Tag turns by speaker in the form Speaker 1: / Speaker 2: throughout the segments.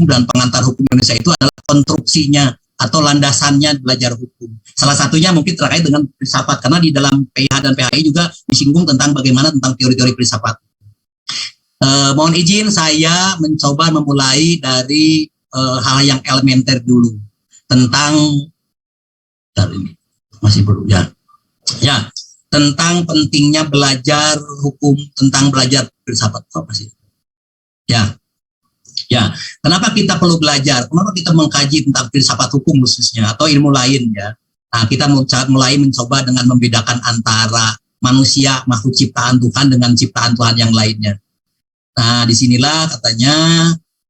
Speaker 1: dan pengantar hukum Indonesia itu adalah konstruksinya atau landasannya belajar hukum. Salah satunya mungkin terkait dengan filsafat, karena di dalam PH dan PHI juga disinggung tentang bagaimana tentang teori-teori filsafat. Mohon izin saya mencoba memulai dari hal yang elementer dulu tentang ini masih perlu ya tentang pentingnya belajar hukum, tentang belajar filsafat. Kenapa kita perlu belajar? Kenapa kita mengkaji tentang filsafat hukum khususnya atau ilmu lain ya? Nah, kita mulai mencoba dengan membedakan antara manusia, makhluk ciptaan Tuhan dengan ciptaan Tuhan yang lainnya. Nah, disinilah katanya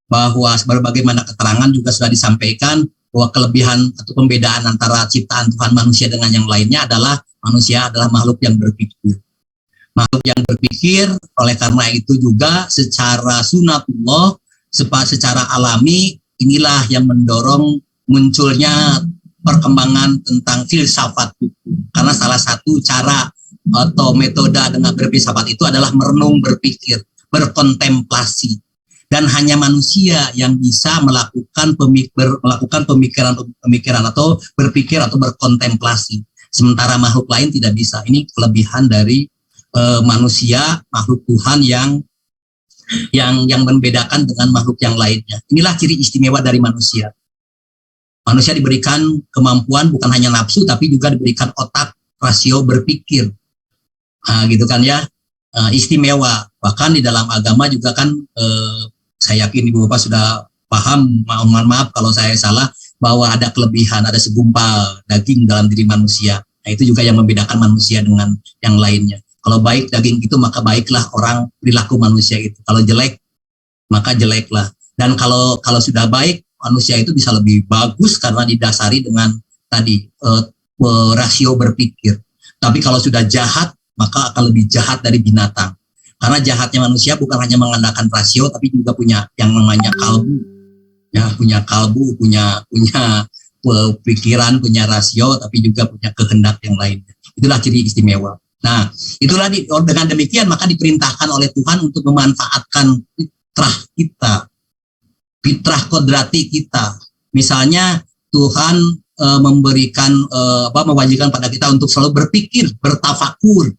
Speaker 1: bahwa sebagaimana keterangan juga sudah disampaikan bahwa kelebihan atau pembedaan antara ciptaan Tuhan manusia dengan yang lainnya adalah manusia adalah makhluk yang berpikir. Makhluk yang berpikir, oleh karena itu juga secara sunatullah, secara alami, inilah yang mendorong munculnya perkembangan tentang filsafat hukum. Karena salah satu cara atau metode dengan berfilsafat itu adalah merenung, berpikir, berkontemplasi. Dan hanya manusia yang bisa melakukan pemikiran atau berpikir atau berkontemplasi. Sementara makhluk lain tidak bisa. Ini kelebihan dari manusia, makhluk Tuhan yang membedakan dengan makhluk yang lainnya. Inilah ciri istimewa dari manusia. Manusia diberikan kemampuan bukan hanya nafsu, tapi juga diberikan otak, rasio berpikir. Nah, gitu kan ya, istimewa. Bahkan di dalam agama juga kan, saya yakin Ibu Bapak sudah paham, mohon maaf kalau saya salah, bahwa ada kelebihan, ada segumpal daging dalam diri manusia. Nah, itu juga yang membedakan manusia dengan yang lainnya. Kalau baik daging itu, maka baiklah orang perilaku manusia itu. Kalau jelek, maka jeleklah. Dan kalau sudah baik, manusia itu bisa lebih bagus karena didasari dengan tadi rasio berpikir. Tapi kalau sudah jahat, maka akan lebih jahat dari binatang. Karena jahatnya manusia bukan hanya mengandalkan rasio, tapi juga punya yang namanya kalbu. Ya, punya kalbu, punya pikiran, punya rasio, tapi juga punya kehendak yang lainnya. Itulah ciri istimewa. Nah, itulah dengan demikian maka diperintahkan oleh Tuhan untuk memanfaatkan fitrah kita, fitrah kodrati kita. Misalnya Tuhan memberikan mewajibkan pada kita untuk selalu berpikir, bertafakur,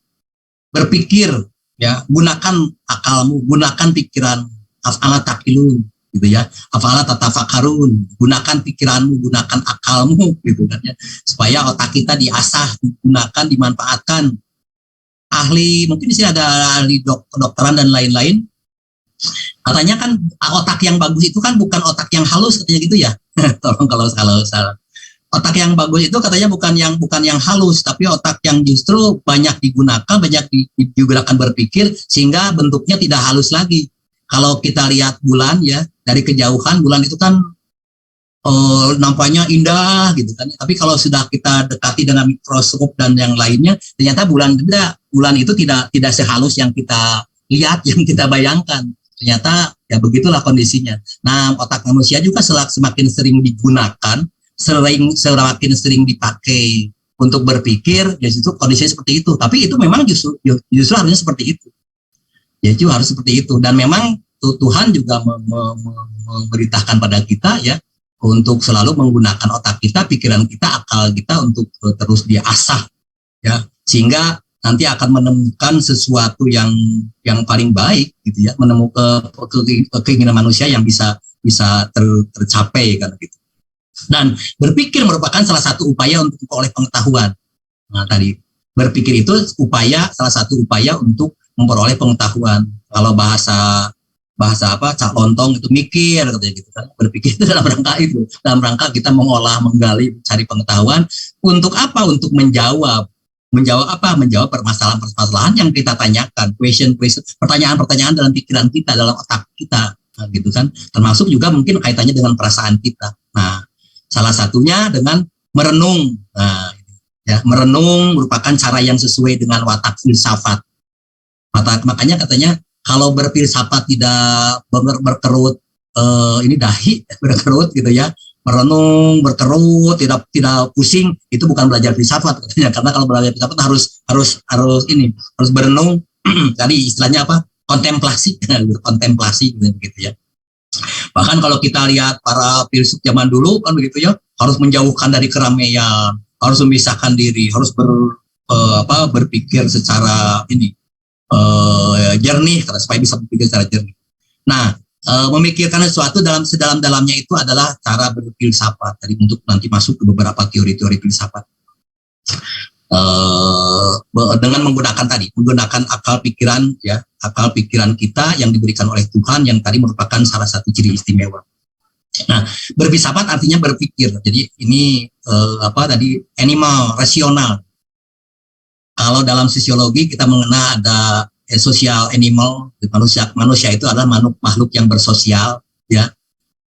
Speaker 1: berpikir, ya, gunakan akalmu, gunakan pikiran, af'ala taqilun, gitu ya, af'ala tatafakarun, gunakan pikiranmu, gunakan akalmu, gitu kan ya, supaya otak kita diasah, digunakan, dimanfaatkan. Mungkin di sini ada ahli kedokteran dan lain-lain. Katanya kan otak yang bagus itu kan bukan otak yang halus, katanya gitu ya. Tolong kalau salah. Otak yang bagus itu katanya bukan yang halus, tapi otak yang justru banyak digunakan, banyak digunakan berpikir sehingga bentuknya tidak halus lagi. Kalau kita lihat bulan ya, dari kejauhan bulan itu kan nampaknya indah gitu kan. Tapi kalau sudah kita dekati dengan mikroskop dan yang lainnya, ternyata bulan itu tidak sehalus yang kita lihat, yang kita bayangkan. Ternyata ya begitulah kondisinya. Nah, otak manusia juga semakin sering digunakan, semakin sering dipakai untuk berpikir, ya justru kondisinya seperti itu. Tapi itu memang justru harusnya seperti itu. Ya itu harus seperti itu. Dan memang Tuhan juga memberitakan pada kita ya, untuk selalu menggunakan otak kita, pikiran kita, akal kita untuk terus diasah ya, sehingga nanti akan menemukan sesuatu yang paling baik gitu ya, menemukan keinginan manusia yang bisa tercapai kan gitu. Dan berpikir merupakan salah satu upaya untuk memperoleh pengetahuan. Nah, tadi berpikir itu salah satu upaya untuk memperoleh pengetahuan. Kalau bahasa Cak Lontong itu mikir katanya gitu kan. Berpikir itu dalam rangka kita mengolah, menggali, mencari pengetahuan untuk apa? Untuk menjawab apa? Menjawab permasalahan-permasalahan yang kita tanyakan, pertanyaan-pertanyaan dalam pikiran kita, dalam otak kita, nah, gitu kan. Termasuk juga mungkin kaitannya dengan perasaan kita. Nah, salah satunya dengan merenung. Nah, ya, merenung merupakan cara yang sesuai dengan watak filsafat. Makanya katanya kalau berfilsafat tidak berkerut dahi berkerut gitu ya, merenung, berkerut, tidak pusing, itu bukan belajar filsafat katanya. Karena kalau belajar filsafat harus berenung, tadi istilahnya apa? Kontemplasi, berkontemplasi gitu ya. Bahkan kalau kita lihat para filsuf zaman dulu kan begitu ya, harus menjauhkan dari keramaian, harus memisahkan diri, harus berpikir secara ini jernih, karena supaya bisa berpikir secara jernih. Nah, memikirkan sesuatu dalam sedalam-dalamnya itu adalah cara berfilsafat. Jadi untuk nanti masuk ke beberapa teori-teori filsafat. Dengan menggunakan akal pikiran ya, akal pikiran kita yang diberikan oleh Tuhan yang tadi merupakan salah satu ciri istimewa. Nah, berfilsafat artinya berpikir. Jadi ini animal rasional. Kalau dalam sosiologi kita mengenal ada social animal, manusia itu adalah makhluk yang bersosial, ya,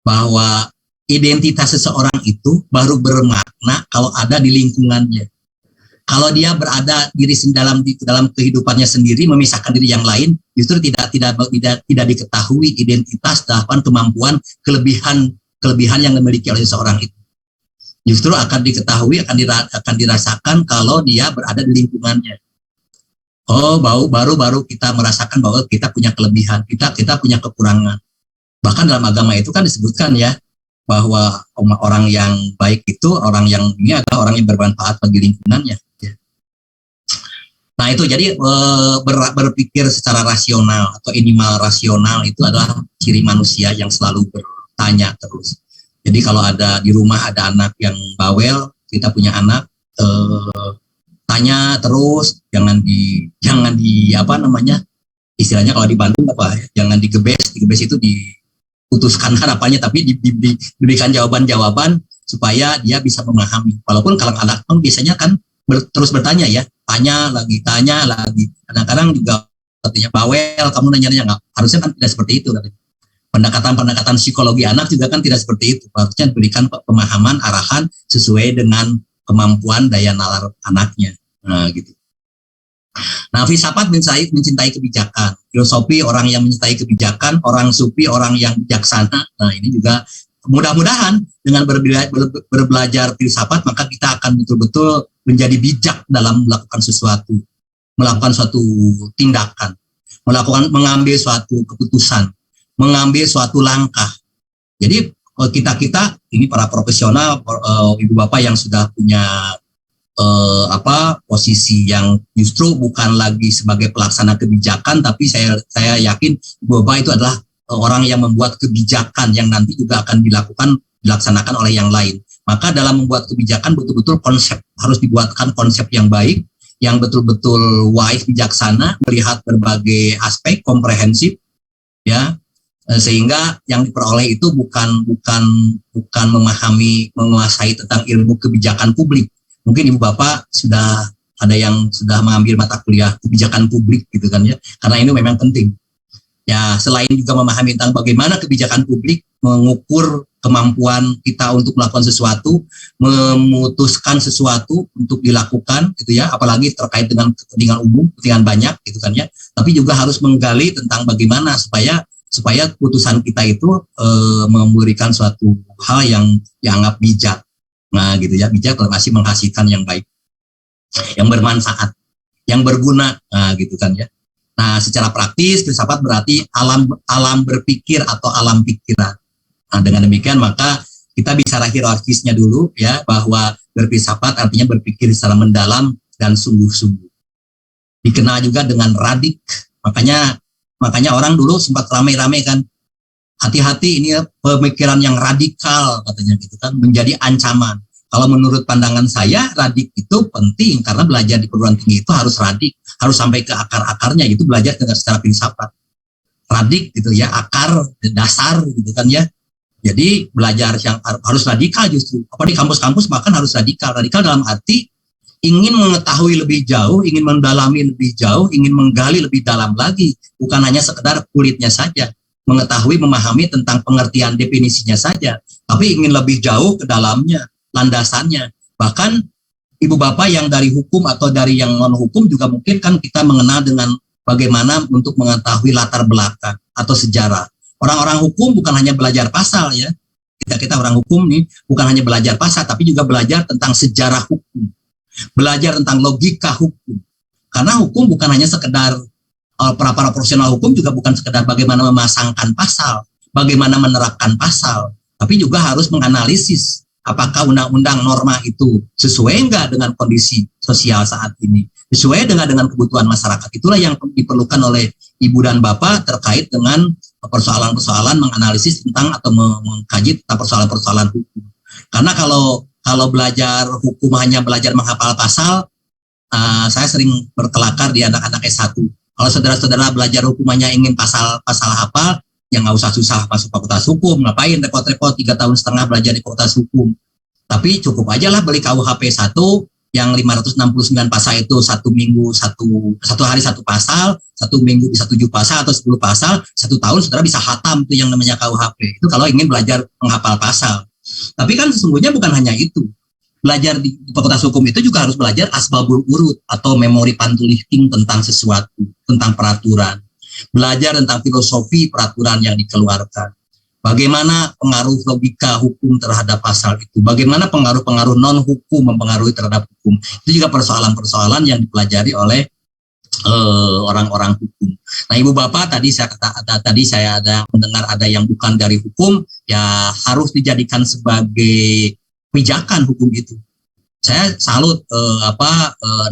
Speaker 1: bahwa identitas seseorang itu baru bermakna kalau ada di lingkungannya. Kalau dia berada dalam kehidupannya sendiri, memisahkan diri yang lain, justru tidak diketahui identitas, tahapan, kemampuan, kelebihan yang dimiliki oleh seseorang itu. Justru akan diketahui, akan dirasakan kalau dia berada di lingkungannya. Oh, baru kita merasakan bahwa kita punya kelebihan, kita punya kekurangan. Bahkan dalam agama itu kan disebutkan ya, bahwa orang yang baik itu orang yang adalah orang yang bermanfaat bagi lingkungannya. Nah itu jadi berpikir secara rasional atau animal rasional itu adalah ciri manusia yang selalu bertanya terus. Jadi kalau ada di rumah ada anak yang bawel, kita punya anak, tanya terus, jangan di istilahnya kalau di Bandung jangan digebes itu diputuskan harapannya, tapi diberikan jawaban-jawaban supaya dia bisa memahami. Walaupun kalau anak biasanya kan terus bertanya ya, tanya lagi. Kadang-kadang juga katanya bawel, kamu nanya-nanya nggak? Harusnya kan tidak seperti itu katanya. Pendekatan psikologi anak juga kan tidak seperti itu. Harusnya diberikan pemahaman, arahan sesuai dengan kemampuan daya nalar anaknya. Nah, gitu. Nah, filsafat mencintai kebijakan. Filosofi orang yang mencintai kebijakan, orang sufi orang yang bijaksana. Nah, ini juga mudah-mudahan dengan berbelajar filsafat maka kita akan betul-betul menjadi bijak dalam melakukan suatu tindakan, mengambil suatu keputusan, mengambil suatu langkah. Jadi kita ini para profesional, ibu bapak yang sudah punya posisi yang justru bukan lagi sebagai pelaksana kebijakan, tapi saya yakin ibu bapak itu adalah orang yang membuat kebijakan yang nanti juga akan dilaksanakan oleh yang lain. Maka dalam membuat kebijakan betul-betul harus dibuatkan konsep yang baik, yang betul-betul wise, bijaksana, melihat berbagai aspek, komprehensif, ya, sehingga yang diperoleh itu bukan menguasai tentang ilmu kebijakan publik. Mungkin ibu bapak sudah ada yang sudah mengambil mata kuliah kebijakan publik gitu kan ya, karena ini memang penting. Ya, selain juga memahami tentang bagaimana kebijakan publik mengukur kemampuan kita untuk melakukan sesuatu, memutuskan sesuatu untuk dilakukan gitu ya, apalagi terkait dengan kepentingan umum, kepentingan banyak gitu kan ya. Tapi juga harus menggali tentang bagaimana supaya putusan kita itu memberikan suatu hal yang dianggap bijak. Nah, gitu ya, bijak dalam arti menghasilkan yang baik, yang bermanfaat, yang berguna, nah, gitu kan ya. Nah, secara praktis filsafat berarti alam berpikir atau alam pikiran. Nah, dengan demikian maka kita bisa hierarkisnya dulu ya, bahwa berfilsafat artinya berpikir secara mendalam dan sungguh-sungguh. Dikenal juga dengan radik. Makanya orang dulu sempat ramai-ramai kan, hati-hati ini ya, pemikiran yang radikal katanya gitu kan, menjadi ancaman. Kalau menurut pandangan saya, radik itu penting karena belajar di perguruan tinggi itu harus radik, harus sampai ke akar-akarnya, itu belajar dengan secara filsafat. Radik gitu ya, akar, dasar gitu kan ya. Jadi belajar yang harus radikal justru. Apa di kampus-kampus bahkan harus radikal. Radikal dalam arti ingin mengetahui lebih jauh, ingin mendalami lebih jauh, ingin menggali lebih dalam lagi. Bukan hanya sekedar kulitnya saja. Mengetahui, memahami tentang pengertian definisinya saja. Tapi ingin lebih jauh ke dalamnya, landasannya. Bahkan ibu bapak yang dari hukum atau dari yang non hukum juga mungkin kan kita mengenal dengan bagaimana untuk mengetahui latar belakang atau sejarah. Orang-orang hukum bukan hanya belajar pasal ya. Kita orang hukum nih bukan hanya belajar pasal tapi juga belajar tentang sejarah hukum. Belajar tentang logika hukum. Karena hukum bukan hanya sekedar para profesional hukum juga bukan sekedar bagaimana memasangkan pasal, bagaimana menerapkan pasal, tapi juga harus menganalisis apakah undang-undang norma itu sesuai enggak dengan kondisi sosial saat ini, sesuai dengan kebutuhan masyarakat. Itulah yang diperlukan oleh Ibu dan Bapak terkait dengan persoalan-persoalan menganalisis tentang atau mengkaji tentang persoalan-persoalan hukum. Karena kalau belajar hukum hanya belajar menghafal pasal, saya sering berkelakar di anak-anak S1. Kalau saudara-saudara belajar hukum hanya ingin pasal hafal, ya nggak usah susah masuk fakultas hukum. Ngapain repot-repot 3,5 tahun belajar di fakultas hukum. Tapi cukup aja lah beli KUHP 1 yang 569 pasal itu satu hari satu pasal, 1 minggu bisa 7 pasal atau 10 pasal, 1 tahun saudara bisa hatam tuh yang namanya KUHP. Itu kalau ingin belajar menghafal pasal. Tapi kan sesungguhnya bukan hanya itu. Belajar di fakultas hukum itu juga harus belajar asbabul urut atau memori pantulisting tentang sesuatu, tentang peraturan. Belajar tentang filosofi peraturan yang dikeluarkan. Bagaimana pengaruh logika hukum terhadap pasal itu. Bagaimana pengaruh-pengaruh non-hukum mempengaruhi terhadap hukum. Itu juga persoalan-persoalan yang dipelajari oleh orang-orang hukum. Nah, Ibu Bapak tadi saya ada mendengar ada yang bukan dari hukum, ya harus dijadikan sebagai pijakan hukum itu. Saya salut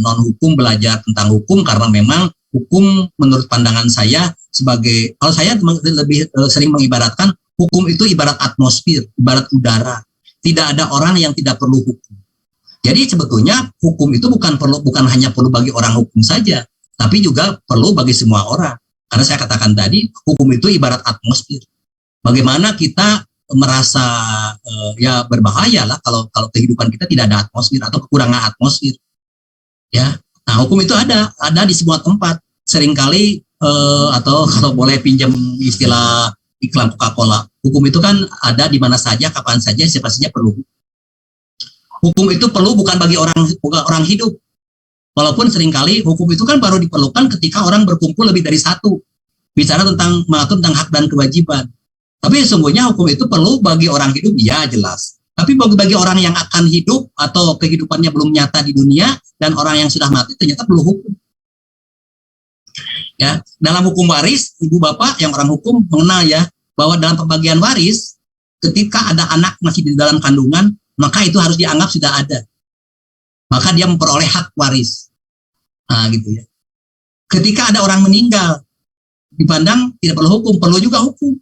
Speaker 1: non hukum belajar tentang hukum karena memang hukum menurut pandangan saya sebagai, kalau saya lebih sering mengibaratkan hukum itu ibarat atmosfer, ibarat udara. Tidak ada orang yang tidak perlu hukum. Jadi sebetulnya hukum itu bukan hanya perlu bagi orang hukum saja, tapi juga perlu bagi semua orang. Karena saya katakan tadi, hukum itu ibarat atmosfer. Bagaimana kita merasa ya berbahaya lah kalau kehidupan kita tidak ada atmosfer atau kekurangan atmosfer. Ya, nah hukum itu ada di semua tempat. Seringkali atau kalau boleh pinjam istilah iklan Coca-Cola, hukum itu kan ada di mana saja, kapan saja, siapa saja perlu. Hukum itu perlu bukan bagi orang hidup. Walaupun seringkali hukum itu kan baru diperlukan ketika orang berkumpul lebih dari satu. Bicara mengatur tentang hak dan kewajiban. Tapi sesungguhnya hukum itu perlu bagi orang hidup, ya jelas. Tapi bagi orang yang akan hidup atau kehidupannya belum nyata di dunia dan orang yang sudah mati ternyata perlu hukum. Ya, dalam hukum waris, Ibu Bapak yang orang hukum mengenal ya bahwa dalam pembagian waris ketika ada anak masih di dalam kandungan, maka itu harus dianggap sudah ada. Maka dia memperoleh hak waris. Nah, gitu ya. Ketika ada orang meninggal, dipandang tidak perlu hukum, perlu juga hukum.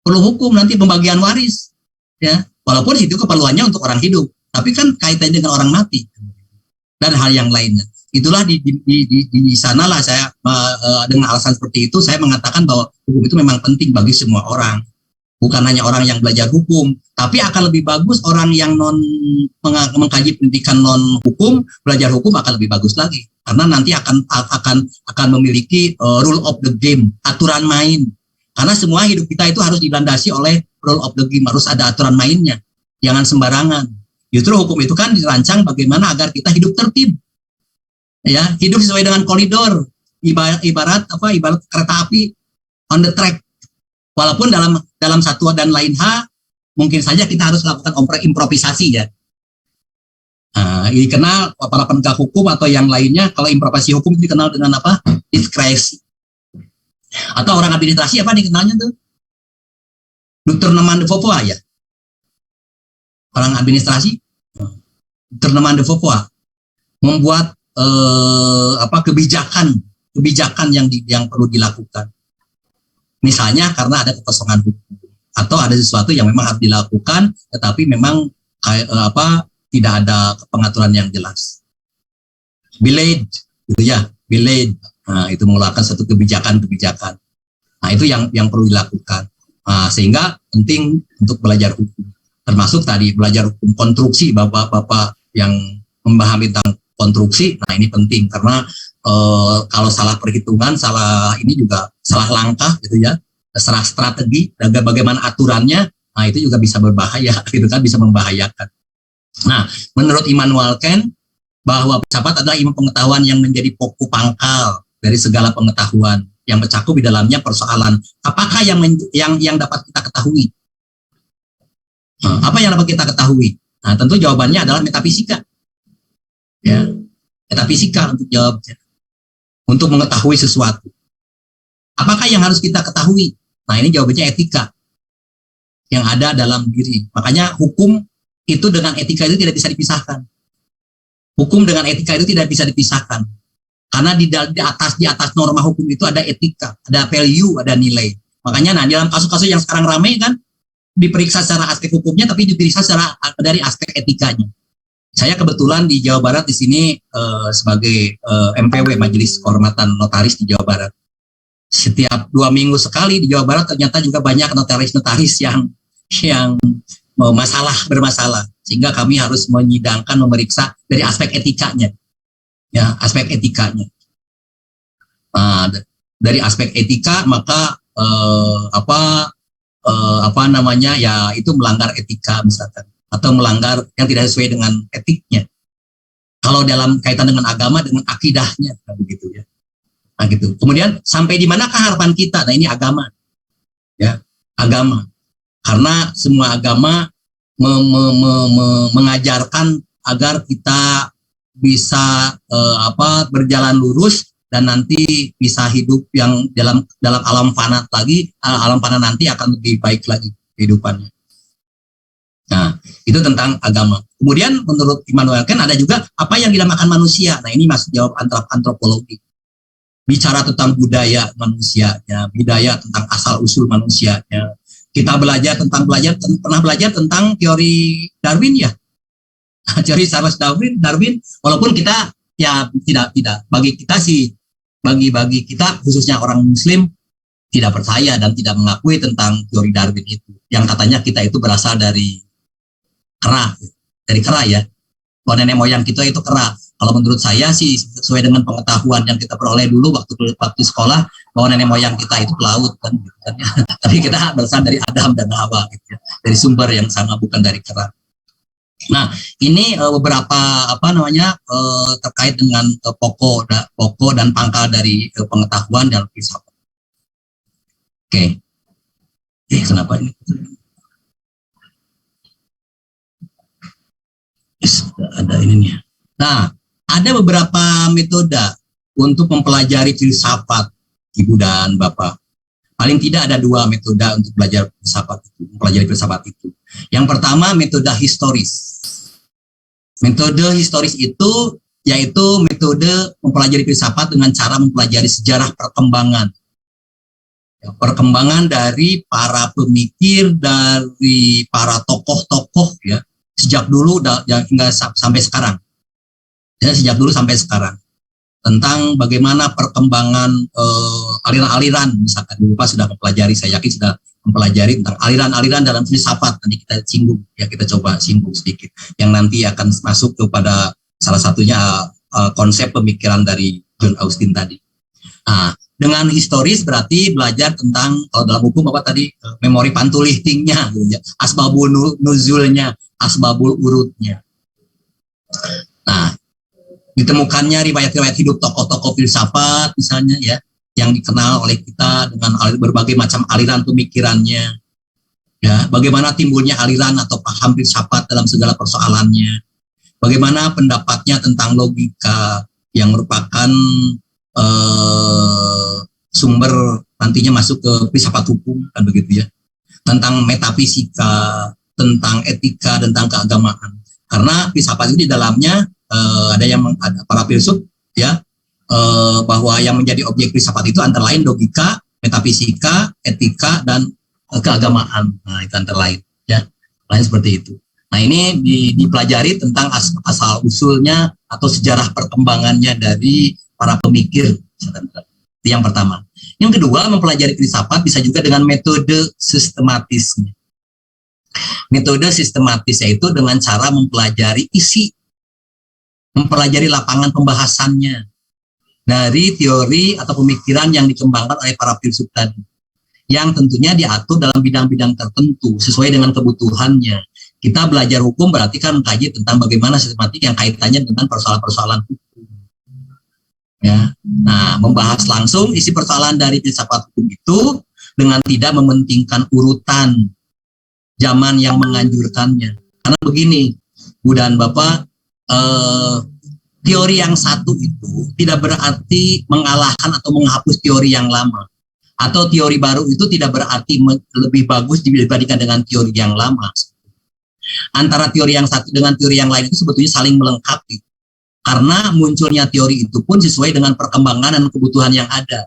Speaker 1: Perlu hukum nanti pembagian waris. Ya, walaupun itu keperluannya untuk orang hidup, tapi kan kaitannya dengan orang mati dan hal yang lainnya. Itulah di sanalah saya dengan alasan seperti itu saya mengatakan bahwa hukum itu memang penting bagi semua orang. Bukan hanya orang yang belajar hukum, tapi akan lebih bagus orang yang mengkaji pendidikan non hukum, belajar hukum akan lebih bagus lagi. Karena nanti akan memiliki rule of the game, aturan main. Karena semua hidup kita itu harus dilandasi oleh rule of the game, harus ada aturan mainnya. Jangan sembarangan. Justru hukum itu kan dirancang bagaimana agar kita hidup tertib. Ya, hidup sesuai dengan koridor, ibarat kereta api on the track. Walaupun dalam satu dan lain hal mungkin saja kita harus lakukan improvisasi ya. Ini dikenal para penegak hukum atau yang lainnya, kalau improvisasi hukum dikenal dengan apa? Diskresi. Atau orang administrasi apa dikenalnya tuh? Tournement de faux-pas ya. Orang administrasi tournement de faux-pas membuat kebijakan yang perlu dilakukan. Misalnya karena ada kekosongan hukum atau ada sesuatu yang memang harus dilakukan tetapi memang tidak ada pengaturan yang jelas. Delayed gitu ya, delayed. Nah, itu mengeluarkan satu kebijakan. Nah, itu yang perlu dilakukan. Sehingga penting untuk belajar hukum. Termasuk tadi belajar hukum konstruksi, Bapak-bapak yang memahami tentang konstruksi. Nah, ini penting karena kalau salah perhitungan, salah langkah gitu ya, salah strategi, bagaimana aturannya, nah itu juga bisa berbahaya, gitu kan, bisa membahayakan. Nah, menurut Immanuel Kant bahwa filsafat adalah ilmu pengetahuan yang menjadi pokok pangkal dari segala pengetahuan yang mencakup di dalamnya persoalan apakah yang dapat kita ketahui. Apa yang dapat kita ketahui? Nah, tentu jawabannya adalah metafisika. Ya, metafisika untuk jawabnya. Untuk mengetahui sesuatu. Apakah yang harus kita ketahui? Nah, ini jawabannya etika yang ada dalam diri. Makanya hukum itu dengan etika itu tidak bisa dipisahkan. Hukum dengan etika itu tidak bisa dipisahkan. Karena di atas norma hukum itu ada etika, ada value, ada nilai. Makanya nah dalam kasus-kasus yang sekarang ramai kan diperiksa secara aspek hukumnya tapi diperiksa secara dari aspek etikanya. Saya kebetulan di Jawa Barat di sini sebagai MPW Majelis Kehormatan Notaris di Jawa Barat. Setiap 2 minggu sekali di Jawa Barat ternyata juga banyak notaris-notaris yang bermasalah, sehingga kami harus menyidangkan, memeriksa dari aspek etikanya. Ya, aspek etikanya. Nah, dari aspek etika maka apa namanya ya itu melanggar etika misalkan atau melanggar yang tidak sesuai dengan etiknya. Kalau dalam kaitan dengan agama dengan akidahnya begitu ya. Nah gitu. Kemudian sampai di manakah harapan kita? Nah ini agama. Ya, agama. Karena semua agama mengajarkan agar kita bisa berjalan lurus dan nanti bisa hidup yang dalam alam fana lagi, alam fana nanti akan lebih baik lagi kehidupannya. Nah, itu tentang agama. Kemudian menurut Immanuel Kant ada juga apa yang dinamakan manusia. Nah, ini masuk jawab antropologi. Bicara tentang budaya manusianya, budaya tentang asal usul manusianya. Kita pernah belajar tentang teori Darwin ya. Teori Charles Darwin, walaupun kita ya tidak bagi kita khususnya orang Muslim tidak percaya dan tidak mengakui tentang teori Darwin itu. Yang katanya kita itu berasal dari kera ya. Bahwa nenek moyang kita itu kera. Kalau menurut saya sih sesuai dengan pengetahuan yang kita peroleh dulu waktu sekolah bahwa nenek moyang kita itu pelaut kan. Tapi kita berasal dari Adam dan Hawa gitu ya. Dari sumber yang sama bukan dari kera. Nah, ini beberapa terkait dengan pokok dan pangkal dari pengetahuan dan filsafat. Oke. Kenapa ini? Ada ini nih. Nah, ada beberapa metode untuk mempelajari filsafat, Ibu dan Bapak. Paling tidak ada 2 metode untuk belajar mempelajari filsafat itu. Yang pertama metode historis. Metode historis itu yaitu metode mempelajari filsafat dengan cara mempelajari sejarah perkembangan. Perkembangan dari para pemikir, dari para tokoh-tokoh ya, sejak dulu hingga sampai sekarang. Ya, sejak dulu sampai sekarang. Tentang bagaimana perkembangan aliran-aliran, misalkan Bapak sudah mempelajari, saya yakin sudah mempelajari tentang aliran-aliran dalam filsafat. Nanti kita singgung, ya kita coba singgung sedikit. Yang nanti akan masuk kepada salah satunya konsep pemikiran dari John Austin tadi. Nah, dengan historis berarti belajar tentang, kalau dalam hukum apa tadi, memori pantulistingnya, gitu ya, asbabul nuzulnya, asbabul urutnya. Nah, ditemukannya riwayat-riwayat hidup tokoh-tokoh filsafat misalnya ya, yang dikenal oleh kita dengan berbagai macam aliran pemikirannya. Ya, bagaimana timbulnya aliran atau paham filsafat dalam segala persoalannya. Bagaimana pendapatnya tentang logika yang merupakan sumber nantinya masuk ke filsafat hukum kan begitu ya. Tentang metafisika, tentang etika, tentang keagamaan. Karena filsafat itu di dalamnya ada para filsuf ya, bahwa yang menjadi objek filsafat itu antara lain logika, metafisika, etika, dan keagamaan. Nah, itu antara lain ya, lain seperti itu. Nah, ini dipelajari tentang asal usulnya atau sejarah perkembangannya dari para pemikir. Itu yang pertama. Yang kedua, mempelajari filsafat bisa juga dengan metode sistematisnya. Metode sistematis yaitu dengan cara mempelajari isi, mempelajari lapangan pembahasannya dari teori atau pemikiran yang dikembangkan oleh para filsuf tadi, yang tentunya diatur dalam bidang-bidang tertentu sesuai dengan kebutuhannya. Kita belajar hukum berarti kan mengkaji tentang bagaimana sistematik yang kaitannya dengan persoalan-persoalan hukum. Ya, nah membahas langsung isi persoalan dari filsafat hukum itu dengan tidak mementingkan urutan zaman yang menganjurkannya. Karena begini, Bu dan Bapak, teori yang satu itu tidak berarti mengalahkan atau menghapus teori yang lama. Atau teori baru itu tidak berarti lebih bagus dibandingkan dengan teori yang lama. Antara teori yang satu dengan teori yang lain itu sebetulnya saling melengkapi. Karena munculnya teori itu pun sesuai dengan perkembangan dan kebutuhan yang ada.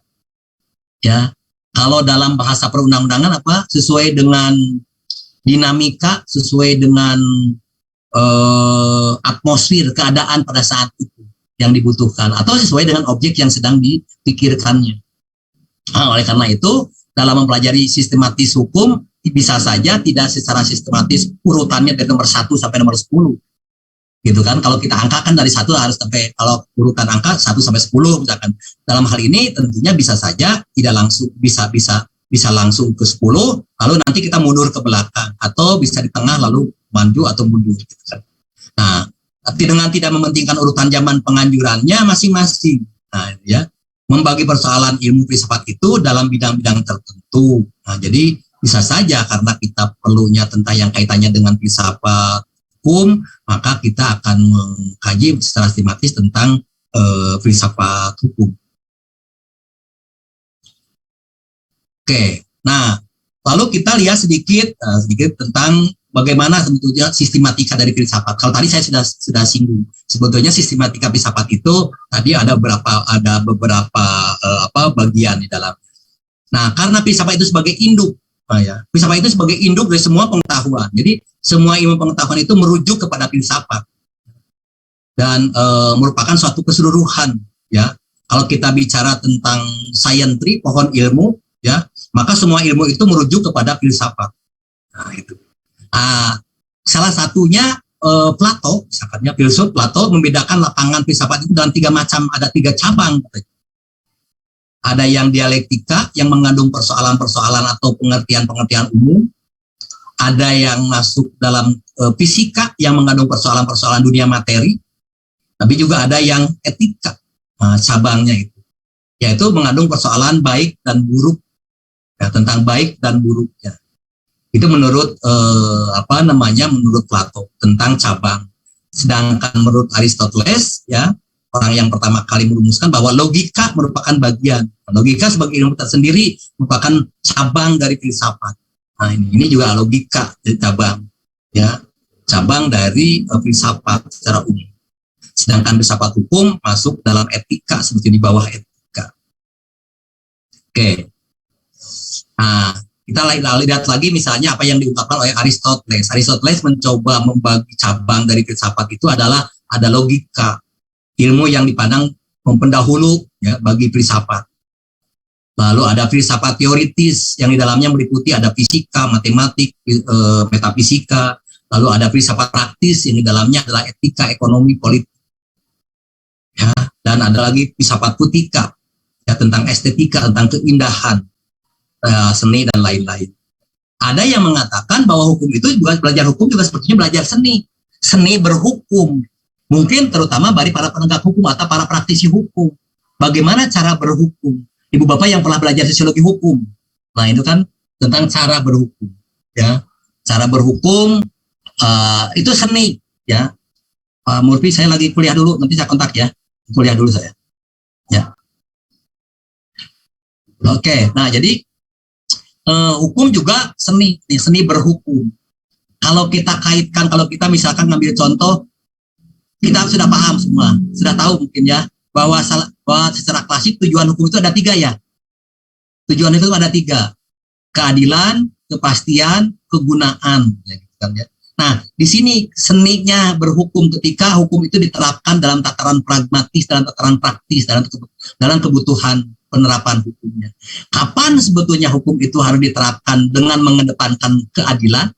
Speaker 1: Ya, kalau dalam bahasa perundang-undangan apa? Sesuai dengan dinamika, sesuai dengan atmosfer keadaan pada saat itu yang dibutuhkan, atau sesuai dengan objek yang sedang dipikirkannya. Nah, oleh karena itu, dalam mempelajari sistematis hukum, bisa saja tidak secara sistematis urutannya dari nomor 1 sampai nomor 10. Gitu kan, kalau kita angkakan dari 1 harus sampai, kalau urutan angka 1 sampai 10 misalkan. Dalam hal ini tentunya bisa saja tidak langsung, bisa langsung ke 10, lalu nanti kita mundur ke belakang, atau bisa di tengah lalu maju atau mundur. Gitu kan. Nah, dengan tidak mementingkan urutan zaman penganjurannya masing-masing. Nah, ya, membagi persoalan ilmu filsafat itu dalam bidang-bidang tertentu. Nah, jadi bisa saja karena kita perlunya tentang yang kaitannya dengan filsafat hukum, maka kita akan mengkaji secara sistematis tentang filsafat hukum. Oke, nah lalu kita lihat sedikit tentang bagaimana sebetulnya sistematika dari filsafat. Kalau tadi saya sudah singgung, sebetulnya sistematika filsafat itu tadi ada beberapa bagian di dalam. Nah, karena filsafat itu sebagai induk, filsafat itu sebagai induk dari semua pengetahuan. Jadi semua ilmu pengetahuan itu merujuk kepada filsafat dan merupakan suatu keseluruhan. Ya, kalau kita bicara tentang science tree, pohon ilmu, ya, maka semua ilmu itu merujuk kepada filsafat. Nah, itu. Salah satunya Plato, misalkannya filsuf Plato membedakan lapangan filsafat itu dalam 3 macam, ada 3 cabang. Ada yang dialektika yang mengandung persoalan-persoalan atau pengertian-pengertian umum. Ada yang masuk dalam fisika yang mengandung persoalan-persoalan dunia materi. Tapi juga ada yang etika, cabangnya itu, yaitu mengandung persoalan baik dan buruk, ya, tentang baik dan buruknya. Itu menurut menurut Plato tentang cabang. Sedangkan menurut Aristoteles, ya, orang yang pertama kali merumuskan bahwa logika merupakan bagian. Logika sebagai ilmu tersendiri merupakan cabang dari filsafat. Nah, ini juga logika dari cabang, ya, cabang dari filsafat secara umum. Sedangkan filsafat hukum masuk dalam etika, seperti di bawah etika. Oke. Nah, kita lihat lagi misalnya apa yang diungkapkan oleh Aristoteles. Aristoteles mencoba membagi cabang dari filsafat itu adalah ada logika, ilmu yang dipandang pendahulu, ya, bagi filsafat. Lalu ada filsafat teoritis yang di dalamnya meliputi ada fisika, matematik, metafisika. Lalu ada filsafat praktis yang di dalamnya adalah etika, ekonomi, politik. Ya, dan ada lagi filsafat putika, ya, tentang estetika, tentang keindahan, seni dan lain-lain. Ada yang mengatakan bahwa hukum itu juga, belajar hukum juga sepertinya belajar seni berhukum. Mungkin terutama bagi para penegak hukum atau para praktisi hukum. Bagaimana cara berhukum? Ibu bapak yang pernah belajar sosiologi hukum, nah itu kan tentang cara berhukum, ya. Cara berhukum itu seni, ya. Pak Murphy, saya lagi kuliah dulu, nanti saya kontak ya. Kuliah dulu saya. Ya. Oke, nah jadi hukum juga seni berhukum. Kalau kita kaitkan, kalau kita misalkan ngambil contoh, kita sudah paham semua, sudah tahu mungkin ya, bahwa secara klasik tujuan hukum itu ada 3 ya. Tujuan itu ada 3. Keadilan, kepastian, kegunaan. Nah, di sini seninya berhukum ketika hukum itu diterapkan dalam tataran pragmatis, dalam tataran praktis, dalam kebutuhan penerapan hukumnya. Kapan sebetulnya hukum itu harus diterapkan dengan mengedepankan keadilan?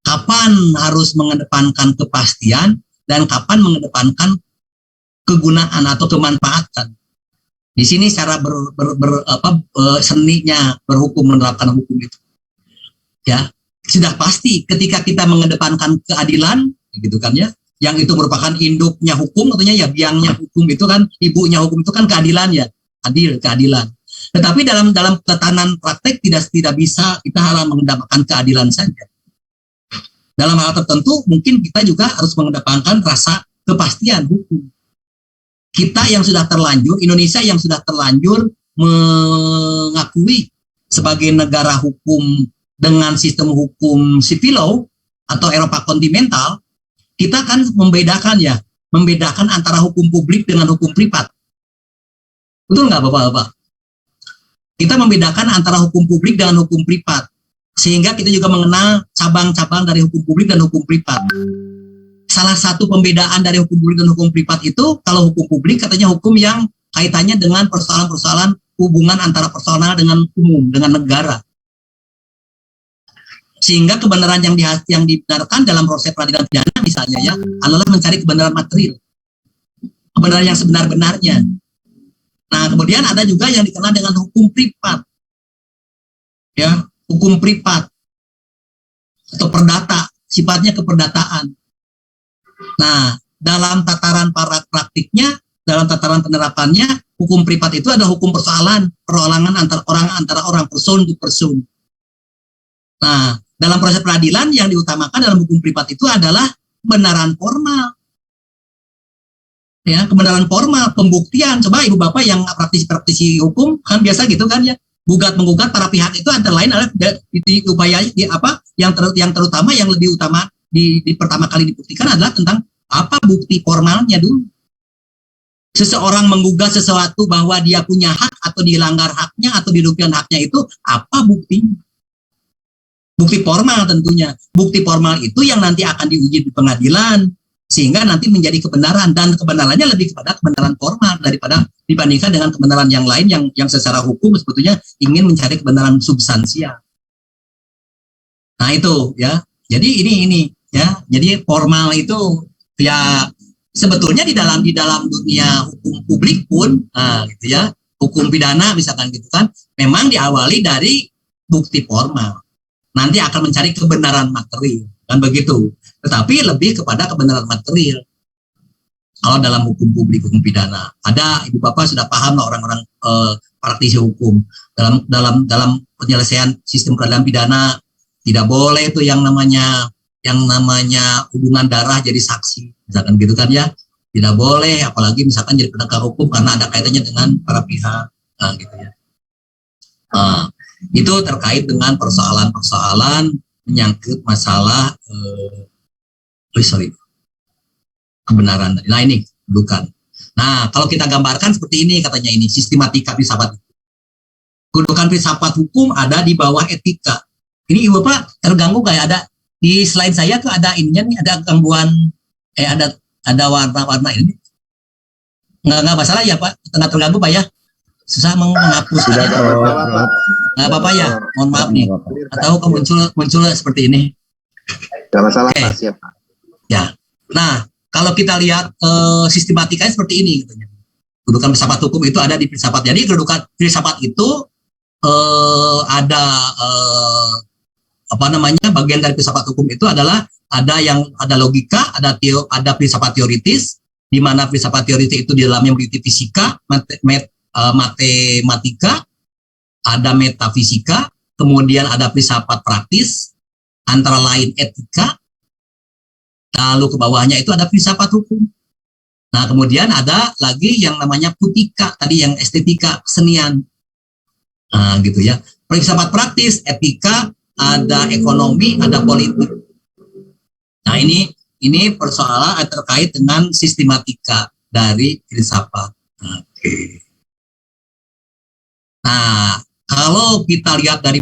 Speaker 1: Kapan harus mengedepankan kepastian? Dan kapan mengedepankan kegunaan atau kemanfaatan? Di sini cara seninya berhukum, menerapkan hukum itu, ya, sudah pasti ketika kita mengedepankan keadilan, gitu kan ya, yang itu merupakan induknya hukum, katanya ya, biangnya hukum itu kan, ibunya hukum itu kan keadilan ya, keadilan. Tetapi dalam tatanan praktek tidak bisa kita harus mengedepankan keadilan saja. Dalam hal tertentu mungkin kita juga harus mengedepankan rasa kepastian hukum. Kita yang sudah terlanjur, Indonesia yang sudah terlanjur mengakui sebagai negara hukum dengan sistem hukum civil law atau Eropa kontinental, kita kan membedakan antara hukum publik dengan hukum privat. Betul nggak Bapak-Bapak? Kita membedakan antara hukum publik dengan hukum privat. Sehingga kita juga mengenal cabang-cabang dari hukum publik dan hukum privat. Salah satu pembedaan dari hukum publik dan hukum privat itu, kalau hukum publik katanya hukum yang kaitannya dengan persoalan-persoalan hubungan antara personal dengan umum, dengan negara. Sehingga kebenaran yang dibenarkan dalam proses peradilan pidana misalnya ya, adalah mencari kebenaran material. Kebenaran yang sebenar-benarnya. Nah, kemudian ada juga yang dikenal dengan hukum privat. Ya, hukum privat atau perdata, sifatnya keperdataan. Nah, dalam tataran praktiknya, dalam tataran penerapannya, hukum privat itu ada hukum perorangan antara orang, person to person. Nah, dalam proses peradilan yang diutamakan dalam hukum privat itu adalah kebenaran formal. Ya, kebenaran formal, pembuktian. Coba Ibu Bapak yang praktisi hukum kan biasa gitu kan ya. Gugat-menggugat para pihak itu antara lain adalah upaya yang terutama yang lebih utama di pertama kali dibuktikan adalah tentang apa bukti formalnya dulu. Seseorang menggugat sesuatu bahwa dia punya hak atau dilanggar haknya atau dirugikan haknya itu apa buktinya? Bukti formal tentunya. Bukti formal itu yang nanti akan diuji di pengadilan sehingga nanti menjadi kebenaran, dan kebenarannya lebih kepada kebenaran formal dibandingkan dengan kebenaran yang lain yang secara hukum sebetulnya ingin mencari kebenaran substansial. Nah itu ya. Jadi ini ya. Jadi formal itu ya sebetulnya di dalam dunia hukum publik pun gitu ya. Hukum pidana misalkan gitu kan memang diawali dari bukti formal. Nanti akan mencari kebenaran material kan begitu. Tetapi lebih kepada kebenaran material. Kalau dalam hukum publik, hukum pidana, ada Ibu Bapak sudah paham lah orang-orang praktisi hukum dalam penyelesaian sistem peradilan pidana tidak boleh itu yang namanya hubungan darah jadi saksi, misalkan gitu kan ya, tidak boleh, apalagi misalkan jadi penegak hukum karena ada kaitannya dengan para pihak, gitu ya. Itu terkait dengan persoalan-persoalan menyangkut masalah kebenaran. Nah ini bukan. Nah kalau kita gambarkan seperti ini katanya ini sistematika filsafat. Kedudukan filsafat hukum ada di bawah etika. Ini Ibu Bapak terganggu kayak ada di slide saya tuh ada ininya nih, ada gangguan ada warna-warna ini. Nggak masalah ya Pak, tengah terganggu Pak ya. Susah menghapus. Nggak apa-apa ya, mohon maaf nih. Atau muncul seperti ini.
Speaker 2: Nggak masalah Pak, siap Pak.
Speaker 1: Ya, nah kalau kita lihat sistematikanya seperti ini, gitu. Kedudukan filsafat hukum itu ada di filsafat. Jadi kedudukan filsafat itu ada bagian dari filsafat hukum itu adalah ada logika, ada filsafat teoritis, di mana filsafat teoritis itu di dalamnya meliputi fisika, matematika, ada metafisika, kemudian ada filsafat praktis, antara lain etika. Lalu ke bawahnya itu ada filsafat hukum. Nah, kemudian ada lagi yang namanya putika, tadi yang estetika, kesenian. Nah, gitu ya. Filsafat praktis, etika, ada ekonomi, ada politik. Nah, ini persoalan terkait dengan sistematika dari filsafat. Oke. Nah, kalau kita lihat dari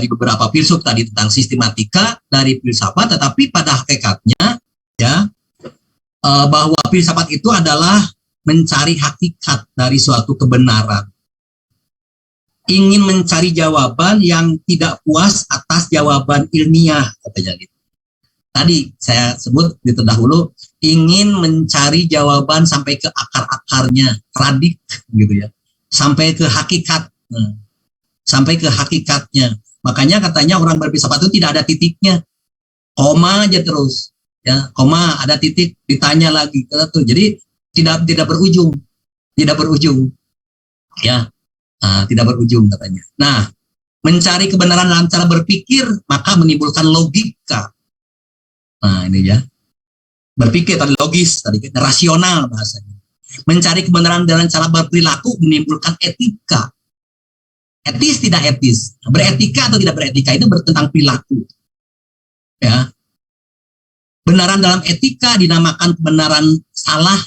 Speaker 1: beberapa filsuf tadi tentang sistematika dari filsafat, tetapi pada hakikatnya ya bahwa filsafat itu adalah mencari hakikat dari suatu kebenaran, ingin mencari jawaban yang tidak puas atas jawaban ilmiah katanya gitu. Tadi saya sebut di terdahulu ingin mencari jawaban sampai ke akar-akarnya, radik gitu ya. Sampai ke hakikat, sampai ke hakikatnya. Makanya katanya orang berfilsafat itu tidak ada titiknya, koma aja terus, ya koma ada titik ditanya lagi, jadi tidak berujung, ya, tidak berujung katanya. Nah, mencari kebenaran dalam cara berpikir maka menimbulkan logika. Nah ini ya, berpikir tadi logis, tadi rasional bahasanya. Mencari kebenaran dalam cara berperilaku menimbulkan etika. Etis tidak etis, beretika atau tidak beretika itu tentang perilaku. Ya, kebenaran dalam etika dinamakan kebenaran salah,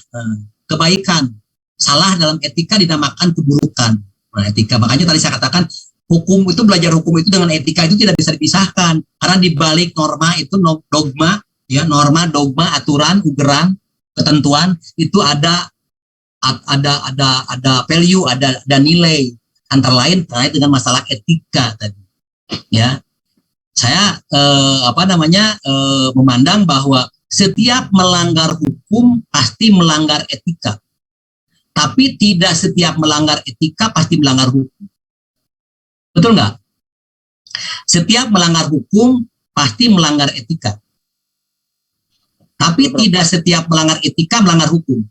Speaker 1: kebaikan. Salah dalam etika dinamakan keburukan. Nah, etika, makanya tadi saya katakan hukum itu, belajar hukum itu dengan etika itu tidak bisa dipisahkan, karena di balik norma itu dogma, ya, norma, dogma, aturan, ugeran, ketentuan itu ada value, ada nilai, antara lain terkait dengan masalah etika tadi. Ya, saya memandang bahwa setiap melanggar hukum pasti melanggar etika, tapi tidak setiap melanggar etika pasti melanggar hukum. Betul nggak? Setiap melanggar hukum pasti melanggar etika, tapi tidak setiap melanggar etika melanggar hukum.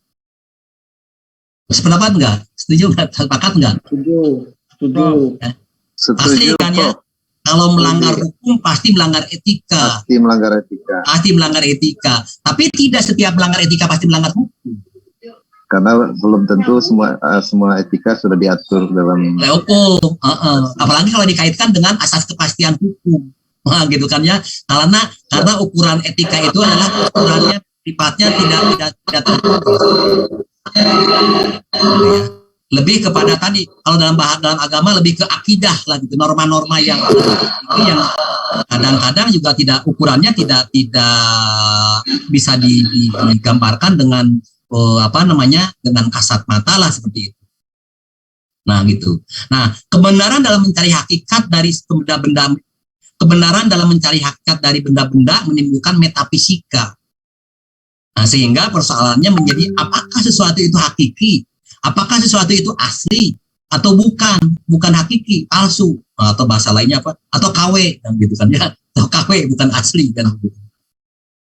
Speaker 1: Sependapat nggak? Setuju nggak? Sepakat nggak?
Speaker 2: Setuju.
Speaker 1: Pasti kan ya? Kalau melanggar hukum pasti melanggar etika.
Speaker 2: Pasti melanggar etika.
Speaker 1: Pasti melanggar etika. Tapi tidak setiap melanggar etika pasti melanggar hukum.
Speaker 2: Karena belum tentu semua etika sudah diatur dalam
Speaker 1: hukum. Apalagi kalau dikaitkan dengan asas kepastian hukum. Nah, gitu kan ya. Karena ukuran etika itu adalah ukurannya sifatnya tidak tertutup. Lebih kepada tadi, kalau dalam agama lebih ke akidah lah gitu, norma-norma yang kadang-kadang juga tidak, ukurannya tidak bisa digambarkan dengan dengan kasat mata lah seperti itu. Nah gitu. Nah, kebenaran dalam mencari hakikat dari benda-benda, kebenaran dalam mencari hakikat dari benda-benda menimbulkan metafisika. Nah, sehingga persoalannya menjadi apakah sesuatu itu hakiki, apakah sesuatu itu asli atau bukan hakiki, palsu, atau bahasa lainnya apa? Atau KW, gitu kan ya, atau KW bukan asli kan gitu.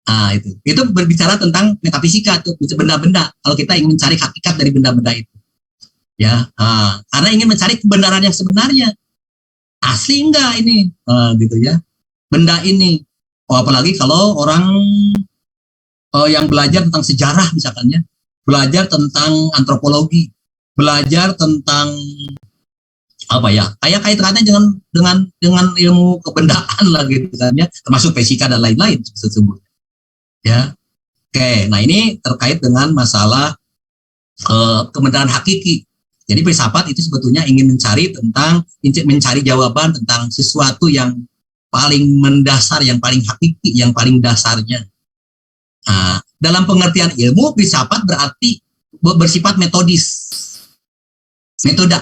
Speaker 1: Nah, itu berbicara tentang metafisika tuh, benda-benda. Kalau kita ingin mencari hakikat dari benda-benda itu, ya, karena ingin mencari kebenaran yang sebenarnya, asli enggak ini, gitu ya, benda ini. Apalagi kalau orang yang belajar tentang sejarah misalkan ya, belajar tentang antropologi, belajar tentang apa ya, kayak kaitannya dengan ilmu kebendaan lah gitu kan ya, termasuk fisika dan lain-lain sesungguhnya. Ya, oke. Nah ini terkait dengan masalah kebenaran hakiki. Jadi filsafat itu sebetulnya ingin mencari jawaban tentang sesuatu yang paling mendasar, yang paling hakiki, yang paling dasarnya. Nah, dalam pengertian ilmu, filsafat berarti bersifat metodis, metode.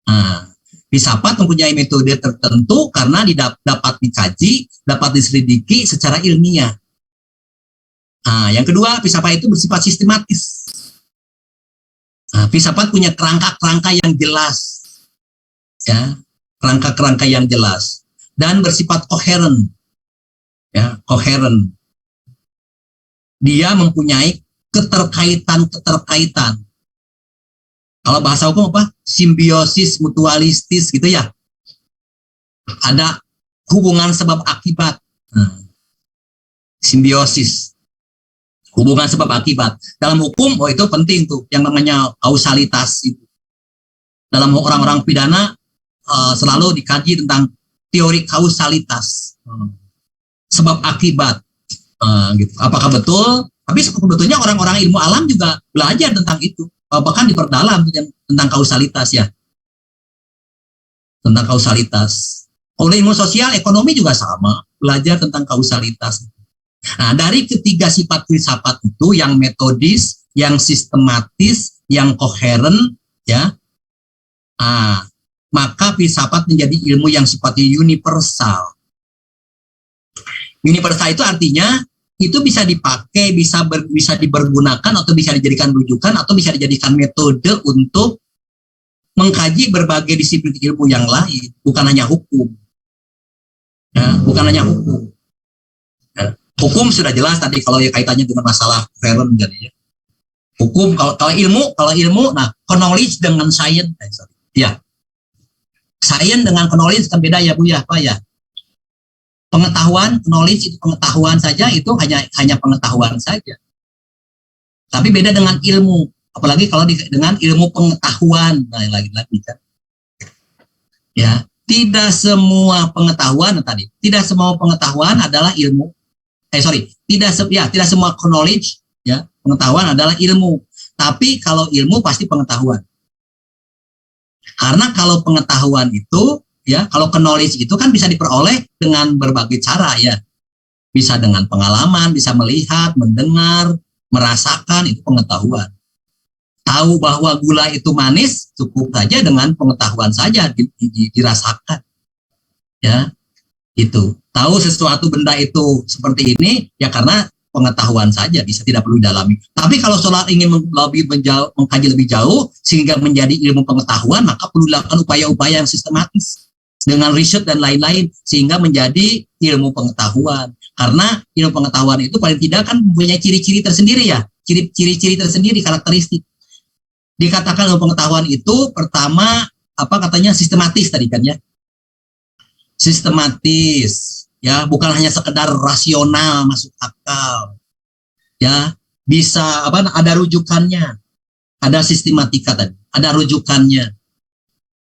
Speaker 1: Nah, filsafat mempunyai metode tertentu karena dapat dikaji, dapat diselidiki secara ilmiah. Nah, yang kedua, filsafat itu bersifat sistematis. Nah, filsafat punya kerangka-kerangka yang jelas, ya, kerangka-kerangka yang jelas, dan bersifat koheren, ya, koheren. Dia mempunyai keterkaitan. Kalau bahasa hukum apa? Simbiosis mutualistis gitu ya. Ada hubungan sebab akibat. Simbiosis. Hubungan sebab akibat. Dalam hukum, itu penting tuh, yang namanya kausalitas itu. Dalam orang-orang pidana selalu dikaji tentang teori kausalitas. Sebab akibat. Gitu. Apakah betul? Tapi sebetulnya orang-orang ilmu alam juga belajar tentang itu, bahkan diperdalam tentang kausalitas ya, tentang kausalitas. Oleh ilmu sosial, ekonomi juga sama, belajar tentang kausalitas. Nah, dari ketiga sifat filsafat itu, yang metodis, yang sistematis, yang koheren, ya, maka filsafat menjadi ilmu yang sifatnya universal. Universal itu artinya itu bisa dipakai, bisa dipergunakan, atau bisa dijadikan rujukan, atau bisa dijadikan metode untuk mengkaji berbagai disiplin ilmu yang lain, bukan hanya hukum. Ya, bukan hanya hukum. Ya, hukum sudah jelas tadi kalau kaitannya dengan masalah Feren jadi ya. Hukum kalau ilmu, nah knowledge dengan science, ya. Science dengan knowledge kan beda ya Bu ya, Pak ya. Pengetahuan, knowledge itu pengetahuan saja, itu hanya pengetahuan saja. Tapi beda dengan ilmu, apalagi kalau dengan ilmu pengetahuan, nah lagi-lagi kan. Ya, tidak semua pengetahuan adalah ilmu. Tidak semua knowledge, ya, pengetahuan adalah ilmu. Tapi kalau ilmu pasti pengetahuan. Karena kalau pengetahuan itu, ya, kalau knowledge itu kan bisa diperoleh dengan berbagai cara, ya. Bisa dengan pengalaman, bisa melihat, mendengar, merasakan, itu pengetahuan. Tahu bahwa gula itu manis, cukup saja dengan pengetahuan saja dirasakan. Ya, itu. Tahu sesuatu benda itu seperti ini, ya karena pengetahuan saja, bisa tidak perlu dalami. Tapi kalau soal ingin mengkaji lebih jauh sehingga menjadi ilmu pengetahuan, maka perlu dilakukan upaya-upaya yang sistematis dengan riset dan lain-lain sehingga menjadi ilmu pengetahuan. Karena ilmu pengetahuan itu paling tidak kan punya ciri-ciri tersendiri, ya, ciri-ciri tersendiri, karakteristik. Dikatakan ilmu pengetahuan itu pertama sistematis tadi kan, ya, sistematis. Ya, bukan hanya sekedar rasional, masuk akal. Ya, bisa ada rujukannya. Ada sistematika tadi, ada rujukannya.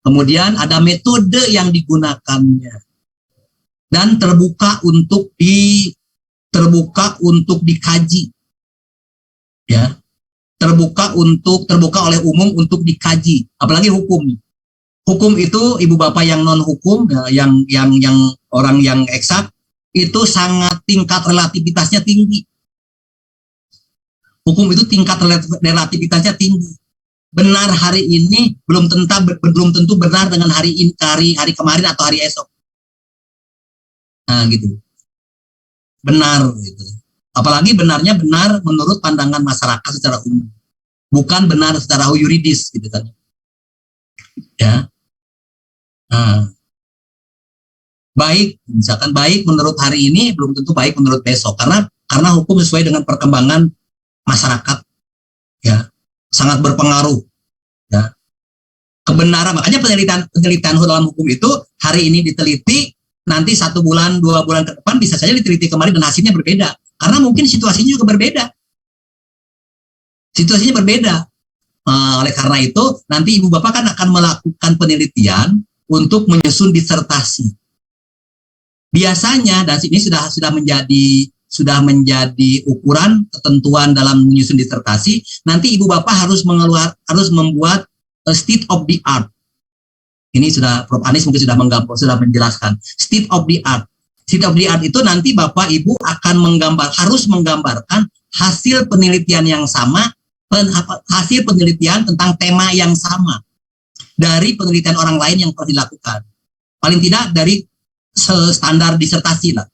Speaker 1: Kemudian ada metode yang digunakannya. Dan terbuka untuk dikaji. Ya. Terbuka oleh umum untuk dikaji, apalagi hukum. Hukum itu ibu bapak yang non hukum, yang orang yang eksak itu sangat tingkat relativitasnya tinggi. Hukum itu tingkat relativitasnya tinggi. Benar hari ini belum tentu benar dengan hari kemarin atau hari esok. Nah, gitu. Benar gitu. Apalagi benarnya benar menurut pandangan masyarakat secara umum. Bukan benar secara yuridis gitu kan. Ya. Nah, misalkan baik menurut hari ini belum tentu baik menurut besok karena hukum sesuai dengan perkembangan masyarakat, ya, sangat berpengaruh, ya. Kebenaran, makanya penelitian dalam hukum itu hari ini diteliti, nanti 1 bulan 2 bulan ke depan bisa saja diteliti kembali dan hasilnya berbeda karena mungkin situasinya juga berbeda. Oleh karena itu nanti ibu bapak kan akan melakukan penelitian untuk menyusun disertasi. Biasanya, dan ini sudah menjadi ukuran ketentuan dalam menyusun disertasi, nanti ibu bapak harus membuat state of the art. Ini sudah Prof. Anies mungkin sudah menjelaskan. State of the art. State of the art itu nanti bapak ibu akan harus menggambarkan hasil penelitian yang sama, hasil penelitian tentang tema yang sama dari penelitian orang lain yang pernah dilakukan. Paling tidak dari standar disertasi lah.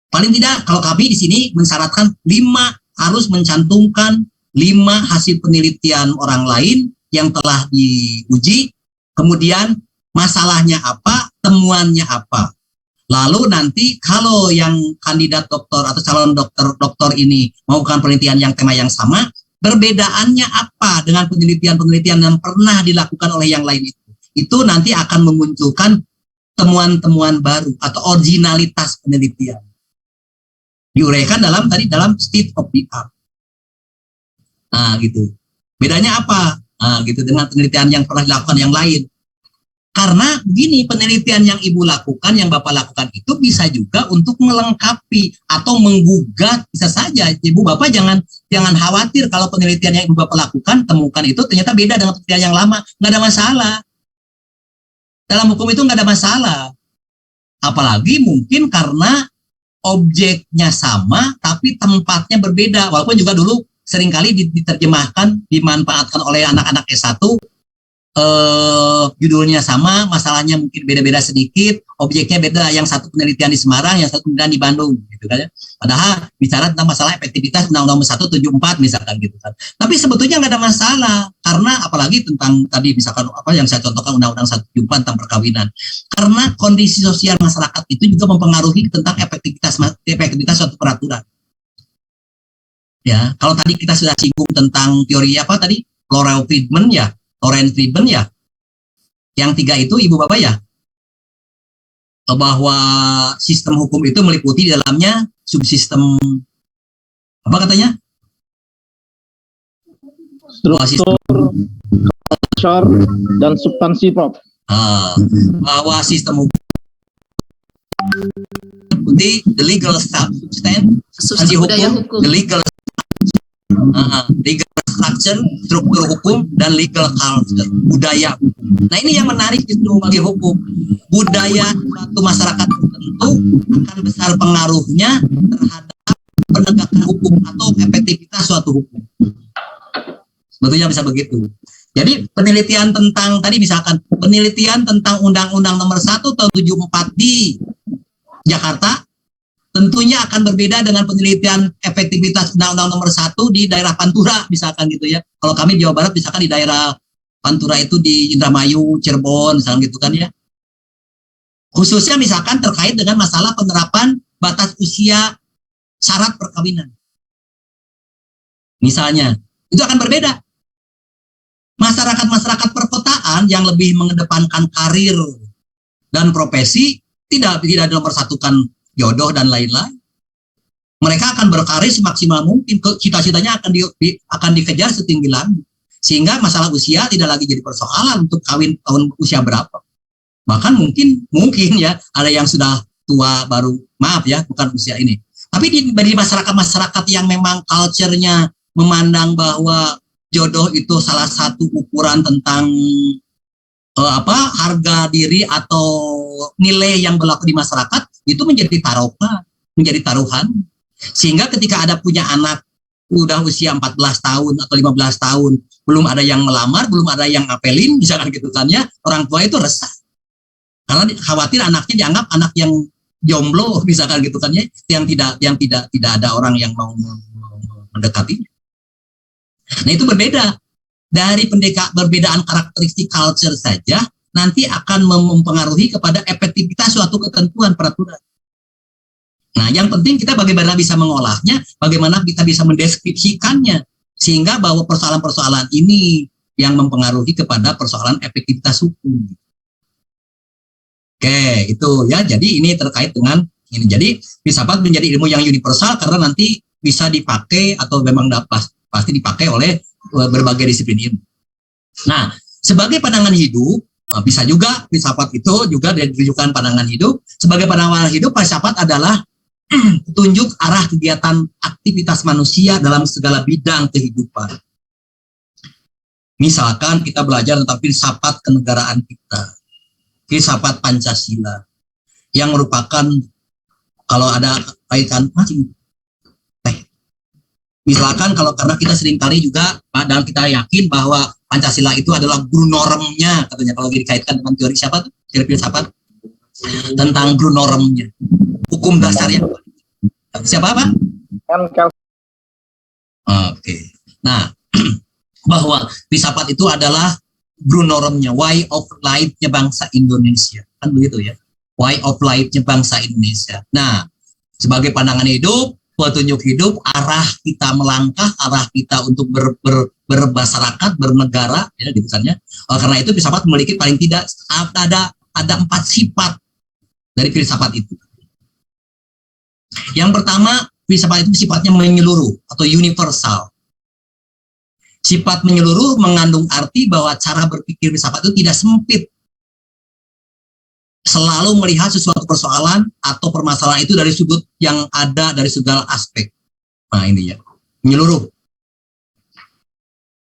Speaker 1: Paling tidak kalau kami di sini mensyaratkan 5 harus mencantumkan 5 hasil penelitian orang lain yang telah diuji, kemudian masalahnya apa, temuannya apa. Lalu nanti kalau yang kandidat doktor atau calon doktor ini melakukan penelitian yang tema yang sama, perbedaannya apa dengan penelitian-penelitian yang pernah dilakukan oleh yang lain itu? Itu nanti akan memunculkan temuan-temuan baru atau originalitas penelitian. Diuraikan dalam state of the art. Nah, gitu. Bedanya apa? Nah, gitu dengan penelitian yang pernah dilakukan yang lain. Karena begini, penelitian yang ibu lakukan, yang bapak lakukan itu bisa juga untuk melengkapi atau menggugat, bisa saja. Ibu bapak jangan khawatir kalau penelitian yang ibu bapak lakukan, temukan itu ternyata beda dengan penelitian yang lama. Nggak ada masalah. Dalam hukum itu nggak ada masalah. Apalagi mungkin karena objeknya sama, tapi tempatnya berbeda. Walaupun juga dulu seringkali diterjemahkan, dimanfaatkan oleh anak-anak S1, judulnya sama, masalahnya mungkin beda-beda sedikit, objeknya beda, yang satu penelitian di Semarang, yang satu penelitian di Bandung, gitu kan ya. Padahal bicara tentang masalah efektivitas Undang-Undang 174 misalkan gitu kan. Tapi sebetulnya nggak ada masalah, karena apalagi tentang tadi misalkan yang saya contohkan Undang-Undang 174 tentang perkawinan. Karena kondisi sosial masyarakat itu juga mempengaruhi tentang efektivitas suatu peraturan. Ya, kalau tadi kita sudah singgung tentang teori Laurel Friedman ya, Lorenz Friedman ya, yang 3 itu ibu bapak ya, bahwa sistem hukum itu meliputi di dalamnya subsistem apa katanya?
Speaker 3: Struktur structure dan substansi, Prof.
Speaker 1: Bahwa sistem hukum the legal substance, substansi hukum, the legal structure, struktur hukum, dan legal culture, budaya hukum. Nah, ini yang menarik justru bagi hukum. Budaya suatu masyarakat tertentu akan besar pengaruhnya terhadap penegakan hukum atau efektivitas suatu hukum. Sebetulnya bisa begitu. Jadi penelitian tentang tadi misalkan penelitian tentang Undang-Undang Nomor 1 tahun 74 di Jakarta tentunya akan berbeda dengan penelitian efektivitas Undang-Undang Nomor 1 di daerah Pantura misalkan gitu ya. Kalau kami di Jawa Barat misalkan di daerah Pantura itu di Indramayu, Cirebon misalkan gitu kan ya. Khususnya misalkan terkait dengan masalah penerapan batas usia syarat perkawinan. Misalnya, itu akan berbeda. Masyarakat-masyarakat perkotaan yang lebih mengedepankan karir dan profesi tidak nomor satukan jodoh dan lain-lain. Mereka akan berkarir semaksimal mungkin, cita-citanya akan dikejar setinggi langit. Sehingga masalah usia tidak lagi jadi persoalan untuk kawin tahun usia berapa. Bahkan mungkin ya ada yang sudah tua baru, maaf ya, bukan usia ini. Tapi di masyarakat-masyarakat yang memang culture-nya memandang bahwa jodoh itu salah satu ukuran tentang harga diri atau nilai yang berlaku di masyarakat, itu menjadi taruhan. Sehingga ketika ada punya anak udah usia 14 tahun atau 15 tahun, belum ada yang melamar, belum ada yang ngapelin, misalkan gitu kan ya, orang tua itu resah. Karena khawatir anaknya dianggap anak yang jomblo, misalkan gitu kan ya, yang tidak ada orang yang mau mendekatinya. Nah, itu berbeda. Dari perbedaan karakteristik culture saja nanti akan mempengaruhi kepada efektivitas suatu ketentuan peraturan. Nah, yang penting kita bagaimana bisa mengolahnya, bagaimana kita bisa mendeskripsikannya, sehingga bahwa persoalan-persoalan ini yang mempengaruhi kepada persoalan efektivitas hukum. Oke, itu ya. Jadi ini terkait dengan ini. Jadi filsafat menjadi ilmu yang universal karena nanti bisa dipakai atau memang pasti dipakai oleh berbagai disiplin ilmu. Nah, sebagai pandangan hidup, bisa juga filsafat itu juga ditujukan pandangan hidup. Sebagai pandangan hidup, filsafat adalah petunjuk arah kegiatan aktivitas manusia dalam segala bidang kehidupan. Misalkan kita belajar tentang filsafat kenegaraan kita, filsafat Pancasila, yang merupakan kalau ada kaitan misalkan kalau karena kita seringkali juga dan kita yakin bahwa Pancasila itu adalah guru normnya, katanya kalau dikaitkan dengan teori siapa tuh? Teori filsafat tentang guru normnya, hukum dasar yang siapa Pak? Oke. Nah, bahwa filsafat itu adalah guru normnya, way of life-nya bangsa Indonesia, kan begitu ya? Way of life-nya bangsa Indonesia. Nah, sebagai pandangan hidup, petunjuk hidup, arah kita melangkah, arah kita untuk bermasyarakat, bernegara, ya gitu kan ya. Karena itu filsafat memiliki paling tidak ada 4 sifat dari filsafat itu. Yang pertama, filsafat itu sifatnya menyeluruh atau universal. Sifat menyeluruh mengandung arti bahwa cara berpikir filsafat itu tidak sempit. Selalu melihat sesuatu persoalan atau permasalahan itu dari sudut yang ada dari segala aspek. Nah, ini ya, menyeluruh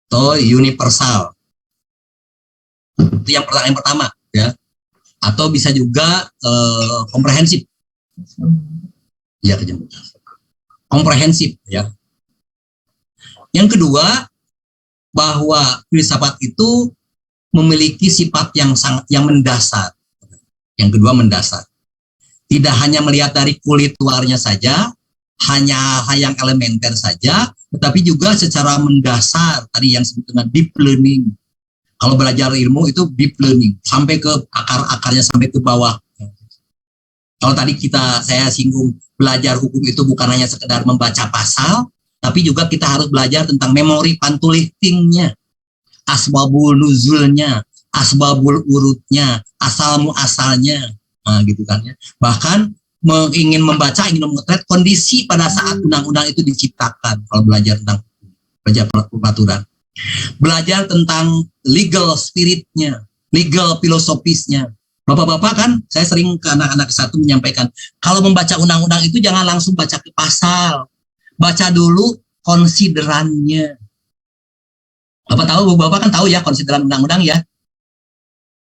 Speaker 1: atau universal. Itu yang pertama ya. Atau bisa juga komprehensif. Ya, komprehensif ya. Yang kedua, bahwa filsafat itu memiliki sifat yang mendasar. Yang kedua, mendasar. Tidak hanya melihat dari kulit luarnya saja, hanya hal yang elementer saja, tetapi juga secara mendasar, tadi yang disebut dengan deep learning. Kalau belajar ilmu itu deep learning, sampai ke akar-akarnya, sampai ke bawah. Kalau tadi saya singgung, belajar hukum itu bukan hanya sekedar membaca pasal, tapi juga kita harus belajar tentang memori pantuliftingnya, asbabul nuzulnya, asbabul urutnya, asal muasalnya, nah gitu kan ya. Bahkan ingin memotret kondisi pada saat undang-undang itu diciptakan kalau belajar tentang peraturan. belajar tentang legal spiritnya, legal filosofisnya. Bapak-bapak kan, saya sering ke anak-anak satu menyampaikan, kalau membaca undang-undang itu jangan langsung baca ke pasal, baca dulu konsiderannya. Bapak tahu, bapak kan tahu ya konsideran undang-undang ya,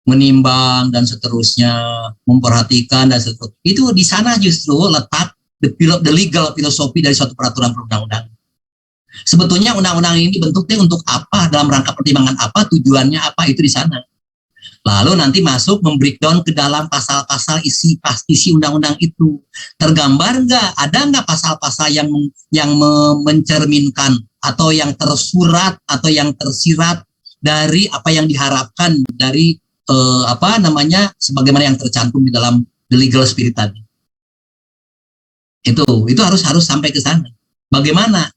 Speaker 1: menimbang dan seterusnya, memperhatikan dan seterusnya. Itu di sana justru letak the legal filosofi dari suatu peraturan perundang-undangan. Sebetulnya undang-undang ini bentuknya untuk apa, dalam rangka pertimbangan apa, tujuannya apa, itu di sana. Lalu nanti masuk membreakdown ke dalam pasal-pasal isi undang-undang itu. Tergambar nggak? Ada nggak pasal-pasal yang mencerminkan atau yang tersurat atau yang tersirat dari apa yang diharapkan dari sebagaimana yang tercantum di dalam the legal spirit tadi. Itu harus sampai ke sana. Bagaimana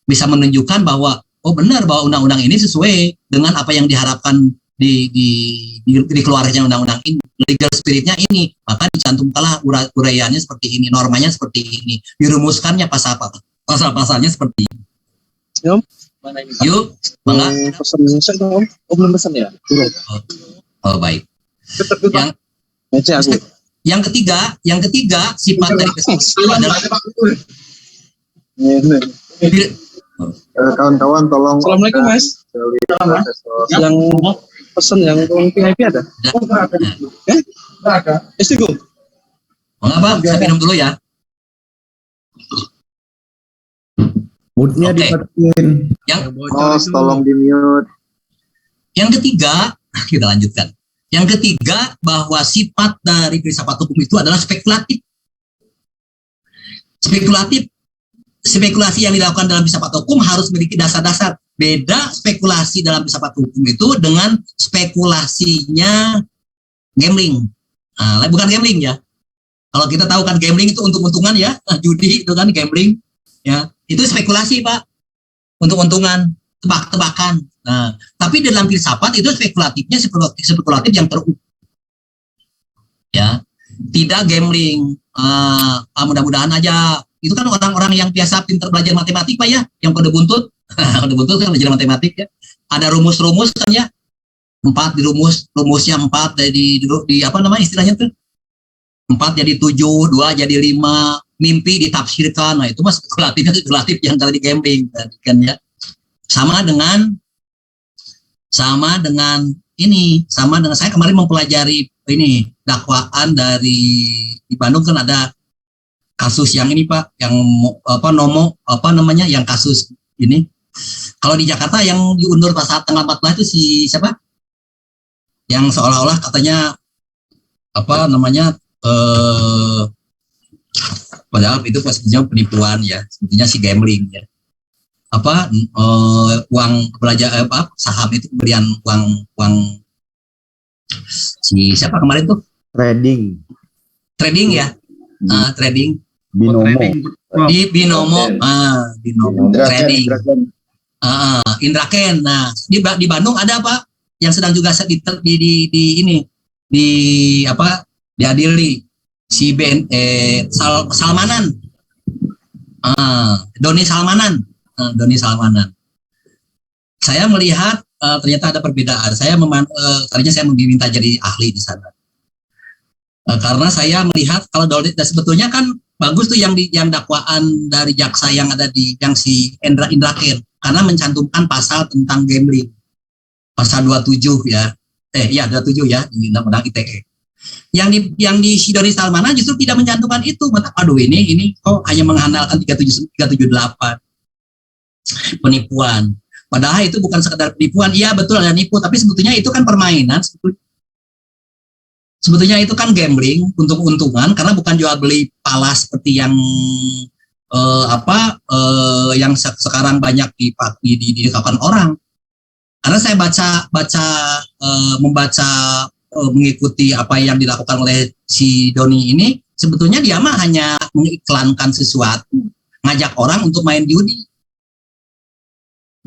Speaker 1: bisa menunjukkan bahwa benar bahwa undang-undang ini sesuai dengan apa yang diharapkan di keluarnya undang-undang ini, legal spiritnya ini, maka dicantumkanlah uraiannya seperti ini, normanya seperti ini, dirumuskannya pasal-pasalnya seperti ini. Yuk, bangga.
Speaker 3: Pesan saya dong. Belum pesan ya?
Speaker 1: Oh, baik. Yang ketiga sifat dari kesalahan itu adalah
Speaker 2: kawan-kawan tolong.
Speaker 3: Assalamualaikum Mas. Yang pesan yang VIP ada? Ada. Istigo.
Speaker 1: Mengapa? Saya minum dulu ya.
Speaker 4: Moodnya dimatiin.
Speaker 2: Tolong di mute.
Speaker 1: Yang ketiga, kita lanjutkan. Yang ketiga, bahwa sifat dari filsafat hukum itu adalah spekulatif. Spekulasi yang dilakukan dalam filsafat hukum harus memiliki dasar-dasar. Beda spekulasi dalam filsafat hukum itu dengan spekulasinya gambling. Nah, bukan gambling ya. Kalau kita tahu kan gambling itu untung-untungan ya, judi itu kan gambling. Ya, itu spekulasi Pak, untung-untungan, tebak-tebakan. Nah, tapi dalam filsafat itu spekulatif yang terukur. Ya, tidak gambling. Mudah-mudahan aja. Itu kan orang-orang yang biasa pintar belajar matematik Pak ya, yang kode buntut. Kode buntut kan belajar matematik ya. Ada rumus-rumus kan ya. 4 rumusnya 4 di apa namanya istilahnya tuh? 4 jadi 7, 2 jadi 5, mimpi ditafsirkan. Nah, itu mas spekulatif yang kali di gambling kan ya. Sama dengan saya kemarin mempelajari ini dakwaan di Bandung kan ada kasus yang ini Pak, yang yang kasus ini. Kalau di Jakarta yang diundur pasal tanggal 14 itu si siapa? Yang seolah-olah katanya padahal itu sebetulnya penipuan ya, sebetulnya si gambling ya. Uang belajar saham itu pemberian uang si siapa kemarin tuh? Trading ya. Trading
Speaker 4: Binomo.
Speaker 1: Di Binomo trading. Indraken. Nah, di Bandung ada Pak yang sedang juga diadili si Salmanan. Doni Salmanan. Saya melihat ternyata ada perbedaan. Tadinya saya diminta jadi ahli di sana. Karena saya melihat kalau sebetulnya kan bagus tuh yang dakwaan dari jaksa yang ada yang si Indraken karena mencantumkan pasal tentang gambling. Pasal 27 ya. 27 ya di Undang-Undang ITE. Yang di Doni Salmanan justru tidak mencantumkan itu. Aduh ini kok hanya mengandalkan 378 penipuan. Padahal itu bukan sekedar penipuan. Iya betul ada nipu, tapi sebetulnya itu kan permainan sebetulnya itu kan gambling, untung-untungan karena bukan jual beli palas seperti yang yang sekarang banyak dilakukan orang. Karena saya membaca mengikuti apa yang dilakukan oleh si Doni ini, sebetulnya dia mah hanya mengiklankan sesuatu, ngajak orang untuk main judi.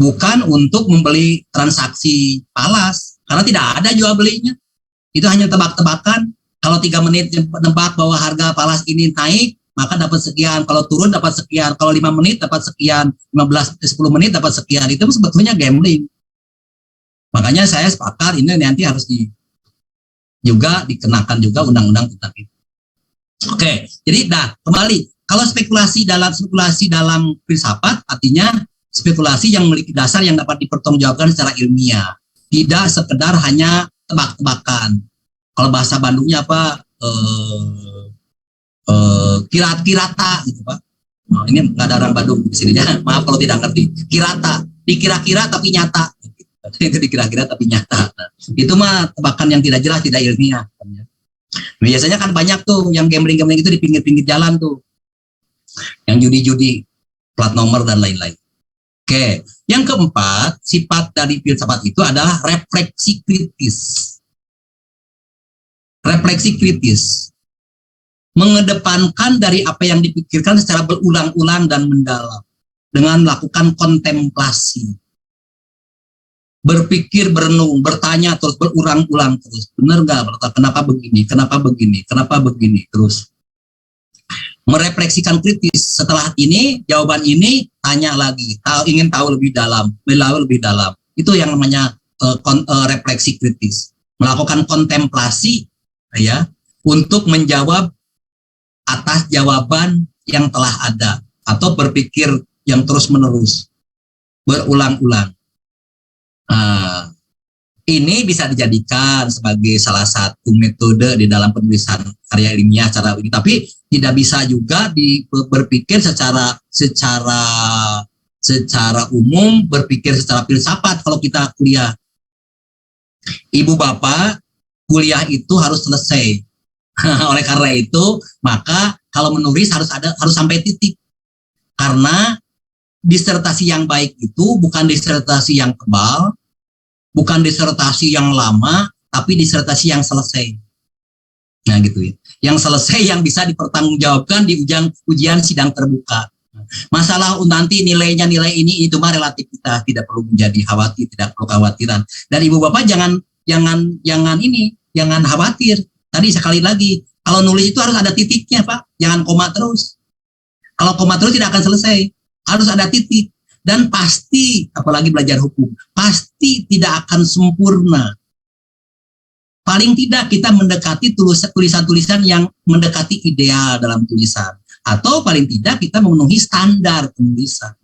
Speaker 1: Bukan untuk membeli transaksi palas, karena tidak ada jual belinya. Itu hanya tebak-tebakan. Kalau 3 menit nebak bahwa harga palas ini naik, maka dapat sekian, kalau turun dapat sekian, kalau 5 menit dapat sekian, 10 menit dapat sekian. Itu sebetulnya gambling. Makanya saya sepakat ini nanti harus juga dikenakan juga undang-undang tentang itu. Oke, jadi kembali, kalau spekulasi dalam filsafat artinya spekulasi yang memiliki dasar yang dapat dipertanggungjawabkan secara ilmiah, tidak sekedar hanya tebak-tebakan. Kalau bahasa Bandungnya apa? Kira-kirata gitu Pak. Nah, ini nggak ada orang Bandung di sini ya. Maaf kalau tidak ngerti. Kirata, dikira-kira tapi nyata. Itu dikira-kira tapi nyata. Nah, itu mah tebakan yang tidak jelas, tidak ilmiah. Biasanya kan banyak tuh yang gambling-gambling itu di pinggir-pinggir jalan tuh. Yang judi-judi, plat nomor dan lain-lain. Oke, yang keempat, sifat dari filsafat itu adalah refleksi kritis. Refleksi kritis mengedepankan dari apa yang dipikirkan secara berulang-ulang dan mendalam dengan melakukan kontemplasi, berpikir, berenung, bertanya terus, berulang-ulang terus, benar nggak? Kenapa begini, terus merefleksikan kritis. Setelah ini, jawaban ini, tanya lagi, ingin tahu lebih dalam, itu yang namanya refleksi kritis, melakukan kontemplasi ya, untuk menjawab atas jawaban yang telah ada, atau berpikir yang terus-menerus, berulang-ulang. Ini bisa dijadikan sebagai salah satu metode di dalam penulisan karya ilmiah secara ini, tapi tidak bisa juga berpikir secara umum, berpikir secara filsafat. Kalau kita kuliah, ibu bapak kuliah itu harus selesai. Oleh karena itu, maka kalau menulis harus sampai titik. Karena disertasi yang baik itu bukan disertasi yang tebal, bukan disertasi yang lama, tapi disertasi yang selesai. Nah gitu ya. Yang selesai, yang bisa dipertanggungjawabkan di ujian sidang terbuka. Masalah nanti nilai ini itu mah relatif, kita tidak perlu menjadi khawatir, tidak perlu khawatiran. Dan ibu bapak jangan khawatir. Tadi sekali lagi, kalau nulis itu harus ada titiknya Pak, jangan koma terus. Kalau koma terus tidak akan selesai, harus ada titik. Dan pasti, apalagi belajar hukum, pasti tidak akan sempurna. Paling tidak kita mendekati tulisan-tulisan yang mendekati ideal dalam tulisan. Atau paling tidak kita memenuhi standar penulisan.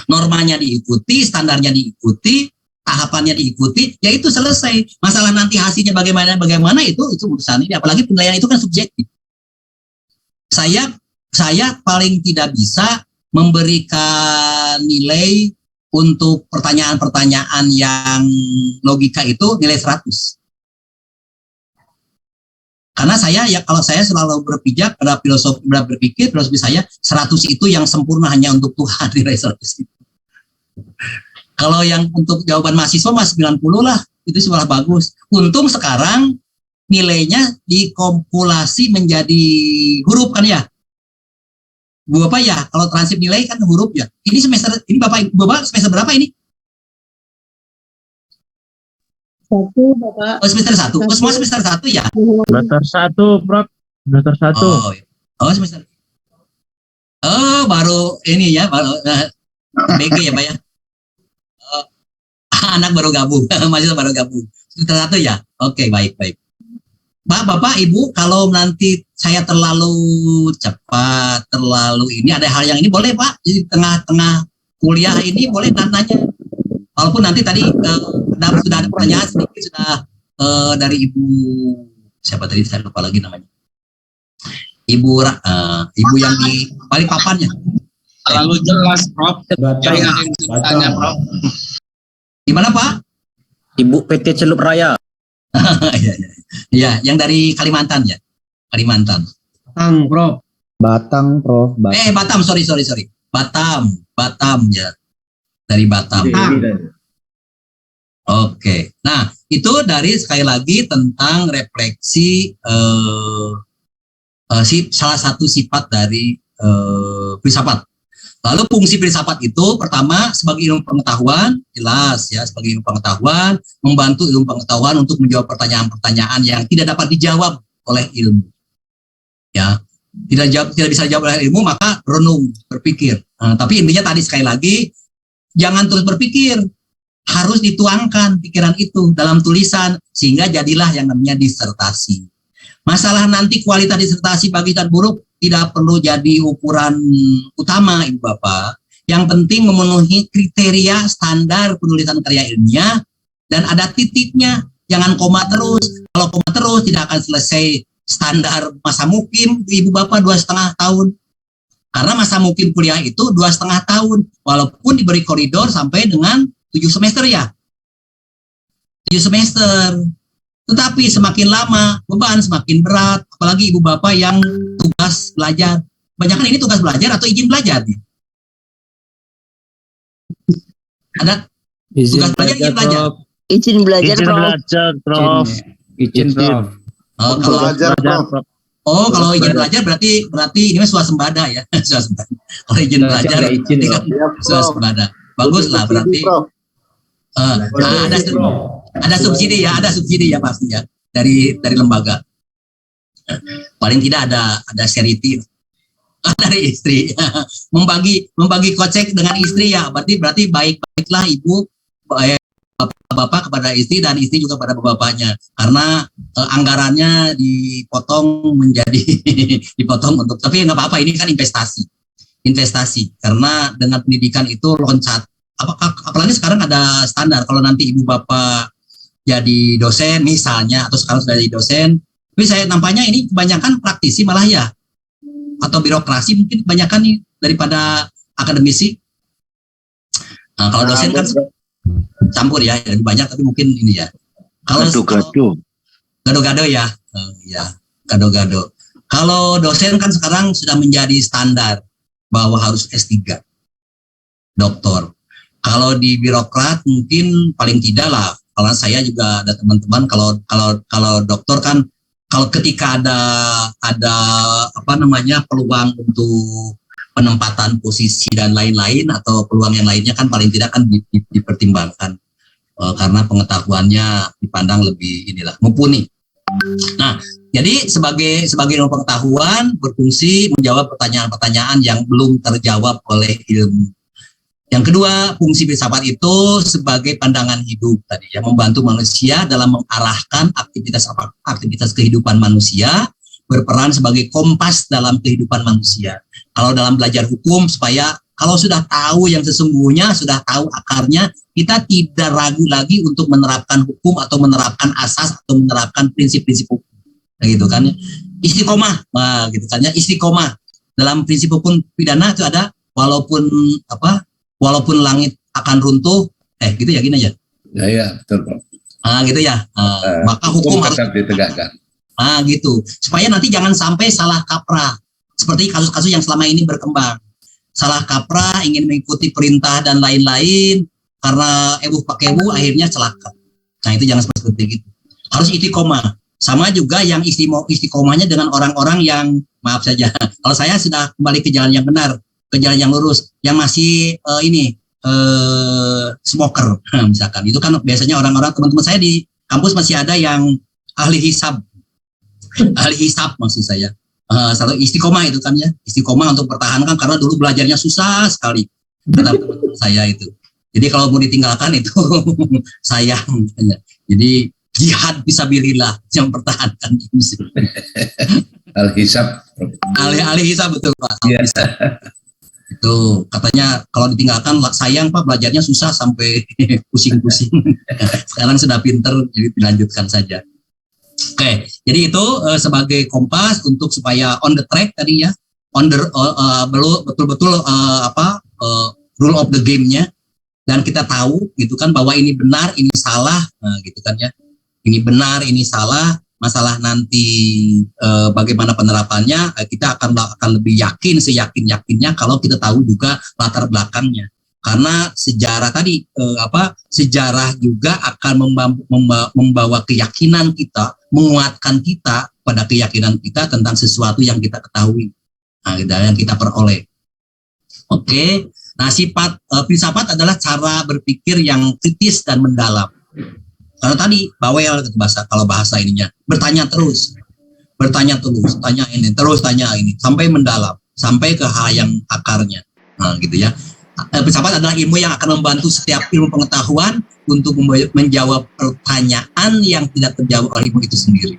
Speaker 1: Normanya diikuti, standarnya diikuti, tahapannya diikuti, ya itu selesai. Masalah nanti hasilnya bagaimana itu urusan ini. Apalagi penilaian itu kan subjektif. Saya paling tidak bisa memberikan nilai untuk pertanyaan-pertanyaan yang logika itu nilai 100. Karena kalau saya selalu berpijak pada filosofi saya 100 itu yang sempurna hanya untuk Tuhan, nilai 100 itu. Kalau yang untuk jawaban mahasiswa mas 90 lah, itu sudah bagus. Untung sekarang nilainya dikompilasi menjadi huruf kan ya. Bu Bapak ya, kalau transkrip nilai kan huruf ya. Ini Bapak semester berapa ini?
Speaker 5: 1, Bapak.
Speaker 1: Oh, semester 1. Oh, semua semester 1 ya?
Speaker 6: Semester 1, Prof. Semester 1.
Speaker 1: Oh, semester. Oh, baru ini ya, baru BG ya, Pak ya. Anak baru gabung, mahasiswa baru gabung. Semester 1 ya? Oke, baik. Pak, Bapak, Ibu, kalau nanti saya terlalu cepat, terlalu ini, ada hal yang ini boleh Pak, di tengah-tengah kuliah ini boleh nanya. Walaupun nanti tadi sudah ada pertanyaan sedikit, sudah dari Ibu, siapa tadi, saya lupa lagi namanya. Ibu yang di Balikpapan ya?
Speaker 3: Terlalu jelas, Prof. Saya tanya, Prof.
Speaker 1: Gimana Pak?
Speaker 6: Ibu PT Celup Raya.
Speaker 1: Ya, yang dari Kalimantan ya, Kalimantan.
Speaker 4: Batang, Prof.
Speaker 1: Batam, sorry. Batam ya, dari Batam. Oke. Nah, itu dari sekali lagi tentang refleksi salah satu sifat dari filsafat. Lalu fungsi filsafat itu pertama sebagai ilmu pengetahuan, jelas ya, sebagai ilmu pengetahuan, membantu ilmu pengetahuan untuk menjawab pertanyaan-pertanyaan yang tidak dapat dijawab oleh ilmu. Ya. tidak bisa dijawab oleh ilmu, maka renung, berpikir. Tapi intinya tadi sekali lagi, jangan terus berpikir, harus dituangkan pikiran itu dalam tulisan, sehingga jadilah yang namanya disertasi. Masalah nanti kualitas disertasi bagus dan buruk tidak perlu jadi ukuran utama, Ibu Bapak. Yang penting memenuhi kriteria standar penulisan karya ilmiah dan ada titiknya, jangan koma terus. Kalau koma terus tidak akan selesai standar masa mukim Ibu Bapak 2,5 tahun. Karena masa mukim kuliah itu 2,5 tahun, walaupun diberi koridor sampai dengan 7 semester ya. 7 semester. Tetapi semakin lama, beban semakin berat, apalagi Ibu Bapak yang tugas belajar. Kebanyakan ini tugas belajar atau izin belajar nih? Ada tugas belajar, izin belajar.
Speaker 5: Izin belajar,
Speaker 6: Izin
Speaker 5: Prof.
Speaker 6: belajar, Prof.
Speaker 4: Izin, Prof.
Speaker 1: Kalau
Speaker 2: Belajar, Prof.
Speaker 1: kalau izin belajar berarti ini mah swasembada ya. Swasembada. Kalau izin belajar
Speaker 4: Ada izin,
Speaker 1: ini kan swasembada. Bagus lah berarti.
Speaker 2: Prof.
Speaker 1: Ada subsidi ya pasti ya dari lembaga. Paling tidak ada seriti dari istri. membagi kocek dengan istri ya, berarti baiklah ibu bapak kepada istri dan istri juga pada bapaknya, karena anggarannya dipotong untuk, tapi nggak apa-apa, ini kan investasi karena dengan pendidikan itu loncat. Apalagi sekarang ada standar, kalau nanti ibu bapak jadi dosen misalnya, atau sekarang sudah jadi dosen, tapi saya nampaknya ini kebanyakan praktisi malah ya, atau birokrasi mungkin kebanyakan nih daripada akademisi. Nah, kalau dosen kan campur ya, lebih banyak, tapi mungkin ini ya. Kalau gado-gado ya, gado-gado. Kalau dosen kan sekarang sudah menjadi standar bahwa harus S3, doktor. Kalau di birokrat mungkin paling tidak lah. Kalau saya juga ada teman-teman, kalau doktor kan, kalau ketika ada peluang untuk penempatan posisi dan lain-lain atau peluang yang lainnya kan paling tidak kan dipertimbangkan, karena pengetahuannya dipandang lebih mumpuni. Nah, jadi sebagai ilmu pengetahuan berfungsi menjawab pertanyaan-pertanyaan yang belum terjawab oleh ilmu. Yang kedua, fungsi filsafat itu sebagai pandangan hidup tadi ya, membantu manusia dalam mengarahkan aktivitas kehidupan manusia, berperan sebagai kompas dalam kehidupan manusia. Kalau dalam belajar hukum, supaya kalau sudah tahu yang sesungguhnya, sudah tahu akarnya, kita tidak ragu lagi untuk menerapkan hukum atau menerapkan asas atau menerapkan prinsip-prinsip hukum. Nah, gitu kan ya. Istiqomah, gitu kan ya, istiqomah. Dalam prinsip hukum pidana itu ada walaupun langit akan runtuh, gitu ya, gini aja.
Speaker 4: Ya, betul, Prof.
Speaker 1: Gitu ya. Maka hukum harus
Speaker 4: ditegakkan.
Speaker 1: Gitu. Supaya nanti jangan sampai salah kaprah. Seperti kasus-kasus yang selama ini berkembang. Salah kaprah, ingin mengikuti perintah dan lain-lain, karena pakebu akhirnya celaka. Nah, itu jangan seperti itu. Harus istiqomah. Sama juga yang istiqomahnya dengan orang-orang yang, maaf saja, kalau saya sudah kembali ke jalan yang benar, ke jalan yang lurus, yang masih smoker misalkan, itu kan biasanya orang-orang, teman-teman saya di kampus masih ada yang ahli hisab maksud saya, selalu istiqomah itu kan ya, istiqomah untuk pertahankan, karena dulu belajarnya susah sekali kata teman-teman saya itu. Jadi kalau mau ditinggalkan itu sayang. Jadi jihad fisabilillah yang pertahankan itu. Ahli hisab betul Pak.
Speaker 4: Iya.
Speaker 1: Itu katanya kalau ditinggalkan sayang Pak, belajarnya susah sampai pusing-pusing. Sekarang sudah pinter, jadi dilanjutkan saja. Oke, jadi itu sebagai kompas untuk supaya on the track tadi ya, betul-betul rule of the game-nya, dan kita tahu gitu kan bahwa ini benar, ini salah, gitu kan ya. Ini benar, ini salah. Masalah nanti bagaimana penerapannya, kita akan lebih yakin, seyakin-yakinnya kalau kita tahu juga latar belakangnya. Karena sejarah tadi, sejarah juga akan membawa keyakinan kita, menguatkan kita pada keyakinan kita tentang sesuatu yang kita ketahui, yang kita peroleh. Oke, nah sifat filsafat adalah cara berpikir yang kritis dan mendalam. Karena tadi bawel kalau bahasa ininya, bertanya terus bertanya terus, tanya ini, terus tanya ini, sampai mendalam, sampai ke hal yang akarnya. Nah, gitu ya. Filsafat adalah ilmu yang akan membantu setiap ilmu pengetahuan untuk menjawab pertanyaan yang tidak terjawab oleh ilmu itu sendiri.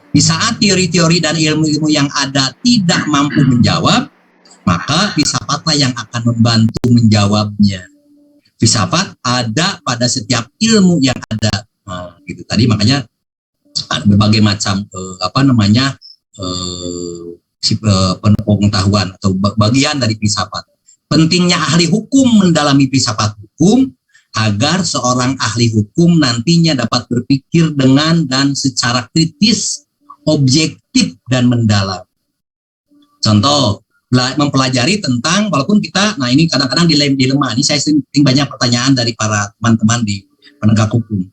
Speaker 1: Di saat teori-teori dan ilmu-ilmu yang ada tidak mampu menjawab, maka filsafatlah yang akan membantu menjawabnya. Filsafat ada pada setiap ilmu yang ada. Nah, gitu tadi makanya ada berbagai macam pengetahuan atau bagian dari filsafat. Pentingnya ahli hukum mendalami filsafat hukum agar seorang ahli hukum nantinya dapat berpikir dengan dan secara kritis, objektif dan mendalam. Contoh, mempelajari tentang, walaupun kita, nah ini kadang-kadang dilema, ini saya sering banyak pertanyaan dari para teman-teman di penegak hukum,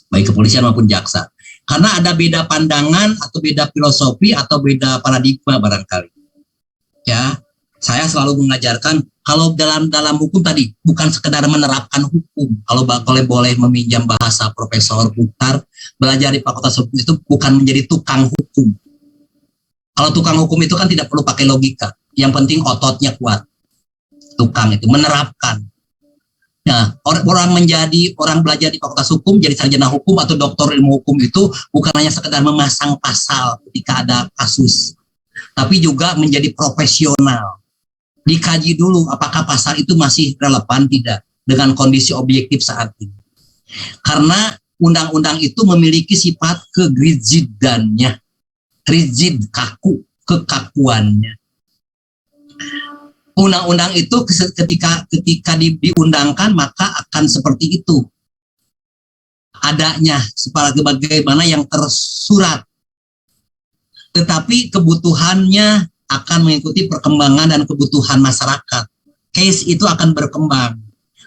Speaker 1: baik kepolisian maupun jaksa. Karena ada beda pandangan atau beda filosofi atau beda paradigma barangkali. Ya, saya selalu mengajarkan kalau dalam hukum tadi bukan sekedar menerapkan hukum. Kalau boleh meminjam bahasa Profesor Mukhtar, belajar di Fakultas Hukum itu bukan menjadi tukang hukum. Kalau tukang hukum itu kan tidak perlu pakai logika. Yang penting ototnya kuat. Tukang itu menerapkan. Nah, orang belajar di Fakultas Hukum, jadi sarjana hukum atau doktor ilmu hukum itu bukan hanya sekedar memasang pasal ketika ada kasus, tapi juga menjadi profesional. Dikaji dulu apakah pasal itu masih relevan tidak dengan kondisi objektif saat ini. Karena undang-undang itu memiliki sifat kerigidannya, rigid, kaku, kekakuannya. Undang-undang itu ketika diundangkan maka akan seperti itu adanya, sebagaimana yang tersurat. Tetapi kebutuhannya akan mengikuti perkembangan dan kebutuhan masyarakat. Case itu akan berkembang.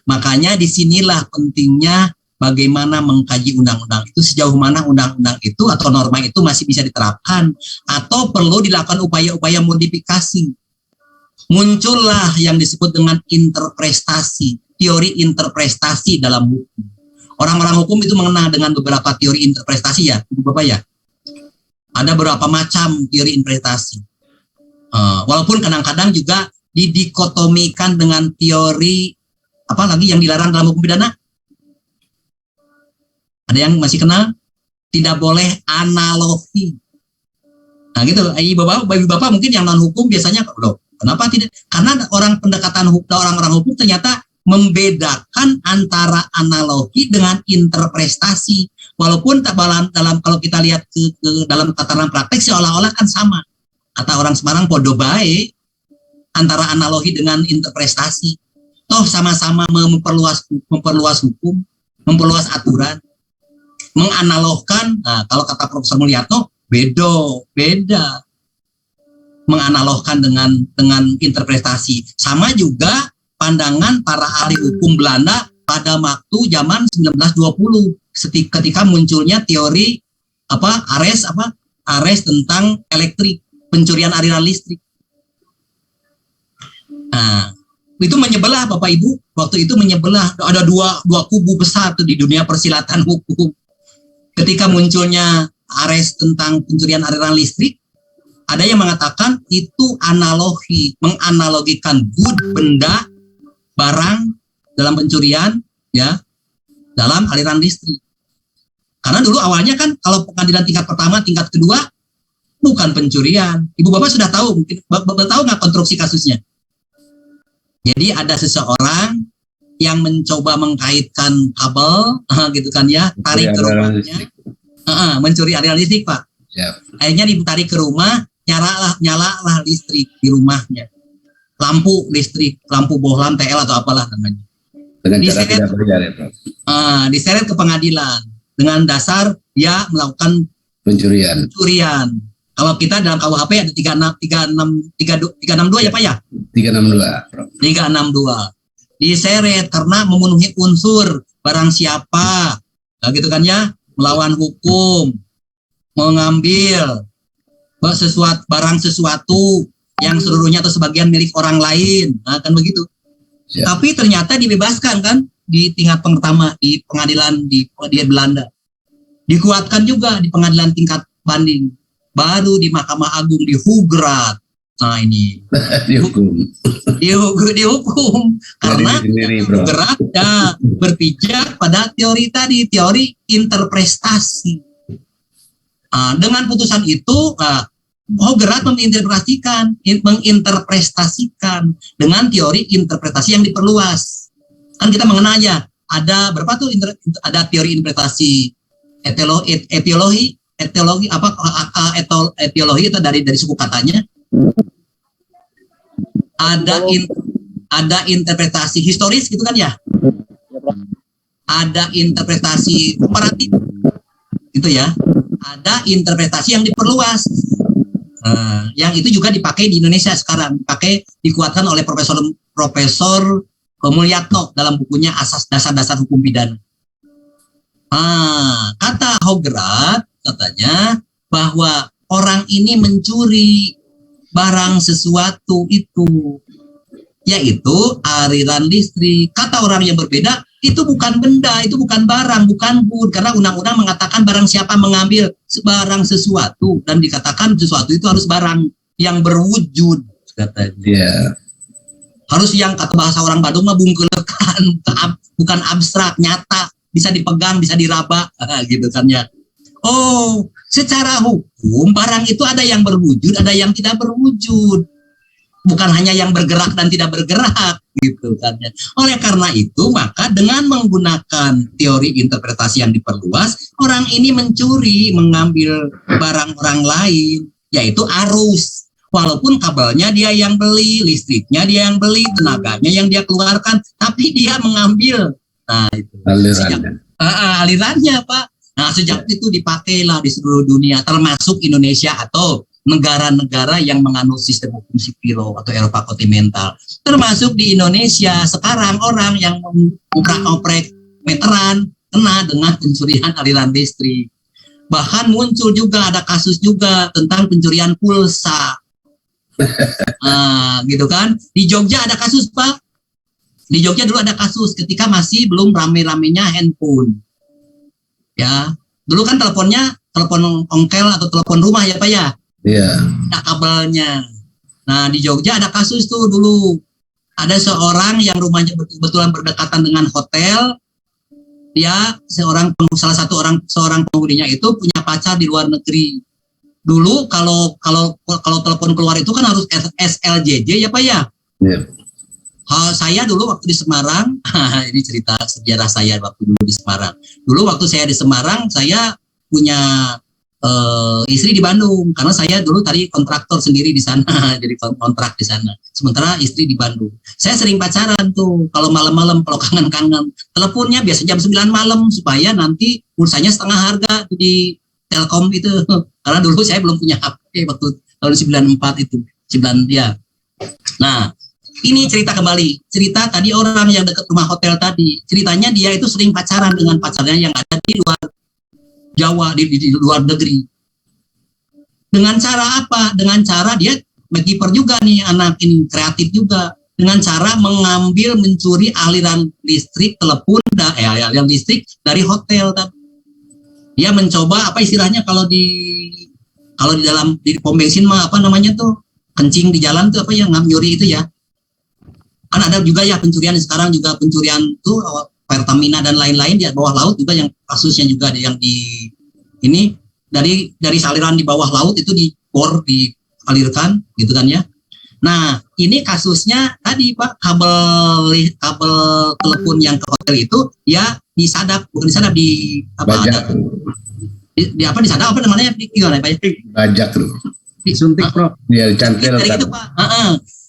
Speaker 1: Makanya disinilah pentingnya bagaimana mengkaji undang-undang itu, sejauh mana undang-undang itu atau norma itu masih bisa diterapkan atau perlu dilakukan upaya-upaya modifikasi. Muncullah yang disebut dengan interpretasi, teori interpretasi dalam hukum. Orang-orang hukum itu mengenal dengan beberapa teori interpretasi ya, Ibu Bapak ya. Ada beberapa macam teori interpretasi. Walaupun kadang-kadang juga didikotomikan dengan teori apa lagi yang dilarang dalam hukum pidana? Ada yang masih kenal? Tidak boleh analogi. Nah gitu, ibu bapak mungkin yang non hukum biasanya loh. Kenapa tidak? Karena pendekatan orang-orang hukum ternyata membedakan antara analogi dengan interpretasi. Walaupun dalam kalau kita lihat ke dalam tataran praktek seolah-olah kan sama. Kata orang Semarang podo bae antara analogi dengan interpretasi. Toh sama-sama memperluas hukum, memperluas aturan, menganalogkan. Nah, kalau kata Profesor Mulyato beda. Menganalogkan dengan interpretasi. Sama juga pandangan para ahli hukum Belanda pada waktu zaman 1920 ketika munculnya teori Ares tentang elektrik, pencurian aliran listrik. Nah, itu menyebelah Bapak Ibu, waktu itu menyebelah, ada dua kubu besar tuh di dunia persilatan hukum. Ketika munculnya Ares tentang pencurian aliran listrik, ada yang mengatakan itu analogi, menganalogikan benda, barang dalam pencurian, ya, dalam aliran listrik. Karena dulu awalnya kan kalau pengadilan tingkat pertama, tingkat kedua bukan pencurian. Ibu Bapak sudah tahu, mungkin Bapak tahu nggak konstruksi kasusnya? Jadi ada seseorang yang mencoba mengkaitkan kabel, gitu kan ya, tarik ke rumahnya, mencuri aliran listrik Pak. Yep. Akhirnya ditarik ke rumah, nyalalah listrik di rumahnya. Lampu listrik, lampu bohlam TL atau apalah namanya.
Speaker 4: Dengan cara tidak bayar ya Prof.
Speaker 1: Diseret ke pengadilan dengan dasar dia melakukan pencurian. Kalau kita dalam KUHP ada 362 ya Pak ya? 362 Prof. 362. Diseret karena memenuhi unsur barang siapa, nah, gitu kan ya, melawan hukum, mengambil barang sesuatu yang seluruhnya atau sebagian milik orang lain, nah, kan begitu. Ya. Tapi ternyata dibebaskan kan di tingkat pertama di pengadilan di Belanda, dikuatkan juga di pengadilan tingkat banding, baru di Mahkamah Agung dihugrat. Nah ini
Speaker 4: Dihukum.
Speaker 1: dihukum karena
Speaker 4: Sendiri, bro.
Speaker 1: hugrat ya berpijak pada teori tadi, teori interpretasi. Dengan putusan itu Hoggerat menginterpretasikan dengan teori interpretasi yang diperluas. Kan kita mengenalnya ada berapa tuh ada teori interpretasi etiologi itu dari suku katanya. Ada interpretasi historis gitu kan ya. Ada interpretasi komparatif gitu ya. Ada interpretasi yang diperluas. Yang itu juga dipakai di Indonesia sekarang, dikuatkan oleh Profesor Mulyatno dalam bukunya Asas Dasar-Dasar Hukum Pidana. Kata Hoggerat katanya bahwa orang ini mencuri barang sesuatu itu, yaitu aliran listrik. Kata orang yang berbeda, itu bukan benda, itu bukan barang, bukan bud, karena undang-undang mengatakan barang siapa mengambil barang sesuatu, dan dikatakan sesuatu itu harus barang yang berwujud, katanya.
Speaker 4: Iya.
Speaker 1: Harus yang kata bahasa orang Bandung mah bungkelekan, bukan abstrak, nyata, bisa dipegang, bisa diraba, gitu kan ya. Oh, secara hukum barang itu ada yang berwujud, ada yang tidak berwujud. Bukan hanya yang bergerak dan tidak bergerak, gitu kan ya. Oleh karena itu, maka dengan menggunakan teori interpretasi yang diperluas, orang ini mencuri, mengambil barang orang lain, yaitu arus. Walaupun kabelnya dia yang beli, listriknya dia yang beli, tenaganya yang dia keluarkan, tapi dia mengambil. Nah, itu. Alirannya, Pak. Nah, sejak itu dipakailah di seluruh dunia, termasuk Indonesia atau negara-negara yang menganut sistem hukum sipil atau Eropa kontinental. Termasuk di Indonesia, sekarang orang yang mengoprak meteran kena dengan pencurian aliran listrik. Bahkan muncul juga, ada kasus juga tentang pencurian pulsa. Gitu kan. Di Jogja ada kasus, Pak. Di Jogja dulu ada kasus ketika masih belum rame-ramenya handphone. Ya, dulu kan telepon ongkel atau telepon rumah ya Pak ya.
Speaker 4: Iya.
Speaker 1: Ada kabelnya. Nah di Jogja ada kasus tuh dulu. Ada seorang yang rumahnya betul-betul berdekatan dengan hotel. Dia seorang penghuninya itu punya pacar di luar negeri. Dulu kalau telepon keluar itu kan harus SLJJ ya Pak ya.
Speaker 4: Iya.
Speaker 1: Saya dulu waktu di Semarang, ini cerita sejarah saya waktu dulu di Semarang. Dulu waktu saya di Semarang, saya punya istri di Bandung, karena saya dulu tadi kontraktor sendiri di sana, jadi kontrak di sana. Sementara istri di Bandung. Saya sering pacaran tuh, kalau malam-malam, kalau kangen-kangen. Teleponnya biasa jam 9 malam, supaya nanti pulsanya setengah harga di Telkom itu. Karena dulu saya belum punya HP waktu tahun 94 itu. Ya. Nah, ini cerita kembali. Cerita tadi orang yang dekat rumah hotel tadi. Ceritanya dia itu sering pacaran dengan pacarnya yang ada di luar Jawa, di luar negeri. Dengan cara apa? Dengan cara dia kiper juga nih, anak ini kreatif juga. Dengan cara mencuri aliran listrik, aliran listrik dari hotel. Dia mencoba, apa istilahnya kalau di dalam di pom bensin mah apa namanya tuh? Kencing di jalan tuh apa yang nyuri itu ya? Kan ada juga ya pencurian sekarang juga pencurian tuh Pertamina dan lain-lain di bawah laut juga yang kasusnya juga ada yang di ini dari saliran di bawah laut itu dialirkan gitu kan ya. Nah, ini kasusnya tadi Pak, kabel telepon yang ke hotel itu ya disadap, bukan disadap di apa
Speaker 4: bajak.
Speaker 1: Ada disadap apa namanya? Gimana Pak?
Speaker 4: Bajak loh.
Speaker 6: Disuntik, Bro.
Speaker 4: Dia cantil
Speaker 1: Dari
Speaker 4: kan.
Speaker 1: gitu Pak.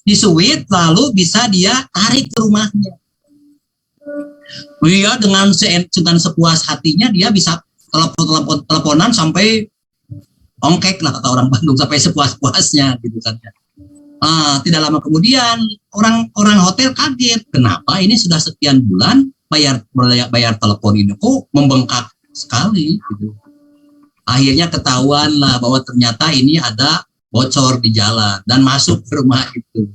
Speaker 1: Disuit lalu bisa dia tarik ke rumahnya. Dia dengan sepuas hatinya dia bisa teleponan sampai ongkek lah kata orang Bandung, sampai sepuas-puasnya gitu kan. Tidak lama kemudian orang hotel kaget, kenapa ini sudah sekian bulan bayar telepon ini kok membengkak sekali gitu. Akhirnya ketahuan lah bahwa ternyata ini ada bocor di jalan dan masuk ke rumah itu.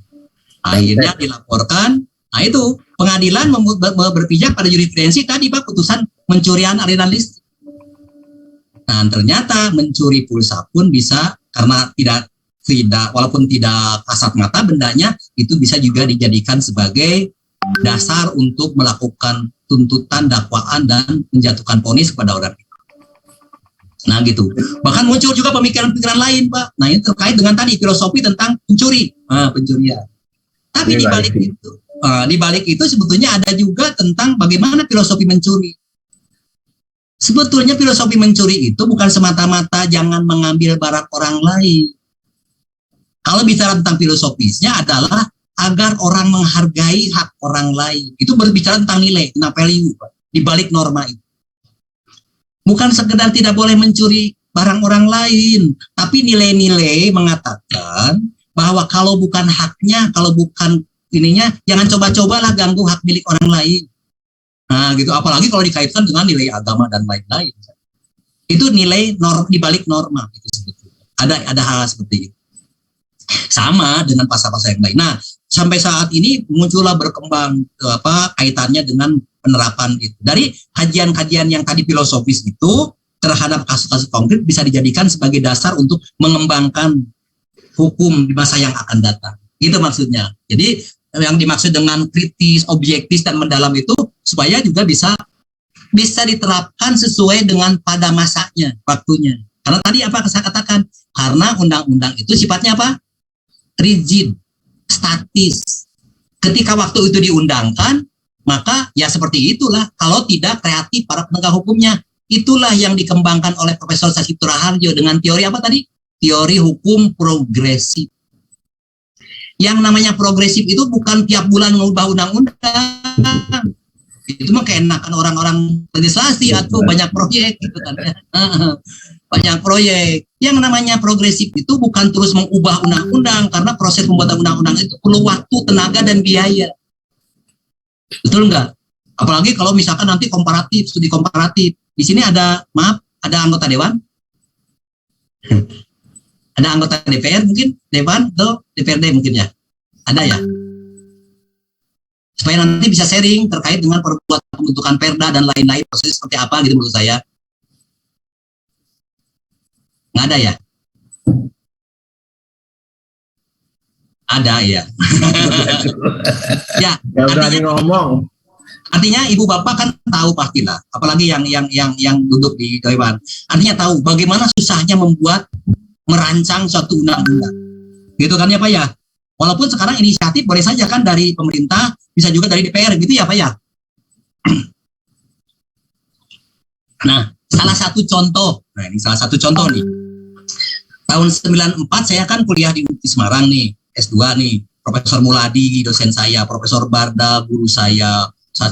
Speaker 1: Akhirnya dilaporkan. Nah itu pengadilan berpijak pada jurisprudensi tadi Pak, putusan pencurian aliran listrik. Nah ternyata mencuri pulsa pun bisa karena tidak walaupun tidak kasat mata bendanya itu bisa juga dijadikan sebagai dasar untuk melakukan tuntutan, dakwaan dan menjatuhkan vonis kepada orang itu. Nah gitu. Bahkan muncul juga pemikiran-pemikiran lain, Pak. Nah ini terkait dengan tadi filosofi tentang pencurian. Tapi di balik itu sebetulnya ada juga tentang bagaimana filosofi mencuri. Sebetulnya filosofi mencuri itu bukan semata-mata jangan mengambil barang orang lain. Kalau bicara tentang filosofisnya adalah agar orang menghargai hak orang lain. Itu berbicara tentang nilai, tentang value, Pak, di balik norma itu. Bukan sekedar tidak boleh mencuri barang orang lain, tapi nilai-nilai mengatakan bahwa kalau bukan haknya, kalau bukan ininya, jangan coba-cobalah ganggu hak milik orang lain. Nah, gitu. Apalagi kalau dikaitkan dengan nilai agama dan lain-lain. Itu nilai di balik norma itu sebetulnya. Ada hal seperti itu. Sama dengan pasal-pasal yang lain. Nah, sampai saat ini muncullah berkembang kaitannya dengan penerapan itu. Dari kajian-kajian yang tadi filosofis itu terhadap kasus-kasus konkret bisa dijadikan sebagai dasar untuk mengembangkan hukum di masa yang akan datang. Gitu maksudnya. Jadi yang dimaksud dengan kritis, objektif dan mendalam itu supaya juga bisa diterapkan sesuai dengan pada masanya, waktunya. Karena tadi apa saya katakan? Karena undang-undang itu sifatnya apa? Rigid, statis. Ketika waktu itu diundangkan, maka ya seperti itulah. Kalau tidak kreatif para penegak hukumnya, itulah yang dikembangkan oleh Profesor Sasito Raharjo dengan teori apa tadi? Teori hukum progresif. Yang namanya progresif itu bukan tiap bulan mengubah undang-undang. Itu mah keenakan orang-orang legislasi atau banyak proyek gitu kan. Banyak proyek. Yang namanya progresif itu bukan terus mengubah undang-undang karena proses pembuatan undang-undang itu perlu waktu, tenaga dan biaya. Betul enggak? Apalagi kalau misalkan nanti komparatif, studi komparatif. Di sini ada anggota dewan? Ada anggota DPR mungkin? Dewan atau DPRD mungkin ya? Ada ya? Supaya nanti bisa sharing terkait dengan perbuatan pembentukan perda dan lain-lain, proses seperti apa gitu menurut saya. Nggak ada ya? Ada ya. Ya, ngomong. Artinya ibu bapak kan tahu pastilah, apalagi yang duduk di dewan. Artinya tahu bagaimana susahnya merancang suatu undang-undang. Gitu kan ya Pak ya? Walaupun sekarang inisiatif boleh saja kan dari pemerintah, bisa juga dari DPR gitu ya Pak ya. Nah, salah satu contoh nih. Tahun 94 saya kan kuliah di UPI Semarang nih. S2 nih, Profesor Muladi dosen saya, Profesor Barda guru saya,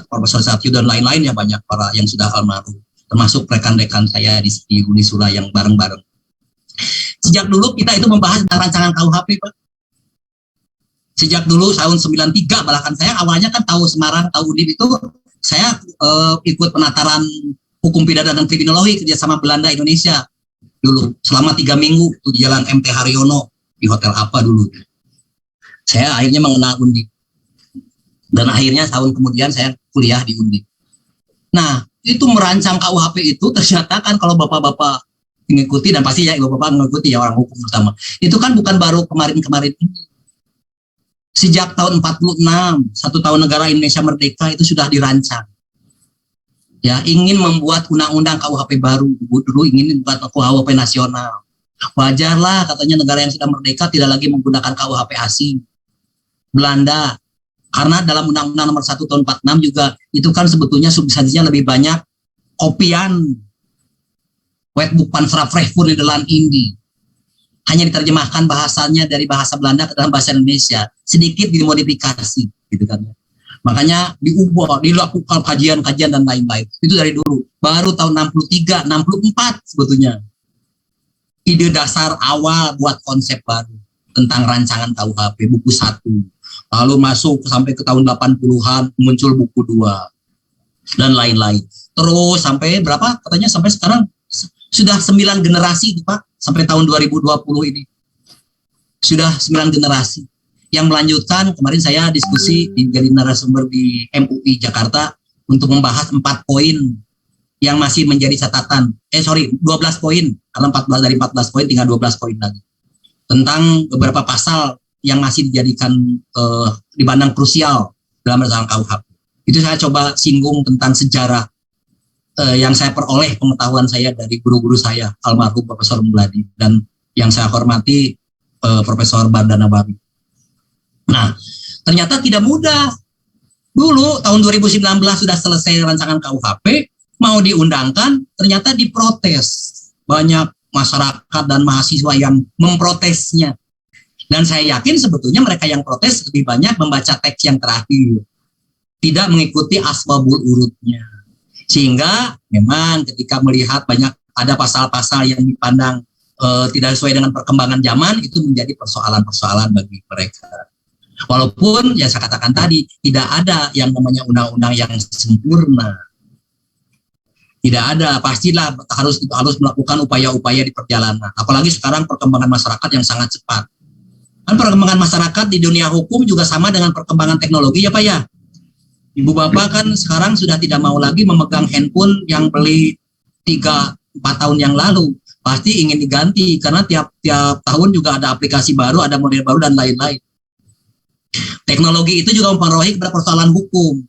Speaker 1: Profesor Satyo dan lain-lain ya, banyak para yang sudah almarhum, termasuk rekan-rekan saya di Unisula yang bareng-bareng. Sejak dulu kita itu membahas tentang rancangan KUHP, Pak. Sejak dulu tahun 93 bahkan saya awalnya kan tahu Semarang, tahu UNIP itu saya ikut penataran hukum pidana dan kriminologi kerjasama Belanda Indonesia dulu selama 3 minggu tuh di Jalan MT Haryono di hotel apa dulu. Saya akhirnya mengenal Undip. Dan akhirnya tahun kemudian saya kuliah di Undip. Nah, itu merancang KUHP itu ternyata kan kalau bapak-bapak mengikuti, dan pasti ya bapak-bapak mengikuti ya orang hukum pertama. Itu kan bukan baru kemarin-kemarin ini. Sejak tahun 46, 1 tahun negara Indonesia merdeka itu sudah dirancang. Ya, ingin membuat undang-undang KUHP baru. Dulu ingin membuat KUHP nasional. Wajarlah katanya negara yang sudah merdeka tidak lagi menggunakan KUHP asing. Belanda, karena dalam Undang-Undang Nomor 1 Tahun 46 juga itu kan sebetulnya substansinya lebih banyak kopian wetboek Panfravrech voor Nederland Indi, hanya diterjemahkan bahasanya dari bahasa Belanda ke dalam bahasa Indonesia, sedikit dimodifikasi gitu kan. Makanya dilakukan kajian-kajian dan lain-lain. Itu dari dulu. Baru tahun 63, 64 sebetulnya ide dasar awal buat konsep baru tentang rancangan KUHP buku 1. Lalu masuk sampai ke tahun 80-an muncul buku 2 dan lain-lain. Terus sampai berapa? Katanya sampai sekarang sudah 9 generasi itu Pak, sampai tahun 2020 ini. Sudah 9 generasi. Yang melanjutkan kemarin saya diskusi jadi narasumber di MUI Jakarta untuk membahas 4 poin yang masih menjadi catatan. 12 poin. Karena dari 14 poin tinggal 12 poin lagi. tentang beberapa pasal yang masih dijadikan dipandang krusial dalam rancangan KUHP. Itu saya coba singgung tentang sejarah yang saya peroleh pengetahuan saya dari guru-guru saya, almarhum Profesor Muladi dan yang saya hormati Profesor Bardana Babi. Nah, ternyata tidak mudah. Dulu tahun 2019 sudah selesai rancangan KUHP, mau diundangkan, ternyata diprotes. Banyak masyarakat dan mahasiswa yang memprotesnya. Dan saya yakin sebetulnya mereka yang protes lebih banyak membaca teks yang terakhir, tidak mengikuti asbabul urutnya. Sehingga memang ketika melihat banyak ada pasal-pasal yang dipandang tidak sesuai dengan perkembangan zaman, itu menjadi persoalan-persoalan bagi mereka. Walaupun yang saya katakan tadi, tidak ada yang namanya undang-undang yang sempurna. Tidak ada, pastilah harus melakukan upaya-upaya di perjalanan. Apalagi sekarang perkembangan masyarakat yang sangat cepat. Kan perkembangan masyarakat di dunia hukum juga sama dengan perkembangan teknologi ya Pak ya. Ibu Bapak kan sekarang sudah tidak mau lagi memegang handphone yang beli 3-4 tahun yang lalu. Pasti ingin diganti karena tiap tahun juga ada aplikasi baru, ada model baru dan lain-lain. Teknologi itu juga mempengaruhi kepada persoalan hukum.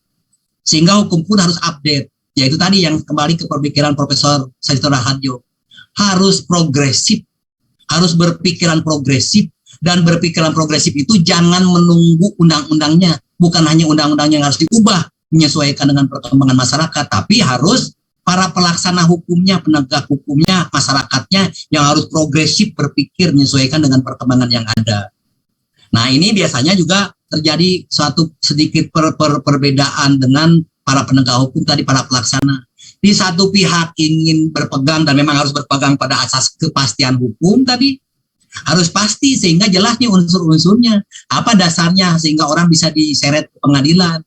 Speaker 1: Sehingga hukum pun harus update. Yaitu tadi yang kembali ke pemikiran Profesor Saidito Rahadjo. Harus progresif. Harus berpikiran progresif. Dan berpikiran progresif itu jangan menunggu undang-undangnya. Bukan hanya undang-undangnya yang harus diubah, menyesuaikan dengan perkembangan masyarakat, tapi harus para pelaksana hukumnya, penegak hukumnya, masyarakatnya yang harus progresif berpikir menyesuaikan dengan perkembangan yang ada. Nah ini biasanya juga terjadi suatu sedikit perbedaan dengan para penegak hukum tadi, para pelaksana. Di satu pihak ingin berpegang dan memang harus berpegang pada asas kepastian hukum tadi, harus pasti sehingga jelas nih unsur-unsurnya apa dasarnya sehingga orang bisa diseret ke pengadilan,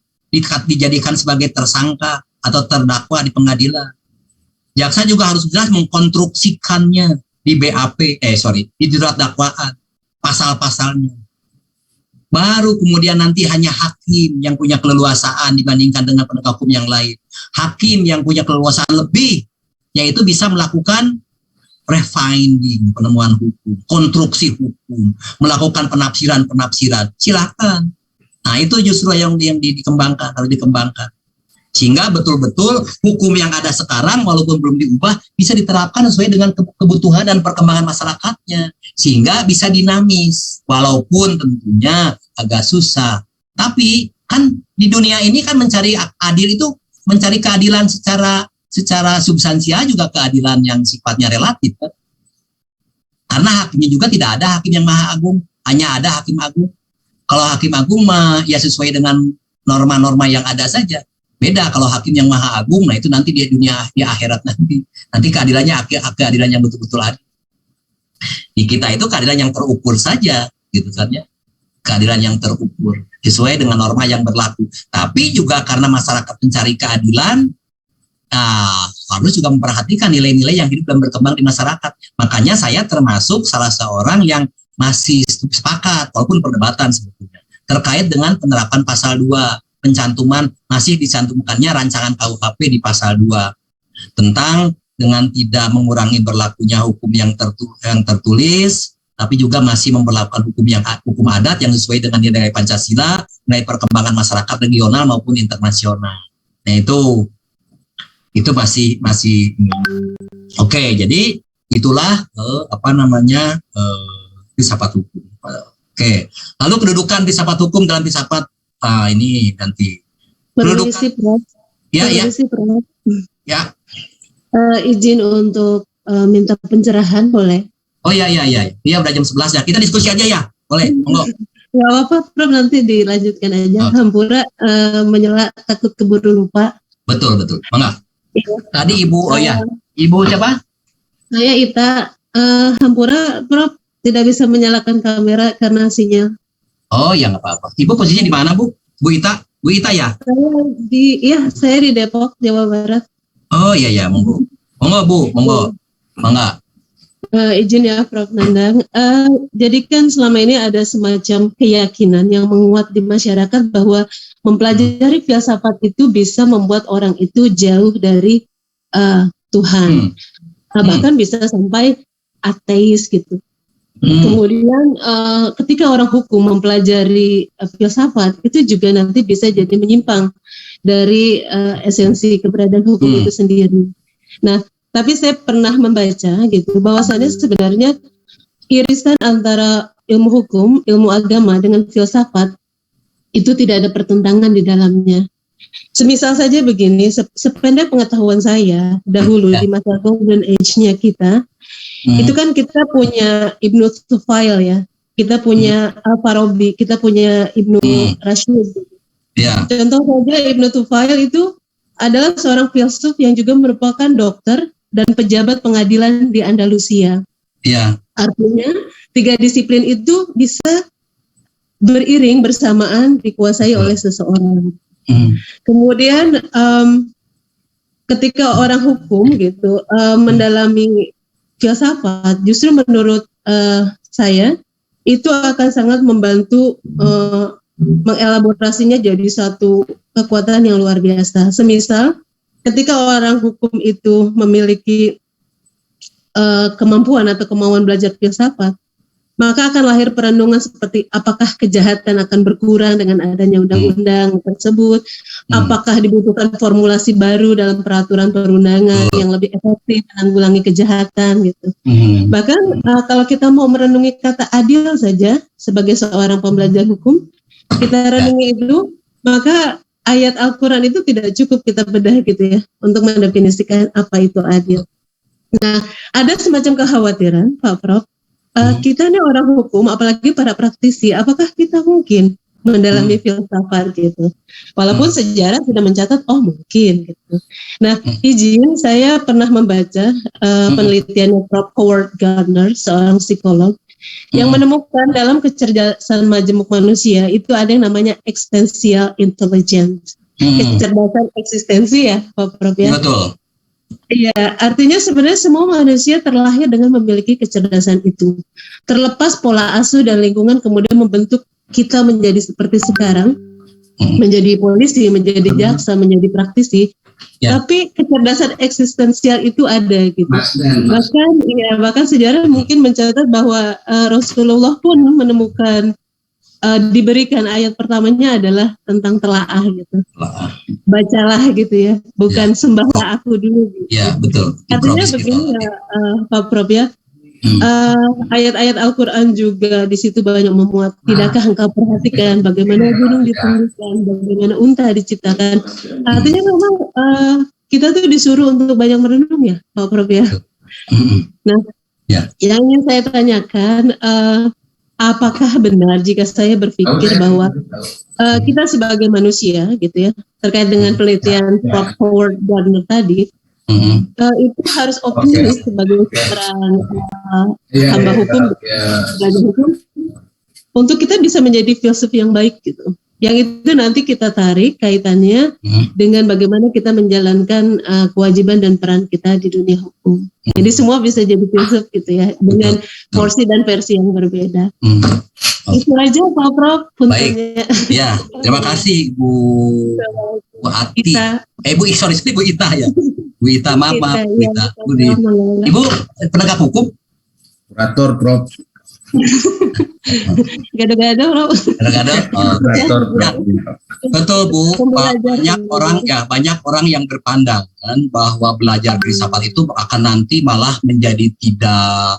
Speaker 1: dijadikan sebagai tersangka atau terdakwa di pengadilan. Jaksa juga harus jelas mengkonstruksikannya di di surat dakwaan pasal-pasalnya. Baru kemudian nanti hanya hakim yang punya keleluasaan dibandingkan dengan penegak hukum yang lain. Hakim yang punya keleluasaan lebih yaitu bisa melakukan refinding, penemuan hukum, konstruksi hukum, melakukan penafsiran, silakan. Nah itu justru yang dikembangkan, harus dikembangkan. Sehingga betul-betul hukum yang ada sekarang walaupun belum diubah bisa diterapkan sesuai dengan kebutuhan dan perkembangan masyarakatnya. Sehingga bisa dinamis, walaupun tentunya agak susah. Tapi kan di dunia ini kan mencari adil itu, mencari keadilan secara substansial juga keadilan yang sifatnya relatif kan? Karena hakimnya juga tidak ada hakim yang maha agung, hanya ada hakim agung. Kalau hakim agung mah ya sesuai dengan norma-norma yang ada saja. Beda kalau hakim yang maha agung, nah itu nanti di dunia di akhirat nanti keadilannya keadilan yang betul-betul adil. Di kita itu keadilan yang terukur saja gitu kan ya. Keadilan yang terukur sesuai dengan norma yang berlaku. Tapi juga karena masyarakat mencari keadilan, harus juga memperhatikan nilai-nilai yang hidup dan berkembang di masyarakat. Makanya saya termasuk salah seorang yang masih sepakat, walaupun perdebatan sebetulnya, terkait dengan penerapan pasal 2, pencantuman, masih dicantumkannya rancangan KUHP di pasal 2, tentang dengan tidak mengurangi berlakunya hukum yang tertulis, tapi juga masih memperlakukan hukum adat yang sesuai dengan nilai Pancasila, nilai perkembangan masyarakat regional maupun internasional. Nah itu masih oke. Jadi itulah filsafat hukum. Oke. Lalu kedudukan filsafat hukum dalam filsafat ini nanti
Speaker 5: Permisi, Prof.
Speaker 1: Ya.
Speaker 5: Izin untuk minta pencerahan boleh?
Speaker 1: Oh iya udah jam 11 ya. Kita diskusi aja ya. Boleh, monggo.
Speaker 5: Gak apa-apa, Prof, nanti dilanjutkan aja. Hampura menyela takut keburu lupa.
Speaker 1: Betul. Monggo. Tadi Ibu, Ibu siapa?
Speaker 5: Saya Ita. Hampura, Prof, tidak bisa menyalakan kamera karena sinyal.
Speaker 1: Oh ya nggak apa-apa. Ibu posisinya di mana Bu? Bu Ita ya?
Speaker 5: Saya di Depok, Jawa Barat.
Speaker 1: Oh iya, monggo Bu, monggo.
Speaker 5: Izin ya Prof Nandang. Jadi kan selama ini ada semacam keyakinan yang menguat di masyarakat bahwa mempelajari filsafat itu bisa membuat orang itu jauh dari Tuhan. Bahkan bisa sampai ateis gitu. Kemudian ketika orang hukum mempelajari filsafat, itu juga nanti bisa jadi menyimpang dari esensi keberadaan hukum itu sendiri. Nah, tapi saya pernah membaca gitu bahwasannya sebenarnya irisan antara ilmu hukum, ilmu agama dengan filsafat itu tidak ada pertentangan di dalamnya. Semisal saja begini, sependek pengetahuan saya dahulu di masa golden age-nya kita, itu kan kita punya Ibnu Tufail ya, kita punya Al-Farabi, kita punya Ibnu Rashid. Contoh saja Ibnu Tufail itu adalah seorang filsuf yang juga merupakan dokter dan pejabat pengadilan di Andalusia. Artinya 3 disiplin itu bisa beriring bersamaan dikuasai oleh seseorang. Kemudian ketika orang hukum gitu mendalami filsafat, justru menurut saya itu akan sangat membantu mengelaborasinya jadi satu kekuatan yang luar biasa. Semisal ketika orang hukum itu memiliki kemampuan atau kemauan belajar filsafat, maka akan lahir perenungan seperti apakah kejahatan akan berkurang dengan adanya undang-undang tersebut, apakah dibutuhkan formulasi baru dalam peraturan perundangan yang lebih efektif menanggulangi kejahatan gitu. Bahkan kalau kita mau merenungi kata adil saja sebagai seorang pembelajar hukum, kita renungi itu, maka ayat Al-Quran itu tidak cukup kita bedah gitu ya untuk mendefinisikan apa itu adil. Nah, ada semacam kekhawatiran, Pak Prof. Kita ini orang hukum, apalagi para praktisi, apakah kita mungkin mendalami filsafat gitu? Walaupun sejarah sudah mencatat, oh mungkin gitu. Nah, izin saya pernah membaca penelitian Prof. Howard Gardner, seorang psikolog, yang menemukan dalam kecerdasan majemuk manusia itu ada yang namanya existential intelligence, kecerdasan eksistensi ya, Pak Prof ya.
Speaker 1: Betul.
Speaker 5: Iya, artinya sebenarnya semua manusia terlahir dengan memiliki kecerdasan itu. Terlepas pola asuh dan lingkungan kemudian membentuk kita menjadi seperti sekarang, menjadi polisi, menjadi jaksa, menjadi praktisi. Tapi kecerdasan eksistensial itu ada gitu. Bahkan sejarah mungkin mencatat bahwa Rasulullah pun menemukan diberikan ayat pertamanya adalah tentang telaah gitu. Bacalah gitu ya, bukan sembahlah aku dulu gitu.
Speaker 1: Betul.
Speaker 5: Artinya begini ya, Pak Prof ya. Ayat-ayat Al-Quran juga di situ banyak memuat. Tidakkah engkau perhatikan bagaimana gunung ditembuskan, bagaimana unta diciptakan. Artinya memang kita tuh disuruh untuk banyak merenung ya, Pak Prof ya. Nah, yang ingin saya tanyakan, apakah benar jika saya berpikir bahwa kita sebagai manusia gitu ya, terkait dengan penelitian Prof. Howard Gardner tadi, itu harus optimis sebagai seorang hamba hukum, sebagai hukum, untuk kita bisa menjadi filsuf yang baik gitu. Yang itu nanti kita tarik kaitannya dengan bagaimana kita menjalankan kewajiban dan peran kita di dunia hukum. Jadi semua bisa jadi filsuf gitu ya, dengan porsi dan versi yang berbeda. Itu aja Pak Prof.
Speaker 1: Baik, ya terima kasih Bu Ati. Bu Ita ya. Bu Ita, maaf Bu Ita. Ibu penegak hukum?
Speaker 4: Kurator, Prof.
Speaker 5: Gado-gado, Prof.
Speaker 1: Gado-gado. Betul Bu. Banyak orang yang berpandangan bahwa belajar filsafat itu akan nanti malah menjadi tidak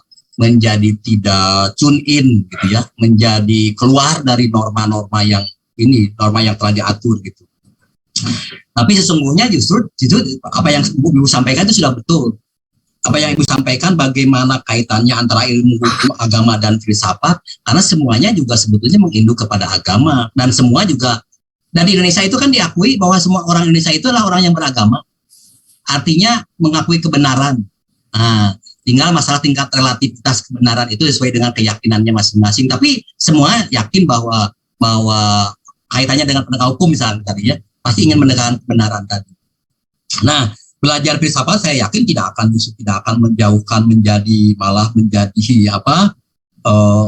Speaker 1: tune in gitu ya, menjadi keluar dari norma-norma yang telah diatur gitu. Tapi sesungguhnya justru apa yang Ibu sampaikan itu sudah betul. Apa yang Ibu sampaikan bagaimana kaitannya antara ilmu hukum, agama dan filsafat, karena semuanya juga sebetulnya menginduk kepada agama, dan semua juga, dan di Indonesia itu kan diakui bahwa semua orang Indonesia itu adalah orang yang beragama. Artinya mengakui kebenaran. Nah, tinggal masalah tingkat relativitas kebenaran itu sesuai dengan keyakinannya masing-masing. Tapi semua yakin bahwa kaitannya dengan penegak hukum misalnya tadi ya, pasti ingin menegakkan kebenaran tadi. Nah, belajar filsafat saya yakin tidak akan menjauhkan malah menjadi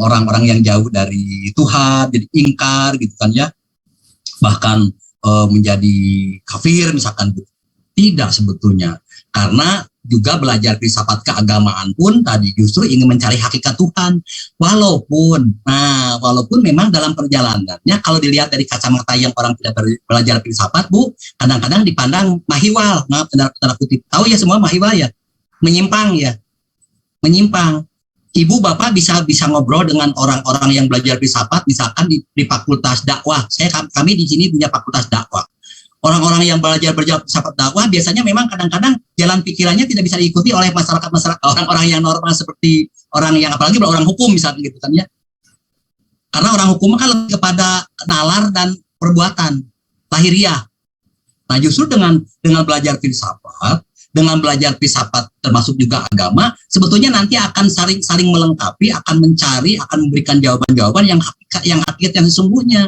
Speaker 1: orang-orang yang jauh dari Tuhan, jadi ingkar gitu kan ya, bahkan menjadi kafir misalkan gitu. Tidak sebetulnya, karena juga belajar filsafat keagamaan pun tadi justru ingin mencari hakikat Tuhan. Walaupun memang dalam perjalanannya kalau dilihat dari kacamata yang orang tidak belajar filsafat, Bu, kadang-kadang dipandang mahiwal, maaf tanda kutip. Tahu ya semua mahiwal ya? Menyimpang ya. Menyimpang. Ibu bapak bisa ngobrol dengan orang-orang yang belajar filsafat, misalkan di fakultas dakwah. Kami di sini punya fakultas dakwah. Orang-orang yang belajar filsafat dakwah biasanya memang kadang-kadang jalan pikirannya tidak bisa diikuti oleh masyarakat orang-orang yang normal seperti orang yang apalagi orang hukum misalnya gitu kan ya. Karena orang hukum kan lebih kepada nalar dan perbuatan lahiriah. Nah, justru dengan belajar filsafat, dengan belajar filsafat termasuk juga agama, sebetulnya nanti akan saling melengkapi, akan mencari, akan memberikan jawaban-jawaban yang hakikat yang sesungguhnya.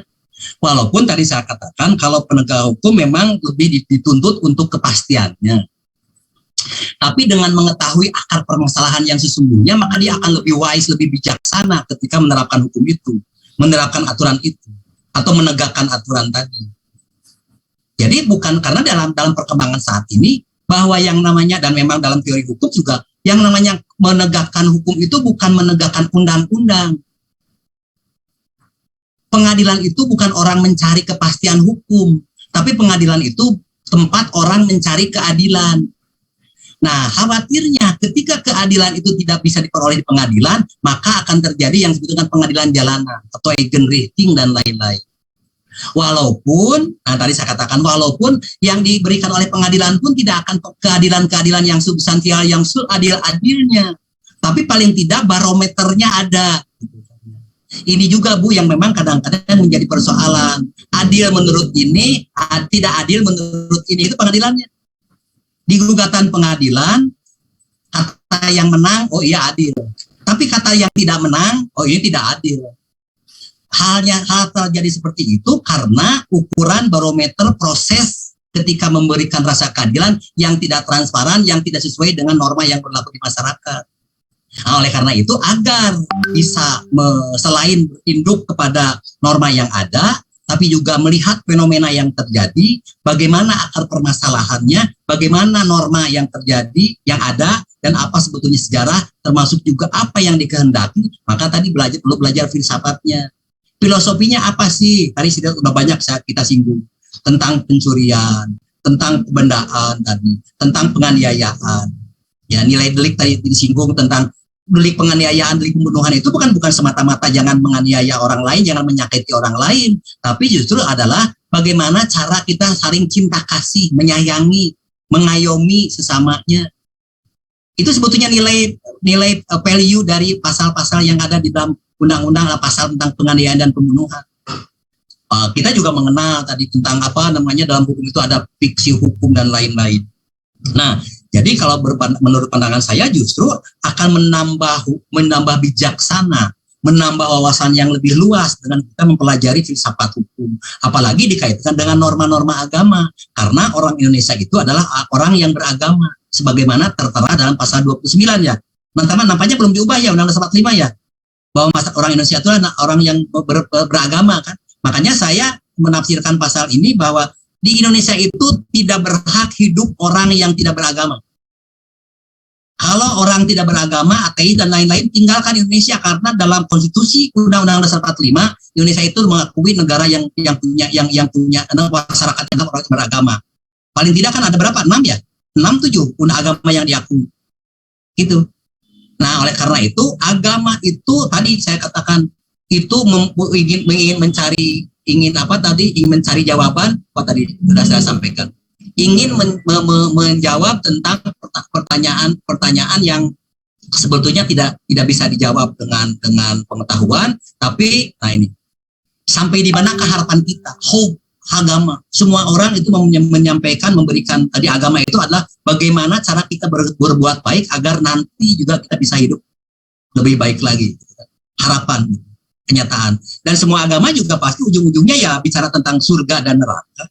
Speaker 1: Walaupun tadi saya katakan kalau penegak hukum memang lebih dituntut untuk kepastiannya. Tapi dengan mengetahui akar permasalahan yang sesungguhnya, maka dia akan lebih wise, lebih bijaksana ketika menerapkan hukum itu, menerapkan aturan itu, atau menegakkan aturan tadi. Jadi bukan karena dalam perkembangan saat ini, bahwa yang namanya, dan memang dalam teori hukum juga, yang namanya menegakkan hukum itu bukan menegakkan undang-undang. Pengadilan itu bukan orang mencari kepastian hukum, tapi pengadilan itu tempat orang mencari keadilan. Nah, khawatirnya ketika keadilan itu tidak bisa diperoleh di pengadilan, maka akan terjadi yang disebut dengan pengadilan jalanan atau eigenrichting dan lain-lain. Walaupun, tadi saya katakan walaupun yang diberikan oleh pengadilan pun tidak akan keadilan-keadilan yang substansial, yang adil-adilnya, tapi paling tidak barometernya ada. Ini juga Bu yang memang kadang-kadang menjadi persoalan. Adil menurut ini, tidak adil menurut ini, itu pengadilannya. Di gugatan pengadilan, kata yang menang, oh iya adil. Tapi kata yang tidak menang, oh ini tidak adil. Hal terjadi seperti itu karena ukuran barometer proses ketika memberikan rasa keadilan yang tidak transparan, yang tidak sesuai dengan norma yang berlaku di masyarakat. Nah, oleh karena itu agar bisa selain induk kepada norma yang ada, tapi juga melihat fenomena yang terjadi, bagaimana akar permasalahannya, bagaimana norma yang terjadi, yang ada, dan apa sebetulnya sejarah, termasuk juga apa yang dikehendaki, maka tadi perlu belajar filsafatnya. Filosofinya apa sih? Tadi sudah banyak kita singgung tentang pencurian, tentang pembendaan tadi, tentang penganiayaan. Ya, nilai delik tadi disinggung tentang delik penganiayaan, delik pembunuhan itu bukan semata-mata jangan menganiaya orang lain, jangan menyakiti orang lain, tapi justru adalah bagaimana cara kita saling cinta kasih, menyayangi, mengayomi sesamanya. Itu sebetulnya nilai value dari pasal-pasal yang ada di dalam undang-undang, pasal tentang penganiayaan dan pembunuhan. Kita juga mengenal tadi tentang dalam hukum itu ada fiksi hukum dan lain-lain. Nah, jadi kalau menurut pandangan saya justru akan menambah bijaksana, menambah wawasan yang lebih luas dengan kita mempelajari filsafat hukum. Apalagi dikaitkan dengan norma-norma agama. Karena orang Indonesia itu adalah orang yang beragama. Sebagaimana tertera dalam pasal 29 ya. Nampaknya belum diubah ya Undang-Undang 45 ya. Bahwa orang Indonesia itu adalah orang yang beragama kan. Makanya saya menafsirkan pasal ini bahwa di Indonesia itu tidak berhak hidup orang yang tidak beragama. Kalau orang tidak beragama, ateis dan lain-lain, tinggalkan Indonesia karena dalam konstitusi Undang-Undang Dasar 45 Indonesia itu mengakui negara yang punya masyarakat yang orang beragama. Paling tidak kan ada berapa? 6 ya? 6-7 agama yang diakui. Gitu. Nah, oleh karena itu agama itu tadi saya katakan itu ingin mencari jawaban. Apa tadi sudah saya sampaikan, ingin menjawab tentang pertanyaan yang sebetulnya tidak bisa dijawab dengan pengetahuan, tapi nah ini sampai di manakah harapan kita, hope agama. Semua orang itu menyampaikan, memberikan tadi agama itu adalah bagaimana cara kita berbuat baik agar nanti juga kita bisa hidup lebih baik lagi. Harapan, kenyataan. Dan semua agama juga pasti ujung-ujungnya ya bicara tentang surga dan neraka.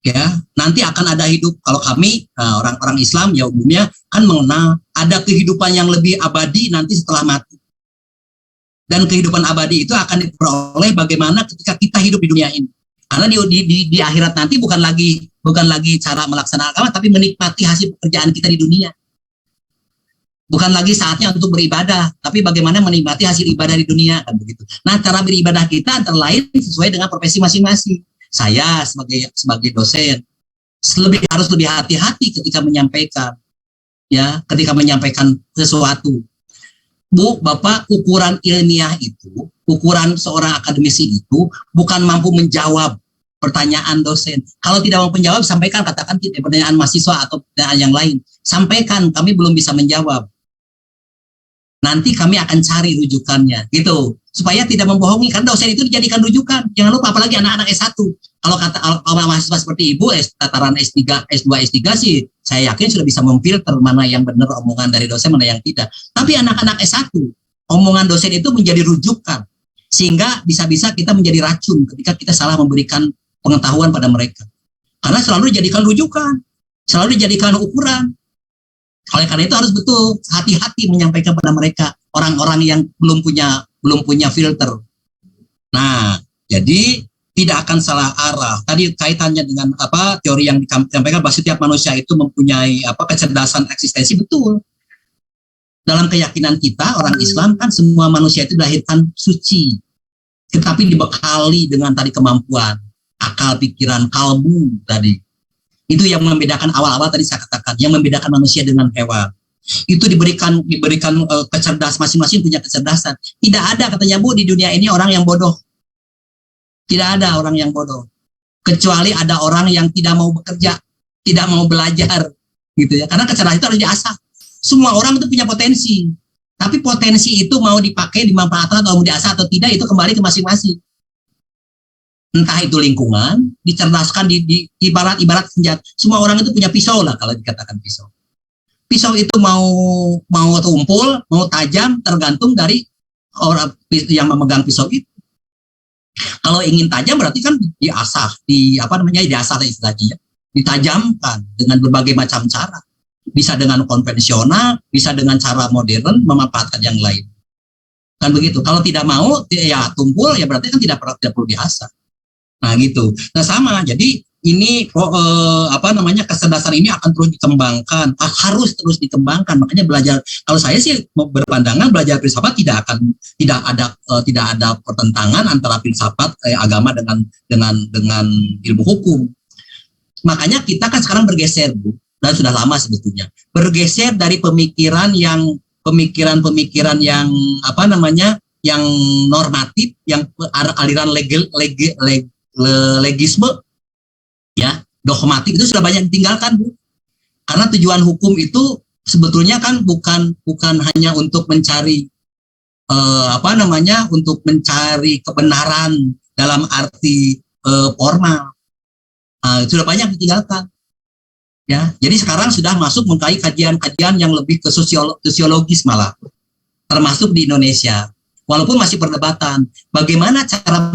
Speaker 1: Ya, nanti akan ada hidup. Kalau kami orang-orang Islam ya umumnya kan mengenal ada kehidupan yang lebih abadi nanti setelah mati. Dan kehidupan abadi itu akan diperoleh bagaimana ketika kita hidup di dunia ini. Karena di akhirat nanti bukan lagi cara melaksanakan agama, tapi menikmati hasil pekerjaan kita di dunia. Bukan lagi saatnya untuk beribadah, tapi bagaimana menikmati hasil ibadah di dunia, kan begitu. Nah, cara beribadah kita antara lain sesuai dengan profesi masing-masing. Saya sebagai dosen harus lebih hati-hati ketika menyampaikan, ya, ketika menyampaikan sesuatu. Bu, Bapak, ukuran ilmiah itu, ukuran seorang akademisi itu bukan mampu menjawab pertanyaan dosen. Kalau tidak mau menjawab, sampaikan, katakan pertanyaan mahasiswa atau pertanyaan yang lain. Sampaikan, kami belum bisa menjawab. Nanti kami akan cari rujukannya, gitu. Supaya tidak membohongi, karena dosen itu dijadikan rujukan. Jangan lupa, apalagi anak-anak S1. Kalau mahasiswa seperti Ibu, tataran S3, S2, S3 sih, saya yakin sudah bisa memfilter mana yang benar omongan dari dosen, mana yang tidak. Tapi anak-anak S1, omongan dosen itu menjadi rujukan. Sehingga bisa-bisa kita menjadi racun ketika kita salah memberikan pengetahuan pada mereka. Karena selalu dijadikan rujukan, selalu dijadikan ukuran. Oleh karena itu harus betul hati-hati menyampaikan pada mereka, orang-orang yang belum punya filter. Nah, jadi tidak akan salah arah. Tadi kaitannya dengan teori yang disampaikan bahwa setiap manusia itu mempunyai kecerdasan eksistensi, betul. Dalam keyakinan kita orang Islam kan semua manusia itu dilahirkan suci, tetapi dibekali dengan tadi kemampuan akal, pikiran, kalbu tadi. Itu yang membedakan awal-awal tadi saya katakan, yang membedakan manusia dengan hewan. Itu diberikan kecerdasan, masing-masing punya kecerdasan. Tidak ada, katanya Bu, di dunia ini orang yang bodoh. Tidak ada orang yang bodoh. Kecuali ada orang yang tidak mau bekerja, tidak mau belajar, gitu ya. Karena kecerdasan itu harus diasah. Semua orang itu punya potensi. Tapi potensi itu mau dipakai, dimanfaatkan atau mau diasah atau tidak, itu kembali ke masing-masing. Entah itu lingkungan, dicerdaskan, ibarat senjata. Semua orang itu punya pisau lah kalau dikatakan pisau. Pisau itu mau tumpul, mau tajam, tergantung dari orang yang memegang pisau itu. Kalau ingin tajam berarti kan diasah, diasah istilahnya, ditajamkan dengan berbagai macam cara. Bisa dengan konvensional, bisa dengan cara modern, memanfaatkan yang lain. Kan begitu. Kalau tidak mau, ya tumpul, ya berarti kan tidak perlu diasah. Nah gitu. Nah sama. Jadi ini kecerdasan ini akan terus dikembangkan, harus terus dikembangkan. Makanya belajar. Kalau saya sih berpandangan belajar filsafat tidak ada pertentangan antara filsafat agama dengan ilmu hukum. Makanya kita kan sekarang bergeser, Bu, dan sudah lama sebetulnya bergeser dari pemikiran yang yang normatif, yang aliran legisme, ya, dogmatik itu sudah banyak ditinggalkan, Bu. Karena tujuan hukum itu sebetulnya kan bukan hanya untuk mencari untuk mencari kebenaran dalam arti formal. Sudah banyak ditinggalkan. Ya, jadi sekarang sudah masuk mengkaji kajian-kajian yang lebih ke sosiologis malah, termasuk di Indonesia. Walaupun masih perdebatan, bagaimana cara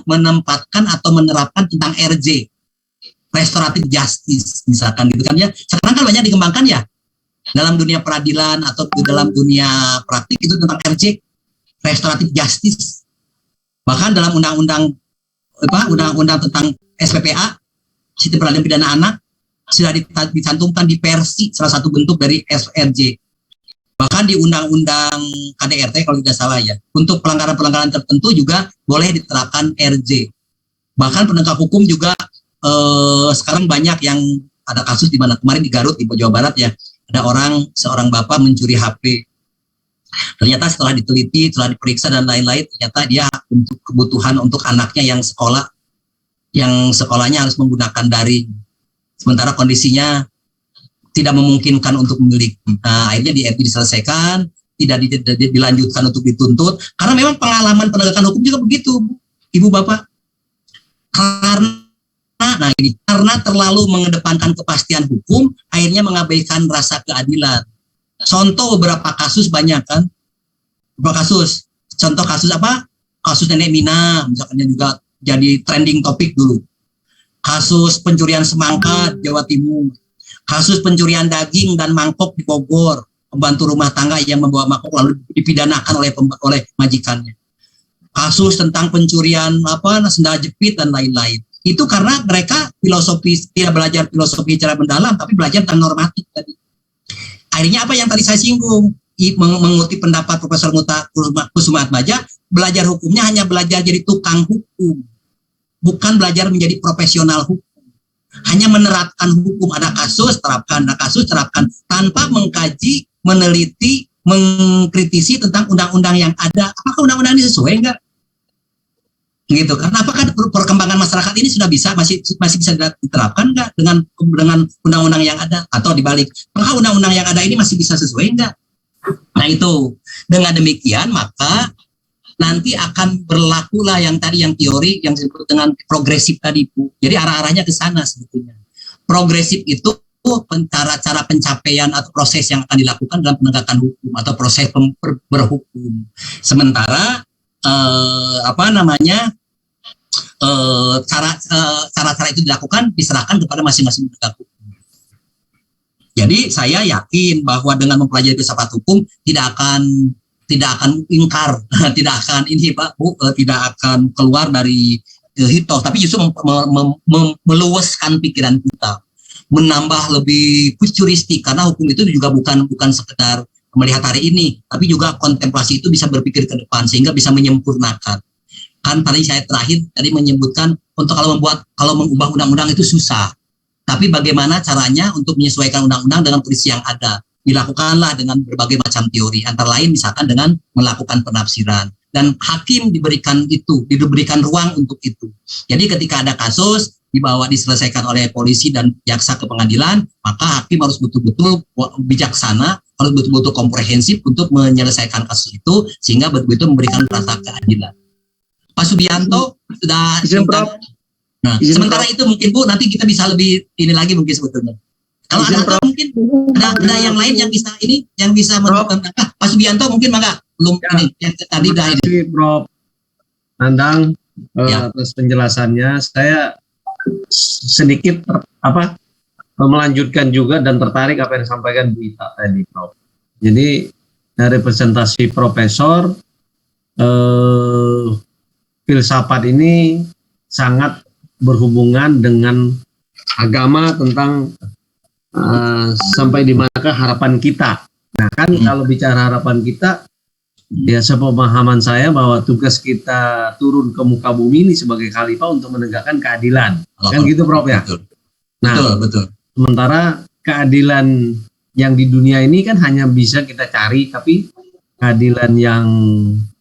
Speaker 1: menempatkan atau menerapkan tentang RJ, restoratif justice, misalkan gitu kan ya. Sekarang kan banyak dikembangkan ya, dalam dunia peradilan atau dalam dunia praktik itu tentang RJ, restoratif justice. Bahkan dalam undang-undang tentang SPPA, sistem peradilan pidana anak, sudah dicantumkan di versi salah satu bentuk dari SRJ. Bahkan di undang-undang KDRT kalau tidak salah ya, untuk pelanggaran-pelanggaran tertentu juga boleh diterapkan RJ. Bahkan penegak hukum juga sekarang banyak yang ada kasus di mana kemarin di Garut, di Jawa Barat ya, ada seorang bapak mencuri HP. Ternyata setelah diteliti, setelah diperiksa dan lain-lain, ternyata dia untuk kebutuhan untuk anaknya yang sekolahnya harus menggunakan daring. Sementara kondisinya tidak memungkinkan untuk memiliki. Nah, akhirnya diselesaikan, tidak dilanjutkan untuk dituntut, karena memang pengalaman penegakan hukum juga begitu, Ibu Bapak. Karena terlalu mengedepankan kepastian hukum, akhirnya mengabaikan rasa keadilan. Contoh beberapa kasus banyak kan, contoh kasus apa? Kasus Nenek Mina, misalnya juga jadi trending topik dulu. Kasus pencurian semangka Jawa Timur. Kasus pencurian daging dan mangkok di Bogor, pembantu rumah tangga yang membawa mangkok lalu dipidanakan oleh majikannya. kasus tentang pencurian sendal jepit dan lain-lain. Itu karena mereka tidak belajar filosofi secara mendalam, tapi belajar tentang normatif tadi. Akhirnya apa yang tadi saya singgung, mengutip pendapat Profesor Kusumaatmadja, belajar hukumnya hanya belajar jadi tukang hukum, bukan belajar menjadi profesional hukum. Hanya menerapkan hukum, ada kasus terapkan, tanpa mengkaji, meneliti, mengkritisi tentang undang-undang yang ada. Apakah undang-undang ini sesuai enggak? Gitu kan? Apakah perkembangan masyarakat ini sudah masih bisa diterapkan enggak dengan undang-undang yang ada, atau dibalik, apakah undang-undang yang ada ini masih bisa sesuai enggak? Nah itu, dengan demikian maka nanti akan berlakulah yang teori yang disebut dengan progresif tadi, Bu. Jadi arah-arahnya ke sana sebetulnya. Progresif itu cara pencapaian atau proses yang akan dilakukan dalam penegakan hukum atau proses berhukum. Sementara cara itu dilakukan diserahkan kepada masing-masing penegak hukum. Jadi saya yakin bahwa dengan mempelajari filsafat hukum tidak akan ingkar, tidak akan keluar dari hitoh, tapi justru meluaskan pikiran kita, menambah lebih futuristik, karena hukum itu juga bukan sekedar melihat hari ini, tapi juga kontemplasi itu bisa berpikir ke depan sehingga bisa menyempurnakan. Kan tadi saya tadi menyebutkan untuk kalau mengubah undang-undang itu susah, tapi bagaimana caranya untuk menyesuaikan undang-undang dengan kondisi yang ada. Dilakukanlah dengan berbagai macam teori, antara lain misalkan dengan melakukan penafsiran, dan hakim diberikan ruang untuk itu. Jadi ketika ada kasus diselesaikan oleh polisi dan jaksa ke pengadilan, maka hakim harus betul-betul bijaksana, harus betul-betul komprehensif untuk menyelesaikan kasus itu sehingga betul-betul memberikan rasa keadilan. Pak Subianto sudah Nah, sementara itu mungkin Bu, nanti kita bisa lebih ini lagi mungkin sebetulnya. Kalau ada mungkin ada yang lain yang bisa menentukan. Pak Subianto mungkin belum ini yang tadi
Speaker 3: udah ini. Terima kasih Prof. Nandang atas penjelasannya. Saya sedikit melanjutkan juga dan tertarik apa yang disampaikan Bu Ita tadi, Prof. Jadi dari presentasi Profesor, filsafat ini sangat berhubungan dengan agama tentang sampai di manakah harapan kita. Nah kan kalau bicara harapan kita, ya sepemahaman saya bahwa tugas kita turun ke muka bumi ini sebagai khalifah untuk menegakkan keadilan. Kan gitu Prof ya? Betul. Nah, betul. Sementara keadilan yang di dunia ini kan hanya bisa kita cari, tapi keadilan yang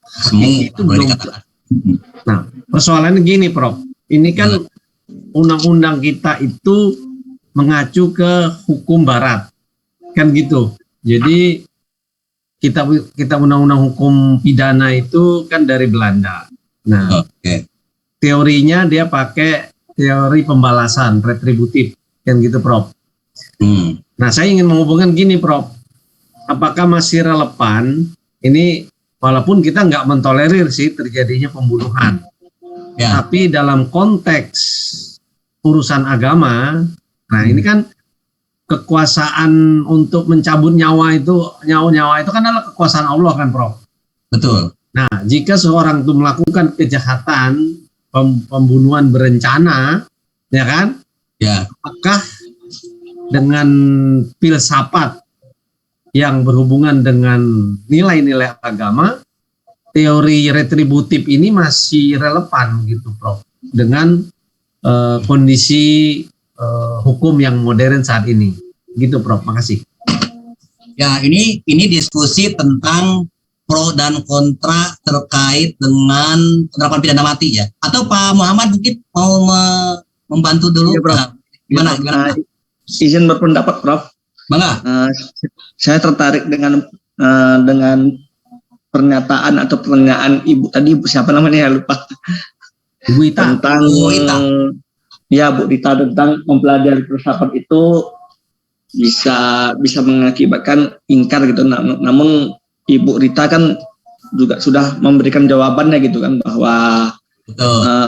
Speaker 3: hakiki itu belum. Nah, persoalannya gini Prof, ini kan undang-undang kita itu mengacu ke hukum barat, kan gitu. Jadi kita undang-undang hukum pidana itu kan dari Belanda. Nah, teorinya dia pakai teori pembalasan retributif, kan gitu Prof. Nah, saya ingin menghubungkan gini Prof, apakah masih relevan ini, walaupun kita nggak mentolerir sih terjadinya pembunuhan, tapi dalam konteks urusan agama, nah ini kan kekuasaan untuk mencabut nyawa itu kan adalah kekuasaan Allah kan Prof. Betul. Nah jika seorang itu melakukan kejahatan pembunuhan berencana, ya kan? Ya. Apakah dengan filsafat yang berhubungan dengan nilai-nilai agama, teori retributif ini masih relevan gitu Prof, dengan kondisi hukum yang modern saat ini, gitu Prof. Makasih. Ya, ini diskusi tentang pro dan kontra terkait dengan penerapan pidana mati ya. Atau Pak Muhammad mungkin mau membantu dulu? Ya, Prof. Gimana?
Speaker 7: Izin berpendapat Prof.
Speaker 1: Bangga.
Speaker 7: Saya tertarik dengan pernyataan atau pertanyaan Ibu tadi, siapa namanya ya lupa.
Speaker 3: Bu Ita.
Speaker 7: Tentang Bu Ita tentang mempelajari filsafat itu bisa mengakibatkan ingkar gitu. Namun Ibu Rita kan juga sudah memberikan jawabannya gitu kan, bahwa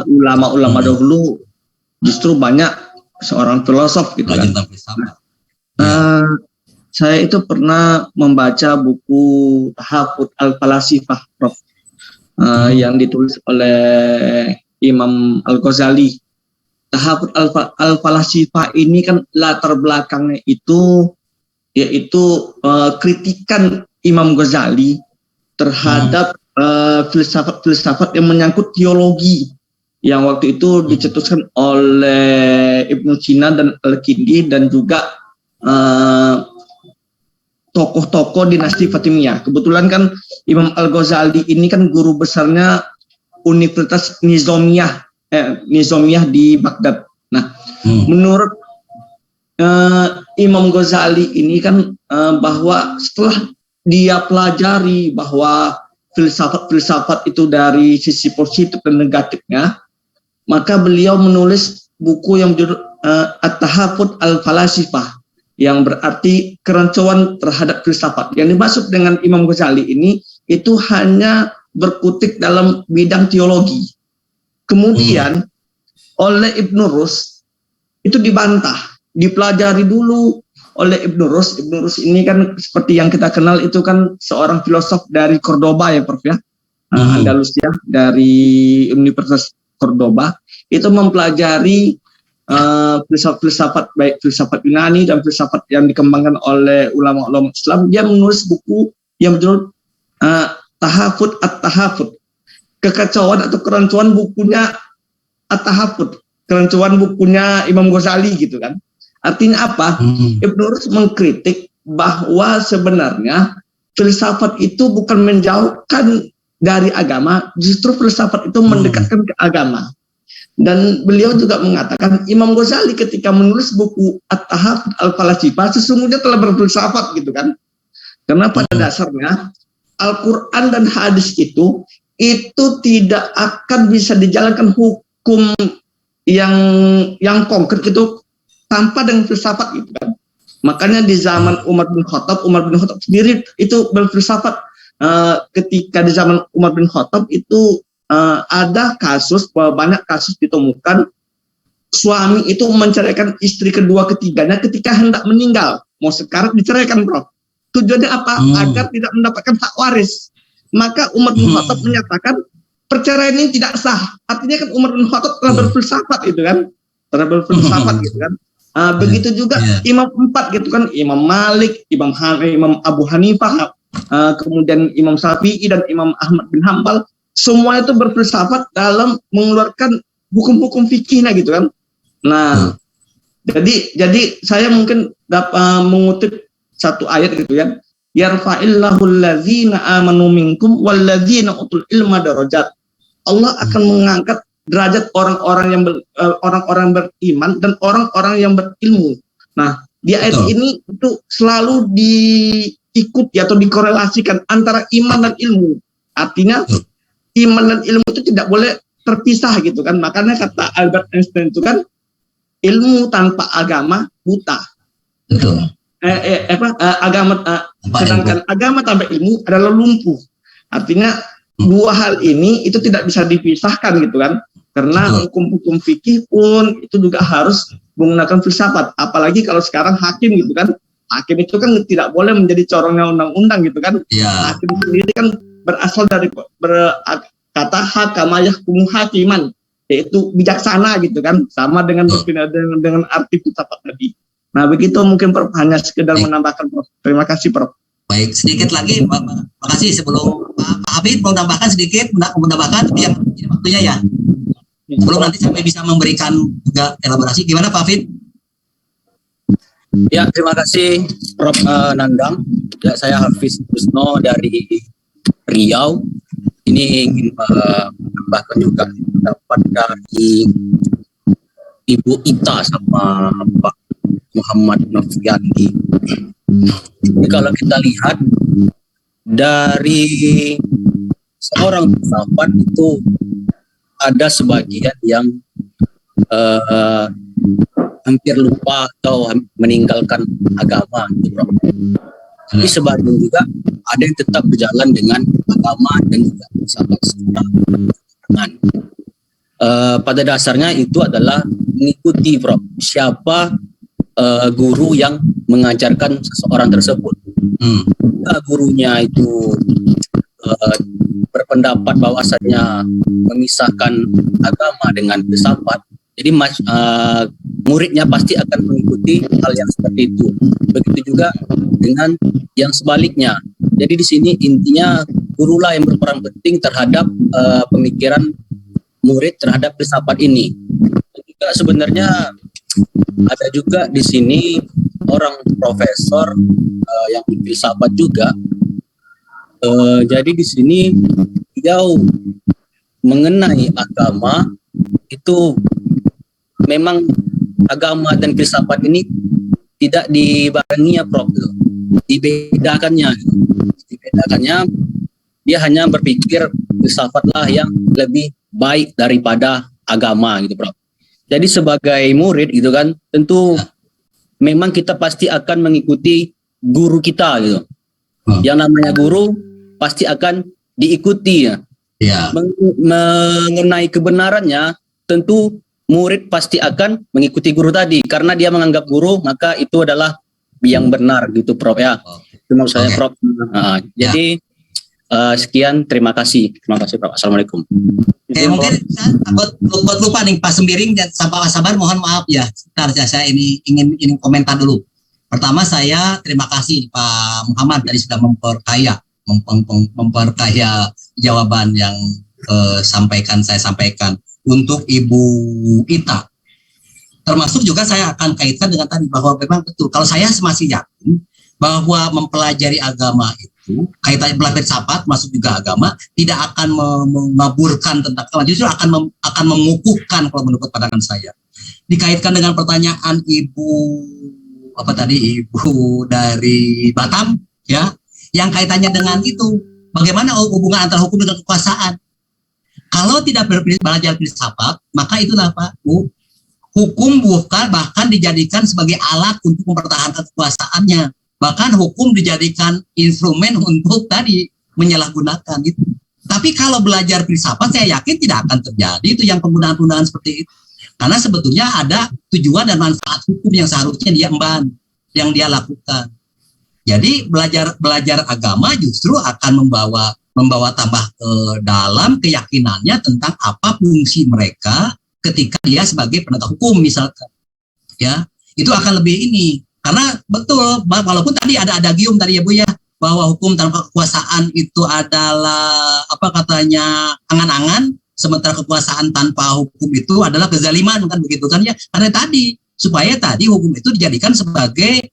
Speaker 7: ulama-ulama dahulu justru banyak seorang filosof gitu kan. Saya itu pernah membaca buku Tahafut al-Falasifah Prof. yang ditulis oleh Imam Al-Ghazali. Tahafut al-Falasifah ini kan latar belakangnya itu yaitu kritikan Imam Ghazali terhadap filsafat-filsafat yang menyangkut teologi yang waktu itu dicetuskan oleh Ibnu Sina dan Al-Kindi dan juga tokoh-tokoh dinasti Fatimiyah. Kebetulan kan Imam Al-Ghazali ini kan guru besarnya Universitas Nizamiyah di Baghdad. Nah, menurut Imam Ghazali ini kan bahwa setelah dia pelajari bahwa filsafat-filsafat itu dari sisi positif dan negatifnya, maka beliau menulis buku yang berjudul At-Tahafut al-Falasifah, yang berarti kerancuan terhadap filsafat. Yang dimaksud dengan Imam Ghazali ini itu hanya berkutik dalam bidang teologi. Kemudian oleh Ibnu Rus itu dibantah, dipelajari dulu oleh Ibnu Rus. Ibnu Rus ini kan seperti yang kita kenal itu kan seorang filosof dari Cordoba ya Prof ya, Andalusia, dari Universitas Cordoba. Itu mempelajari filsafat baik filsafat Yunani dan filsafat yang dikembangkan oleh ulama-ulama Islam. Dia menulis buku yang berjudul Tahafut at-Tahafut, kekacauan atau kerancuan bukunya At-Tahafut, kerancuan bukunya Imam Ghazali gitu kan. Artinya apa? Ibnu Rus mengkritik bahwa sebenarnya filsafat itu bukan menjauhkan dari agama, justru filsafat itu mendekatkan ke agama. Dan beliau juga mengatakan Imam Ghazali ketika menulis buku At-Tahafut al-Falasifah sesungguhnya telah berfilsafat gitu kan. Karena pada dasarnya Al-Quran dan hadis itu tidak akan bisa dijalankan hukum yang konkret itu tanpa dengan filsafat gitu kan. Makanya di zaman Umar bin Khattab sendiri itu berfilsafat. Ketika di zaman Umar bin Khattab itu ada kasus, banyak kasus ditemukan suami itu menceraikan istri kedua ketiganya ketika hendak meninggal, mau sekarat diceraikan Prof. Tujuannya apa? Agar tidak mendapatkan hak waris. Maka Umar bin Khattab menyatakan perceraian ini tidak sah. Artinya kan Umar bin Khattab telah berfilsafat itu kan, gitu kan. Begitu juga Imam 4 gitu kan, Imam Malik, Imam Abu Hanifah, kemudian Imam Syafi'i dan Imam Ahmad bin Hambal, semua itu berfilsafat dalam mengeluarkan hukum-hukum fikihnya gitu kan. Nah, jadi saya mungkin dapat mengutip satu ayat gitu ya. Yarfa'illahu allazina amanu minkum wallazina utul ilma darajat. Allah akan mengangkat derajat orang-orang yang beriman dan orang-orang yang berilmu. Nah, di ayat ini itu selalu diikuti atau dikorelasikan antara iman dan ilmu. Artinya iman dan ilmu itu tidak boleh terpisah gitu kan. Makanya kata Albert Einstein itu kan ilmu tanpa agama buta.
Speaker 1: Betul.
Speaker 7: Sedangkan agama tanpa ilmu adalah lumpuh. Artinya dua hal ini itu tidak bisa dipisahkan gitu kan. Karena hukum-hukum fikih pun itu juga harus menggunakan filsafat. Apalagi kalau sekarang hakim gitu kan. Hakim itu kan tidak boleh menjadi corongnya undang-undang gitu kan. Hakim sendiri kan berasal dari kata hakama yahkumu hakiman, yaitu bijaksana gitu kan. Sama dengan dengan arti filsafat tadi. Nah begitu mungkin Prof, hanya sekedar menambahkan Prof. Terima kasih Prof.
Speaker 1: Baik, sedikit lagi, makasih sebelum Pak Hafid mau tambahkan sedikit, menambahkan yang ini waktunya ya. Sebelum nanti sampai bisa memberikan juga elaborasi, gimana Pak Hafid?
Speaker 6: Ya, terima kasih Prof. Nandang. Ya, saya Hafiz Kusno dari Riau. Ini ingin menambahkan juga pendapat dari Ibu Ita sama Pak Muhammad Noviandi. Jadi kalau kita lihat dari seorang filsafat itu ada sebagian yang hampir lupa atau meninggalkan agama gitu. Tapi sebagian juga ada yang tetap berjalan dengan agama dan juga filsafat secara dengan pada dasarnya itu adalah mengikuti Prof. Siapa guru yang mengajarkan seseorang tersebut. Gurunya itu berpendapat berpendapat bahwasannya memisahkan agama dengan filsafat, jadi muridnya pasti akan mengikuti hal yang seperti itu. Begitu juga dengan yang sebaliknya. Jadi di sini intinya gurulah yang berperan penting terhadap pemikiran murid terhadap filsafat ini. Dan juga sebenarnya ada juga di sini orang profesor yang filsafat juga. Jadi di sini beliau mengenai agama itu memang agama dan filsafat ini tidak dibarengi ya Prof. Dibedakannya. Dia hanya berpikir filsafatlah yang lebih baik daripada agama gitu Prof. Jadi sebagai murid gitu kan, tentu memang kita pasti akan mengikuti guru kita gitu. Yang namanya guru pasti akan diikuti ya.
Speaker 1: Ya.
Speaker 6: Mengenai kebenarannya, tentu murid pasti akan mengikuti guru tadi karena dia menganggap guru maka itu adalah yang benar gitu Prof ya. Itu maksud saya Prof. Jadi sekian, terima kasih Prof. Assalamualaikum.
Speaker 1: Mungkin saya takut lupa nih Pak Sembiring dan Pak Sabar, mohon maaf ya. Sebentar saya ini ingin komentar dulu. Pertama saya terima kasih Pak Muhammad tadi sudah memperkaya jawaban yang saya sampaikan. Untuk Ibu Ita, termasuk juga saya akan kaitkan dengan tadi bahwa memang betul, kalau saya masih yakin bahwa mempelajari agama itu kaitannya belajar filsafat masuk juga agama tidak akan mengaburkan tentang agama, justru akan mengukuhkan kalau menurut pandangan saya. Dikaitkan dengan pertanyaan Ibu dari Batam ya, yang kaitannya dengan itu bagaimana hubungan antara hukum dengan kekuasaan. Kalau tidak belajar filsafat, maka itulah Pak Bu, hukum bukan bahkan dijadikan sebagai alat untuk mempertahankan kekuasaannya. Bahkan hukum dijadikan instrumen untuk tadi menyalahgunakan itu. Tapi kalau belajar filsafat, saya yakin tidak akan terjadi itu yang penggunaan-penggunaan seperti itu. Karena sebetulnya ada tujuan dan manfaat hukum yang seharusnya dia emban, yang dia lakukan. Jadi belajar agama justru akan membawa tambah ke dalam keyakinannya tentang apa fungsi mereka ketika dia sebagai penegak hukum misalkan. Ya, itu akan lebih ini. Karena betul, walaupun tadi ada adagium tadi ya Bu ya, bahwa hukum tanpa kekuasaan itu adalah angan-angan, sementara kekuasaan tanpa hukum itu adalah kezaliman kan begitu kan ya. Karena tadi supaya tadi hukum itu dijadikan sebagai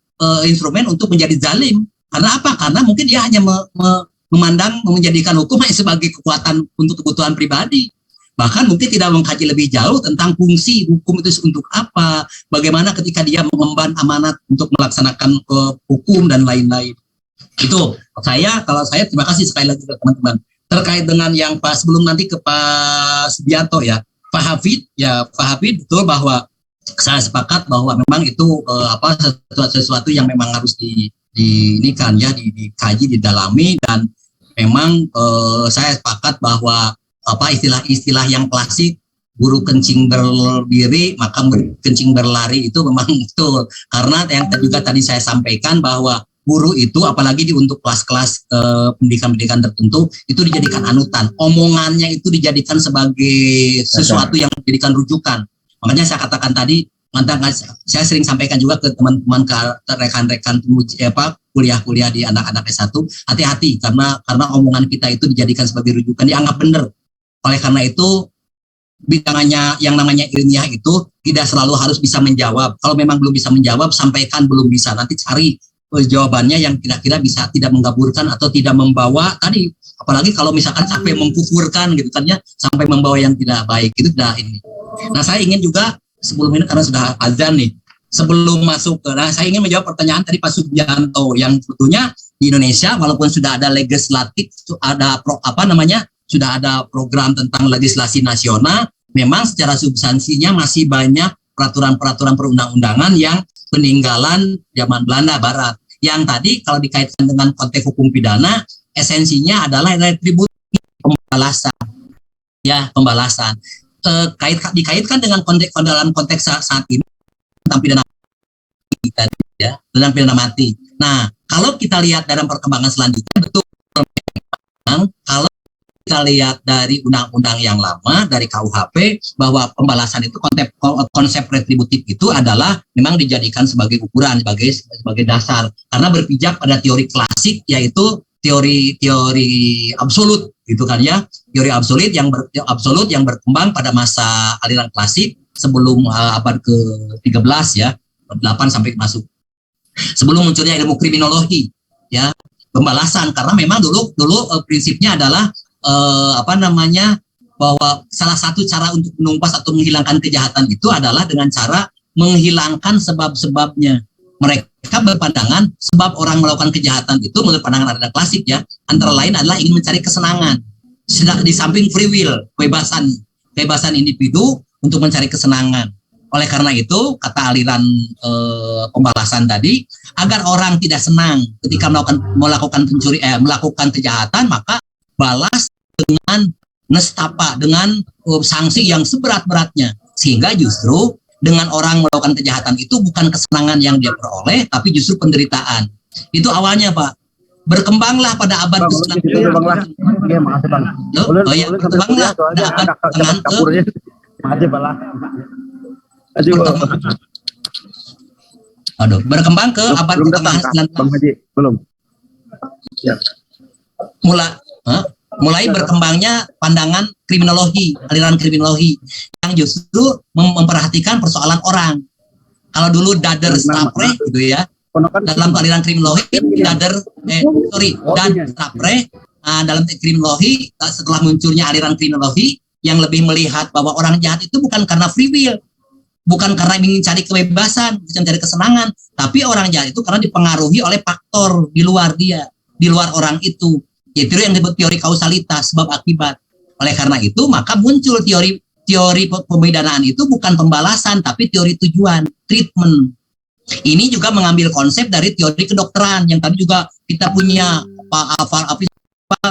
Speaker 1: instrumen untuk menjadi zalim. Karena apa? Karena mungkin dia hanya menjadikan hukum hanya sebagai kekuatan untuk kebutuhan pribadi. Bahkan mungkin tidak mengkaji lebih jauh tentang fungsi hukum itu untuk apa, bagaimana ketika dia mengemban amanat untuk melaksanakan hukum dan lain-lain. Itu kalau saya terima kasih sekali lagi ke teman-teman. Terkait dengan yang sebelum nanti ke Pak Subianto ya, Pak Hafid betul bahwa saya sepakat bahwa memang itu sesuatu yang memang harus dikaji, didalami, dan memang saya sepakat bahwa istilah-istilah yang klasik, guru kencing berdiri maka murid kencing berlari, itu memang betul. Karena yang juga tadi saya sampaikan bahwa guru itu apalagi untuk kelas-kelas pendidikan-pendidikan tertentu itu dijadikan anutan, omongannya itu dijadikan sebagai sesuatu yang dijadikan rujukan. Makanya saya katakan tadi, saya sering sampaikan juga ke teman-teman, ke rekan-rekan kuliah-kuliah di anak-anak S1, hati-hati karena omongan kita itu dijadikan sebagai rujukan, dianggap benar. Oleh karena itu bidangannya yang namanya ilmiah itu tidak selalu harus bisa menjawab. Kalau memang belum bisa menjawab, sampaikan belum bisa, nanti cari jawabannya yang kira-kira bisa tidak menggaburkan atau tidak membawa tadi, apalagi kalau misalkan sampai mengkufurkan gitu kan ya, sampai membawa yang tidak baik, itu tidak ini. Nah, saya ingin juga sebelum ini karena sudah azan nih, sebelum masuk saya ingin menjawab pertanyaan tadi Pak Subianto yang sebetulnya di Indonesia walaupun sudah ada legislatif, sudah ada program tentang legislasi nasional, memang secara substansinya masih banyak peraturan-peraturan perundang-undangan yang peninggalan zaman Belanda Barat. Yang tadi kalau dikaitkan dengan konteks hukum pidana, esensinya adalah retribusi, pembalasan. Ya, pembalasan. Dikaitkan dengan dalam konteks saat ini tentang pidana mati, ya, tentang pidana mati. Nah, kalau kita lihat dalam perkembangan selanjutnya, betul memang kalau kita lihat dari undang-undang yang lama, dari KUHP, bahwa pembalasan itu konsep retributif itu adalah memang dijadikan sebagai ukuran, sebagai dasar. Karena berpijak pada teori klasik, yaitu teori absolut, gitu kan ya. Teori absolut yang berkembang pada masa aliran klasik sebelum abad ke-13 ya, 8 sampai masuk. Sebelum munculnya ilmu kriminologi, ya, pembalasan. Karena memang dulu prinsipnya adalah bahwa salah satu cara untuk menumpas atau menghilangkan kejahatan itu adalah dengan cara menghilangkan sebab-sebabnya. Mereka berpandangan sebab orang melakukan kejahatan itu menurut pandangan aliran klasik ya, antara lain adalah ingin mencari kesenangan. Di samping free will, kebebasan individu untuk mencari kesenangan. Oleh karena itu, kata aliran pembalasan tadi, agar orang tidak senang ketika melakukan kejahatan, maka balas dengan nestapa, dengan sanksi yang seberat-beratnya. Sehingga justru dengan orang melakukan kejahatan itu bukan kesenangan yang dia peroleh, tapi justru penderitaan. Itu awalnya, Pak. Berkembanglah pada abad ke-19.
Speaker 8: Iya, makasih Bang.
Speaker 1: Berkembanglah pada abad berkembang ke abad pertengahan 19.
Speaker 8: Bang Haji, belum. Ya.
Speaker 1: Mulai berkembangnya pandangan kriminologi, aliran kriminologi yang justru memperhatikan persoalan orang. Kalau dulu dader strapre gitu ya, dalam aliran kriminologi dader strapre dalam kriminologi, setelah munculnya aliran kriminologi yang lebih melihat bahwa orang jahat itu bukan karena free will, bukan karena ingin cari kebebasan, bukan cari kesenangan, tapi orang jahat itu karena dipengaruhi oleh faktor di luar dia, di luar orang itu. Yaitu yang disebut teori kausalitas, sebab akibat. Oleh karena itu, maka muncul teori pemidanaan itu bukan pembalasan, tapi teori tujuan, treatment. Ini juga mengambil konsep dari teori kedokteran yang tadi juga kita punya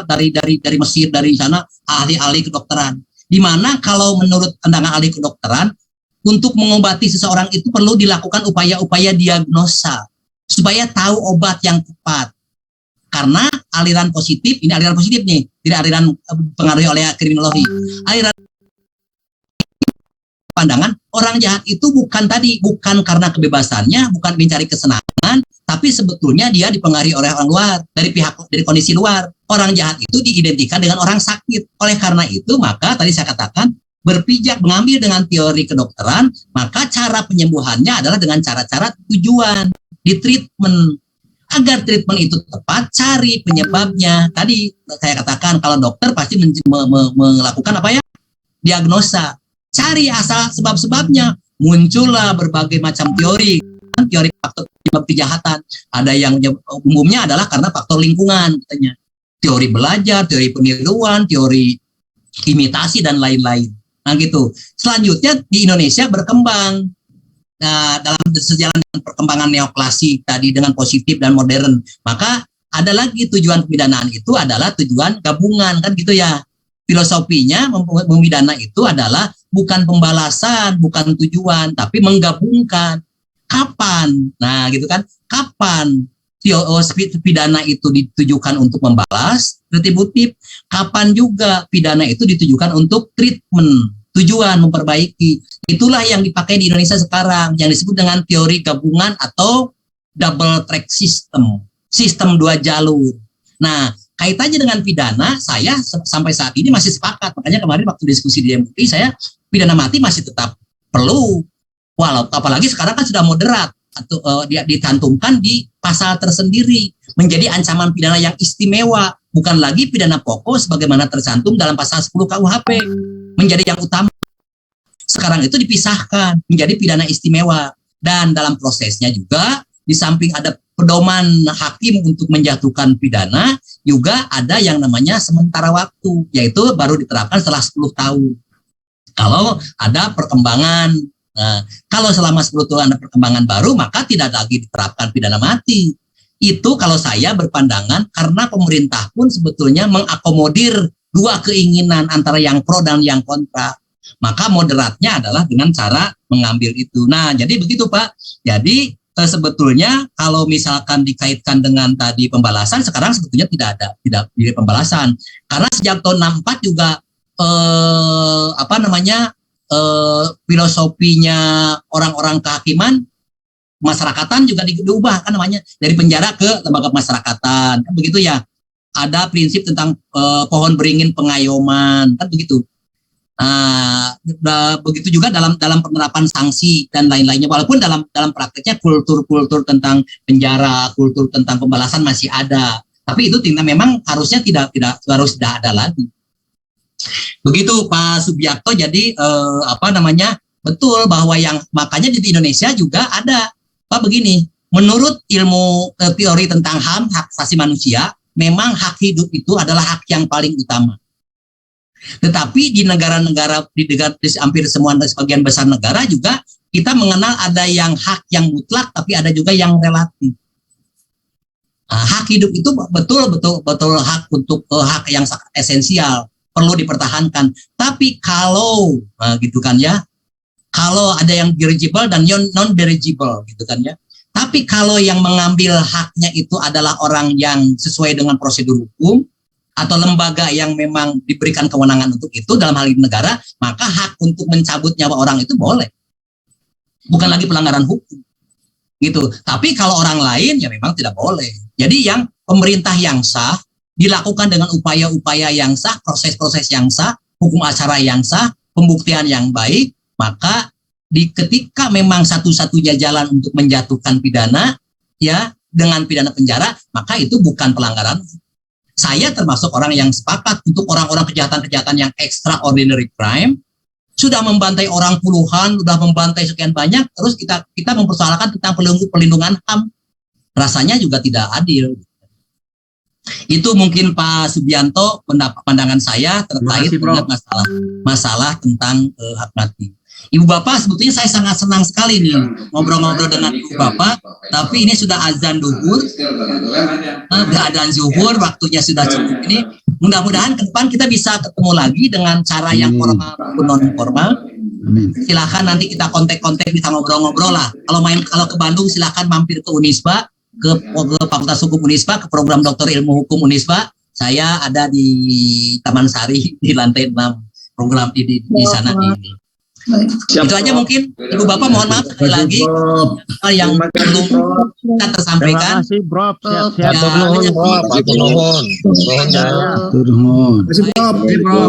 Speaker 1: dari Mesir, dari sana ahli-ahli kedokteran. Di mana kalau menurut pandangan ahli kedokteran, untuk mengobati seseorang itu perlu dilakukan upaya-upaya diagnosa supaya tahu obat yang tepat. Karena aliran positif, ini aliran positif nih, tidak aliran pengaruhi oleh kriminologi. Aliran pandangan orang jahat itu bukan karena kebebasannya, bukan mencari kesenangan, tapi sebetulnya dia dipengaruhi oleh orang luar, dari kondisi luar. Orang jahat itu diidentikan dengan orang sakit. Oleh karena itu, maka tadi saya katakan berpijak mengambil dengan teori kedokteran, maka cara penyembuhannya adalah dengan cara-cara tujuan, di treatment. Agar treatment itu tepat, cari penyebabnya. Tadi saya katakan kalau dokter pasti melakukan diagnosa. Cari asal sebab-sebabnya. Muncullah berbagai macam teori faktor penyebab kejahatan. Ada yang umumnya adalah karena faktor lingkungan, katanya. Teori belajar, teori peniruan, teori imitasi dan lain-lain. Nah gitu. Selanjutnya di Indonesia berkembang. Nah, dalam sejalan dengan perkembangan neoklasik tadi dengan positif dan modern, maka ada lagi tujuan pemidanaan itu adalah tujuan gabungan, kan gitu ya. Filosofinya memidana itu adalah bukan pembalasan, bukan tujuan, tapi menggabungkan. Kapan? Nah, gitu kan. Kapan pidana itu ditujukan untuk membalas, retributif. Kapan juga pidana itu ditujukan untuk treatment, tujuan memperbaiki. Itulah yang dipakai di Indonesia sekarang, yang disebut dengan teori gabungan atau double track system, sistem dua jalur. Nah, kaitannya dengan pidana, saya sampai saat ini masih sepakat. Makanya kemarin waktu diskusi di MUI, saya pidana mati masih tetap perlu. Apalagi sekarang kan sudah moderat, atau dicantumkan di pasal tersendiri, menjadi ancaman pidana yang istimewa, bukan lagi pidana pokok sebagaimana tercantum dalam pasal 10 KUHP, menjadi yang utama. Sekarang itu dipisahkan menjadi pidana istimewa, dan dalam prosesnya juga di samping ada pedoman hakim untuk menjatuhkan pidana, juga ada yang namanya sementara waktu, yaitu baru diterapkan setelah 10 tahun. Kalau ada perkembangan, kalau selama 10 tahun ada perkembangan baru, maka tidak lagi diterapkan pidana mati. Itu kalau saya berpandangan karena pemerintah pun sebetulnya mengakomodir dua keinginan antara yang pro dan yang kontra. Maka moderatnya adalah dengan cara mengambil itu. Nah, jadi begitu Pak. Jadi sebetulnya kalau misalkan dikaitkan dengan tadi pembalasan, sekarang sebetulnya tidak pembalasan, karena sejak tahun 64 juga filosofinya orang-orang kehakiman masyarakatan juga diubah kan namanya, dari penjara ke lembaga masyarakatan kan begitu ya. Ada prinsip tentang pohon beringin pengayoman kan begitu. Begitu juga dalam penerapan sanksi dan lain-lainnya, walaupun dalam prakteknya kultur tentang penjara, kultur tentang pembalasan masih ada, tapi itu memang harusnya tidak ada lagi. Begitu Pak Subiakto. Jadi betul bahwa yang makanya di Indonesia juga ada begini, menurut ilmu teori tentang HAM, hak asasi manusia, memang hak hidup itu adalah hak yang paling utama. Tetapi di negara-negara di hampir semua sebagian besar negara juga kita mengenal ada yang hak yang mutlak, tapi ada juga yang relatif. Hak hidup itu betul hak untuk hak yang esensial, perlu dipertahankan. Tapi kalau gitu kan ya, kalau ada yang dirigible dan non dirigible gitu kan ya. Tapi kalau yang mengambil haknya itu adalah orang yang sesuai dengan prosedur hukum atau lembaga yang memang diberikan kewenangan untuk itu, dalam hal ini negara, maka hak untuk mencabut nyawa orang itu boleh. Bukan lagi pelanggaran hukum. Gitu. Tapi kalau orang lain ya memang tidak boleh. Jadi yang pemerintah yang sah dilakukan dengan upaya-upaya yang sah, proses-proses yang sah, hukum acara yang sah, pembuktian yang baik, maka ketika memang satu-satunya jalan untuk menjatuhkan pidana ya dengan pidana penjara, maka itu bukan pelanggaran. Saya termasuk orang yang sepakat untuk orang-orang kejahatan-kejahatan yang extraordinary crime, sudah membantai orang puluhan, sudah membantai sekian banyak, terus kita mempersoalkan tentang pelindungan HAM, rasanya juga tidak adil. Itu mungkin Pak Subianto pandangan saya terkait dengan masalah tentang hak mati. Ibu Bapak, sebetulnya saya sangat senang sekali nih ngobrol-ngobrol dengan Ibu Bapak, tapi ini sudah azan zuhur, waktunya sudah cukup ini. Mudah-mudahan ke depan kita bisa ketemu lagi dengan cara yang formal maupun non formal. Silakan nanti kita kontak-kontak, bisa ngobrol-ngobrol lah. Kalau ke Bandung silakan mampir ke Unisba, ke Fakultas Hukum Unisba, ke program Doktor Ilmu Hukum Unisba. Saya ada di Taman Sari di lantai 6, program di sana ini. Itu aja mungkin Ibu Bapak, mohon maaf sekali lagi yang belum kita tersampaikan.
Speaker 8: Terima kasih, Bro.
Speaker 1: Siap-siap.
Speaker 8: Terima kasih, Bro.